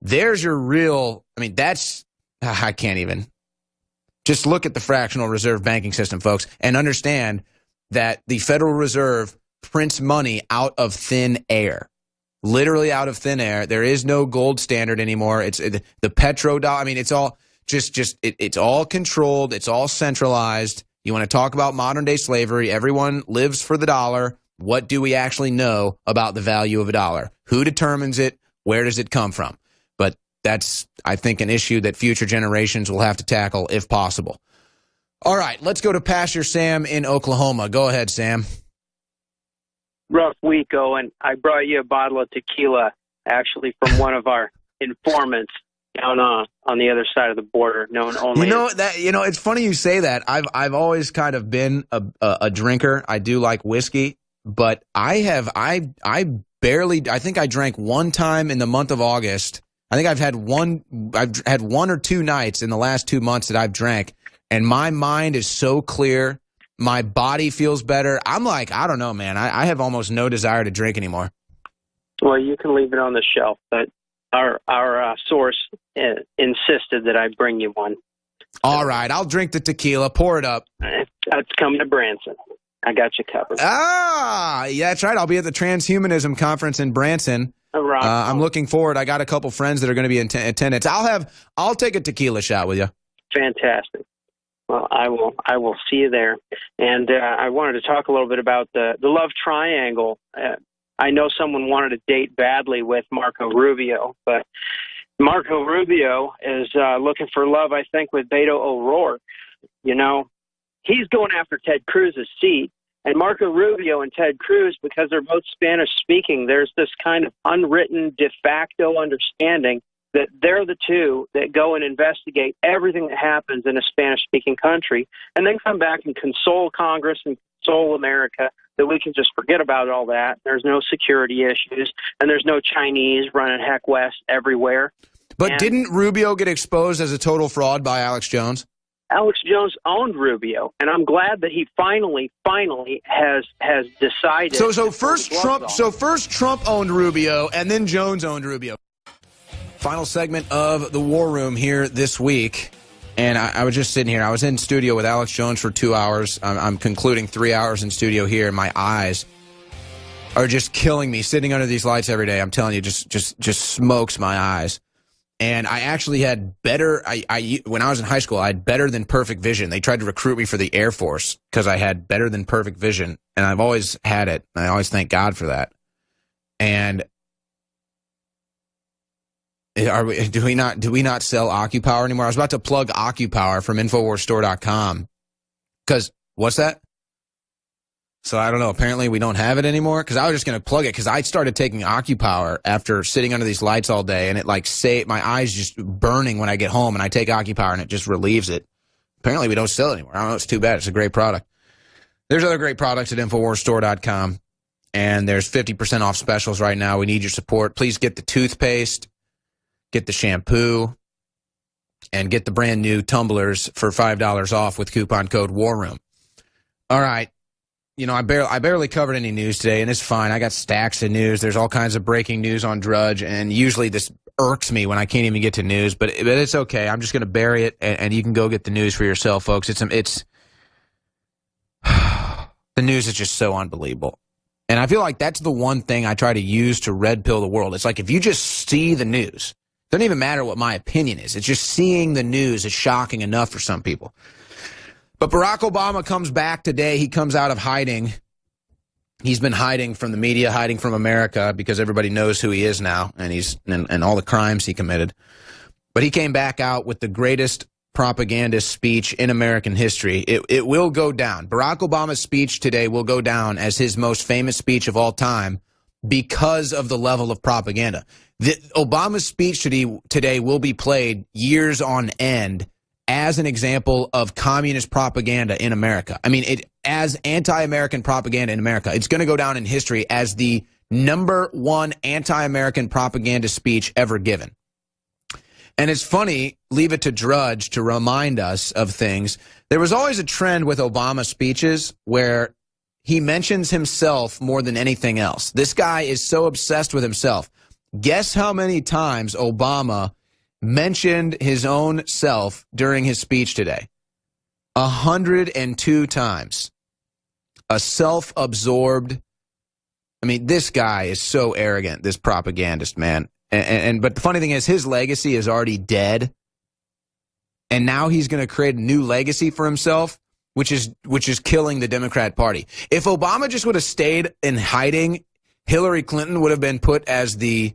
There's your real, I can't even. Just look at the fractional reserve banking system, folks, and understand that the Federal Reserve prints money out of thin air. Literally out of thin air. There is no gold standard anymore. It's the petrodollar. It's all it's all controlled. It's all centralized. You want to talk about modern day slavery? Everyone lives for the dollar. What do we actually know about the value of a dollar? Who determines it? Where does it come from? But that's, I think, an issue that future generations will have to tackle if possible. All right, let's go to Pastor Sam in Oklahoma. Go ahead, Sam. Rough week, Owen. I brought you a bottle of tequila, actually, from one of our informants down on the other side of the border, known only. It's funny you say that. I've always kind of been a drinker. I do like whiskey, but I think I drank one time in the month of August. I think I've had one or two nights in the last 2 months that I've drank, and my mind is so clear. My body feels better. I'm like, I don't know, man. I have almost no desire to drink anymore. Well, you can leave it on the shelf, but our source insisted that I bring you one. All right, I'll drink the tequila. Pour it up. That's coming to Branson. I got you covered. Ah, yeah, that's right. I'll be at the Transhumanism Conference in Branson. Right. I'm looking forward. I got a couple friends that are going to be in attendance. I'll take a tequila shot with you. Fantastic. Well, I will see you there. And I wanted to talk a little bit about the love triangle. I know someone wanted to date badly with Marco Rubio, but Marco Rubio is looking for love, I think, with Beto O'Rourke. He's going after Ted Cruz's seat. And Marco Rubio and Ted Cruz, because they're both Spanish-speaking, there's this kind of unwritten de facto understanding that they're the two that go and investigate everything that happens in a Spanish-speaking country and then come back and console Congress and console America that we can just forget about all that. There's no security issues, and there's no Chinese running heck west everywhere. But didn't Rubio get exposed as a total fraud by Alex Jones? Alex Jones owned Rubio, and I'm glad that he finally has decided. So first Trump owned Rubio, and then Jones owned Rubio. Final segment of the War Room here this week, and I was just sitting here. I was in studio with Alex Jones for 2 hours. I'm concluding 3 hours in studio here, and my eyes are just killing me. Sitting under these lights every day, I'm telling you, just smokes my eyes. And I actually had better, when I was in high school, I had better than perfect vision. They tried to recruit me for the Air Force because I had better than perfect vision. And I've always had it. And I always thank God for that. And do we not sell OccuPower anymore? I was about to plug OccuPower from InfoWarsStore.com. Because, what's that? So I don't know. Apparently we don't have it anymore. Because I was just going to plug it because I started taking OccuPower after sitting under these lights all day, and it my eyes just burning when I get home, and I take OccuPower and it just relieves it. Apparently we don't sell it anymore. I don't know. It's too bad. It's a great product. There's other great products at InfoWarsStore.com, and there's 50% off specials right now. We need your support. Please get the toothpaste, get the shampoo, and get the brand new tumblers for $5 off with coupon code WARROOM. All right. I barely covered any news today, and it's fine. I got stacks of news. There's all kinds of breaking news on Drudge, and usually this irks me when I can't even get to news, but it's okay. I'm just going to bury it, and you can go get the news for yourself, folks. It's the news is just so unbelievable. And I feel like that's the one thing I try to use to red pill the world. It's like if you just see the news, it doesn't even matter what my opinion is. It's just seeing the news is shocking enough for some people. But Barack Obama comes back today. He comes out of hiding. He's been hiding from the media, hiding from America, because everybody knows who he is now and all the crimes he committed. But he came back out with the greatest propagandist speech in American history. It will go down. Barack Obama's speech today will go down as his most famous speech of all time because of the level of propaganda. Obama's speech today will be played years on end as an example of communist propaganda in America. I mean, as anti-American propaganda in America. It's going to go down in history as the #1 anti-American propaganda speech ever given. And it's funny, leave it to Drudge to remind us of things. There was always a trend with Obama speeches where he mentions himself more than anything else. This guy is so obsessed with himself. Guess how many times Obama mentioned his own self during his speech today? 102 times. A self-absorbed, I mean, this guy is so arrogant, this propagandist, man. But the funny thing is, his legacy is already dead, and now he's going to create a new legacy for himself, which is killing the Democrat Party. If Obama just would have stayed in hiding, Hillary Clinton would have been put as the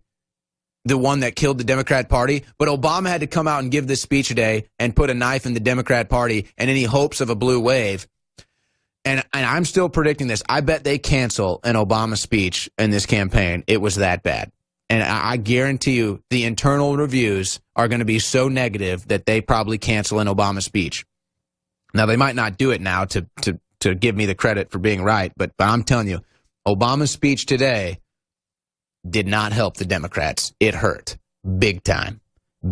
one that killed the Democrat Party. But Obama had to come out and give this speech today and put a knife in the Democrat Party and any hopes of a blue wave. And I'm still predicting this. I bet they cancel an Obama speech in this campaign. It was that bad. And I guarantee you the internal reviews are going to be so negative that they probably cancel an Obama speech. Now, they might not do it now to give me the credit for being right, but I'm telling you, Obama's speech today did not help the Democrats. It hurt. Big time.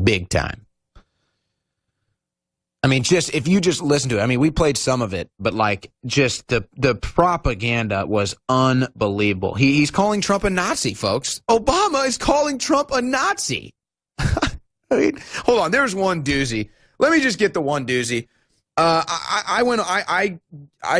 Big time. I mean, if you just listen to it, I mean, we played some of it, but like just the propaganda was unbelievable. He's calling Trump a Nazi, folks. Obama is calling Trump a Nazi. I mean, hold on. There's one doozy. Let me just get the one doozy. I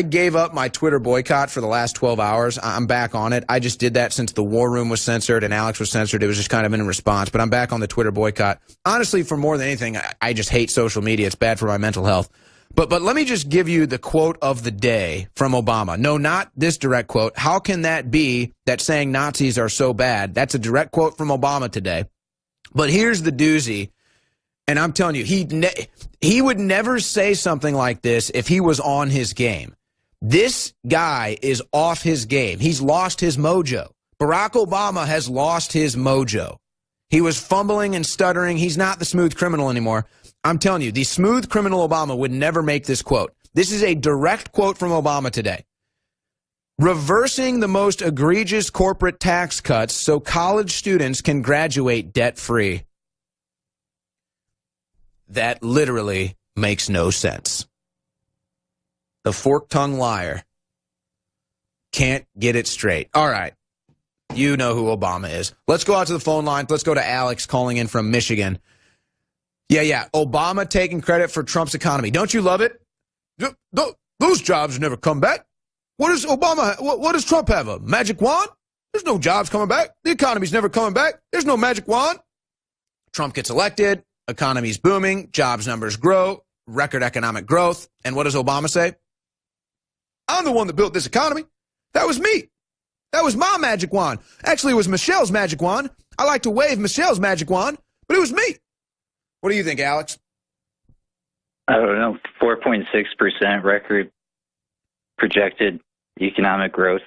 gave up my Twitter boycott for the last 12 hours. I'm back on it. I just did that since the War Room was censored and Alex was censored. It was just kind of in response, but I'm back on the Twitter boycott. Honestly, for more than anything, I just hate social media. It's bad for my mental health. But let me just give you the quote of the day from Obama. No, not this direct quote. How can that be that saying Nazis are so bad? That's a direct quote from Obama today. But here's the doozy. And I'm telling you, he would never say something like this if he was on his game. This guy is off his game. He's lost his mojo. Barack Obama has lost his mojo. He was fumbling and stuttering. He's not the smooth criminal anymore. I'm telling you, the smooth criminal Obama would never make this quote. This is a direct quote from Obama today. Reversing the most egregious corporate tax cuts so college students can graduate debt-free. That literally makes no sense. The fork-tongued liar can't get it straight. All right. You know who Obama is. Let's go out to the phone line. Let's go to Alex calling in from Michigan. Yeah. Obama taking credit for Trump's economy. Don't you love it? Those jobs never come back. What does Obama, what does Trump have? A magic wand? There's no jobs coming back. The economy's never coming back. There's no magic wand. Trump gets elected. Economy's booming, jobs numbers grow, record economic growth. And what does Obama say? I'm the one that built this economy. That was me. That was my magic wand. Actually, it was Michelle's magic wand. I like to wave Michelle's magic wand, but it was me. What do you think, Alex? I don't know, 4.6% record projected economic growth.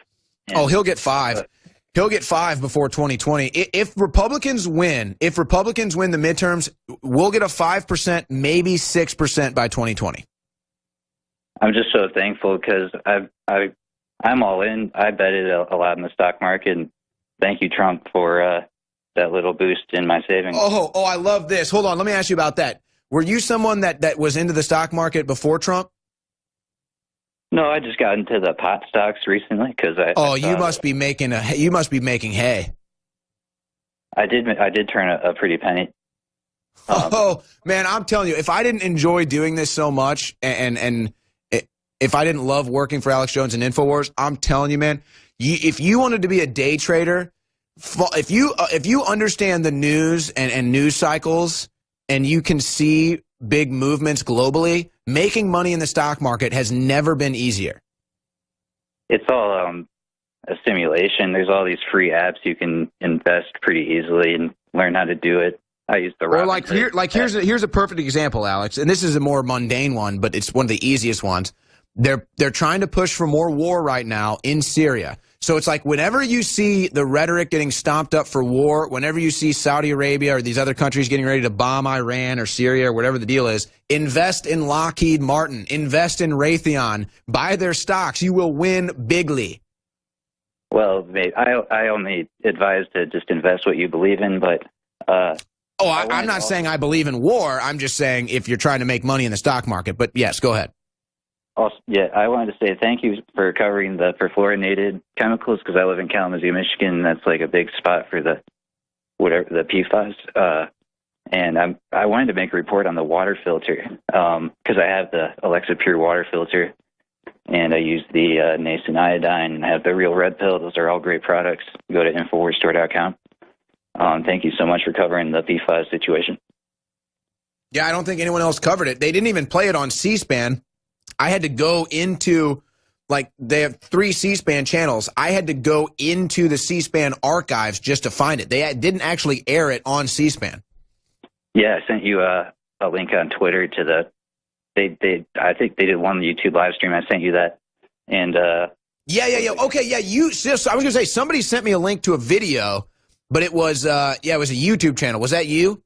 Oh, he'll get 5. He'll get 5 before 2020. If Republicans win the midterms, we'll get a 5%, maybe 6% by 2020. I'm just so thankful because I'm all in. I bet it a lot in the stock market. And thank you, Trump, for that little boost in my savings. Oh, I love this. Hold on, let me ask you about that. Were you someone that was into the stock market before Trump? No, I just got into the pot stocks recently because you must be making hay. I did turn a pretty penny. Oh man, I'm telling you, if I didn't enjoy doing this so much, and if I didn't love working for Alex Jones and InfoWars, I'm telling you, man, if you wanted to be a day trader, if you understand the news and news cycles, and you can see big movements globally, making money in the stock market has never been easier. It's all a simulation. There's all these free apps you can invest pretty easily and learn how to do it. I use the here's a perfect example, Alex, and this is a more mundane one, but it's one of the easiest ones. They're trying to push for more war right now in Syria. So it's like whenever you see the rhetoric getting stomped up for war, whenever you see Saudi Arabia or these other countries getting ready to bomb Iran or Syria or whatever the deal is, invest in Lockheed Martin, invest in Raytheon, buy their stocks. You will win bigly. Well, mate, I only advise to just invest what you believe in, but... I'm not saying I believe in war. I'm just saying if you're trying to make money in the stock market. But yes, go ahead. Also, yeah, I wanted to say thank you for covering the perfluorinated chemicals because I live in Kalamazoo, Michigan. And that's like a big spot for the PFAS. And I wanted to make a report on the water filter because I have the Alexa Pure water filter, and I use the nascent iodine, and I have the Real Red Pill. Those are all great products. Go to InfoWarsStore.com. Thank you so much for covering the PFAS situation. Yeah, I don't think anyone else covered it. They didn't even play it on C-SPAN. I had to go into, like, they have 3 C-SPAN channels. I had to go into the C-SPAN archives just to find it. They didn't actually air it on C-SPAN. Yeah, I sent you a link on Twitter to the. I think they did one YouTube live stream. I sent you that, and yeah. Okay, yeah. I was gonna say somebody sent me a link to a video, but it was it was a YouTube channel. Was that you?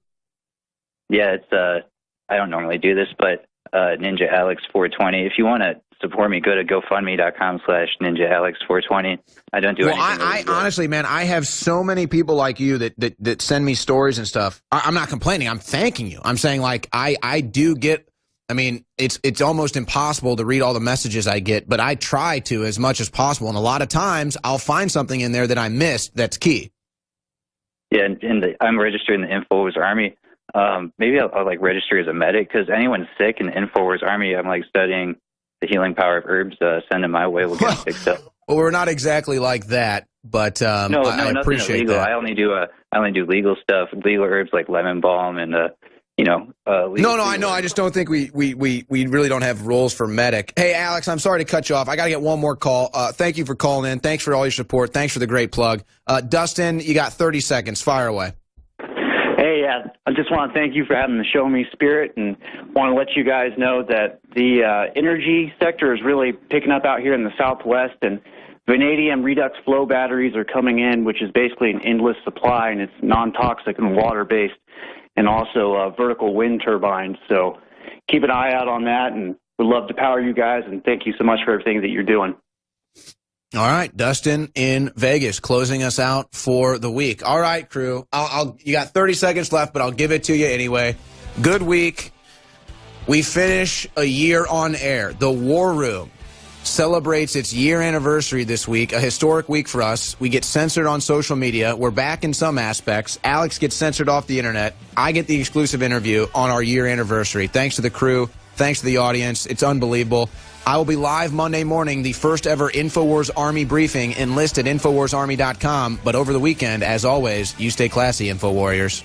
Yeah, it's I don't normally do this, but Ninja Alex 420. If you want to support me, go to GoFundMe.com/Ninja Alex 420. I don't do anything. I honestly, man, I have so many people like you that send me stories and stuff. I'm not complaining. I'm thanking you. I'm saying, like, I do get. I mean, it's almost impossible to read all the messages I get, but I try to as much as possible. And a lot of times, I'll find something in there that I missed that's key. Yeah, I'm registered in the InfoWars Army. Maybe I'll like register as a medic because anyone's sick in the InfoWars Army, I'm like studying the healing power of herbs. Send them my way. We'll get them fixed up. Well, we're not exactly like that, but I appreciate illegal. that. I only do legal stuff, legal herbs like lemon balm and No, I know. I just don't think we really don't have rules for medic. Hey, Alex, I'm sorry to cut you off. I got to get one more call. Thank you for calling in. Thanks for all your support. Thanks for the great plug. Dustin, you got 30 seconds. Fire away. Hey, I just want to thank you for having the Show Me Spirit, and want to let you guys know that the energy sector is really picking up out here in the Southwest, and vanadium redox flow batteries are coming in, which is basically an endless supply, and it's non-toxic and water-based, and also vertical wind turbines. So keep an eye out on that, and we'd love to power you guys, and thank you so much for everything that you're doing. All right, Dustin in Vegas, closing us out for the week. All right, crew, you got 30 seconds left, but I'll give it to you anyway. Good week. We finish a year on air. The War Room celebrates its year anniversary this week, a historic week for us. We get censored on social media. We're back in some aspects. Alex gets censored off the internet. I get the exclusive interview on our year anniversary. Thanks to the crew. Thanks to the audience. It's unbelievable. I will be live Monday morning, the first ever InfoWars Army briefing. Enlist at InfoWarsArmy.com. But over the weekend, as always, you stay classy, Info Warriors.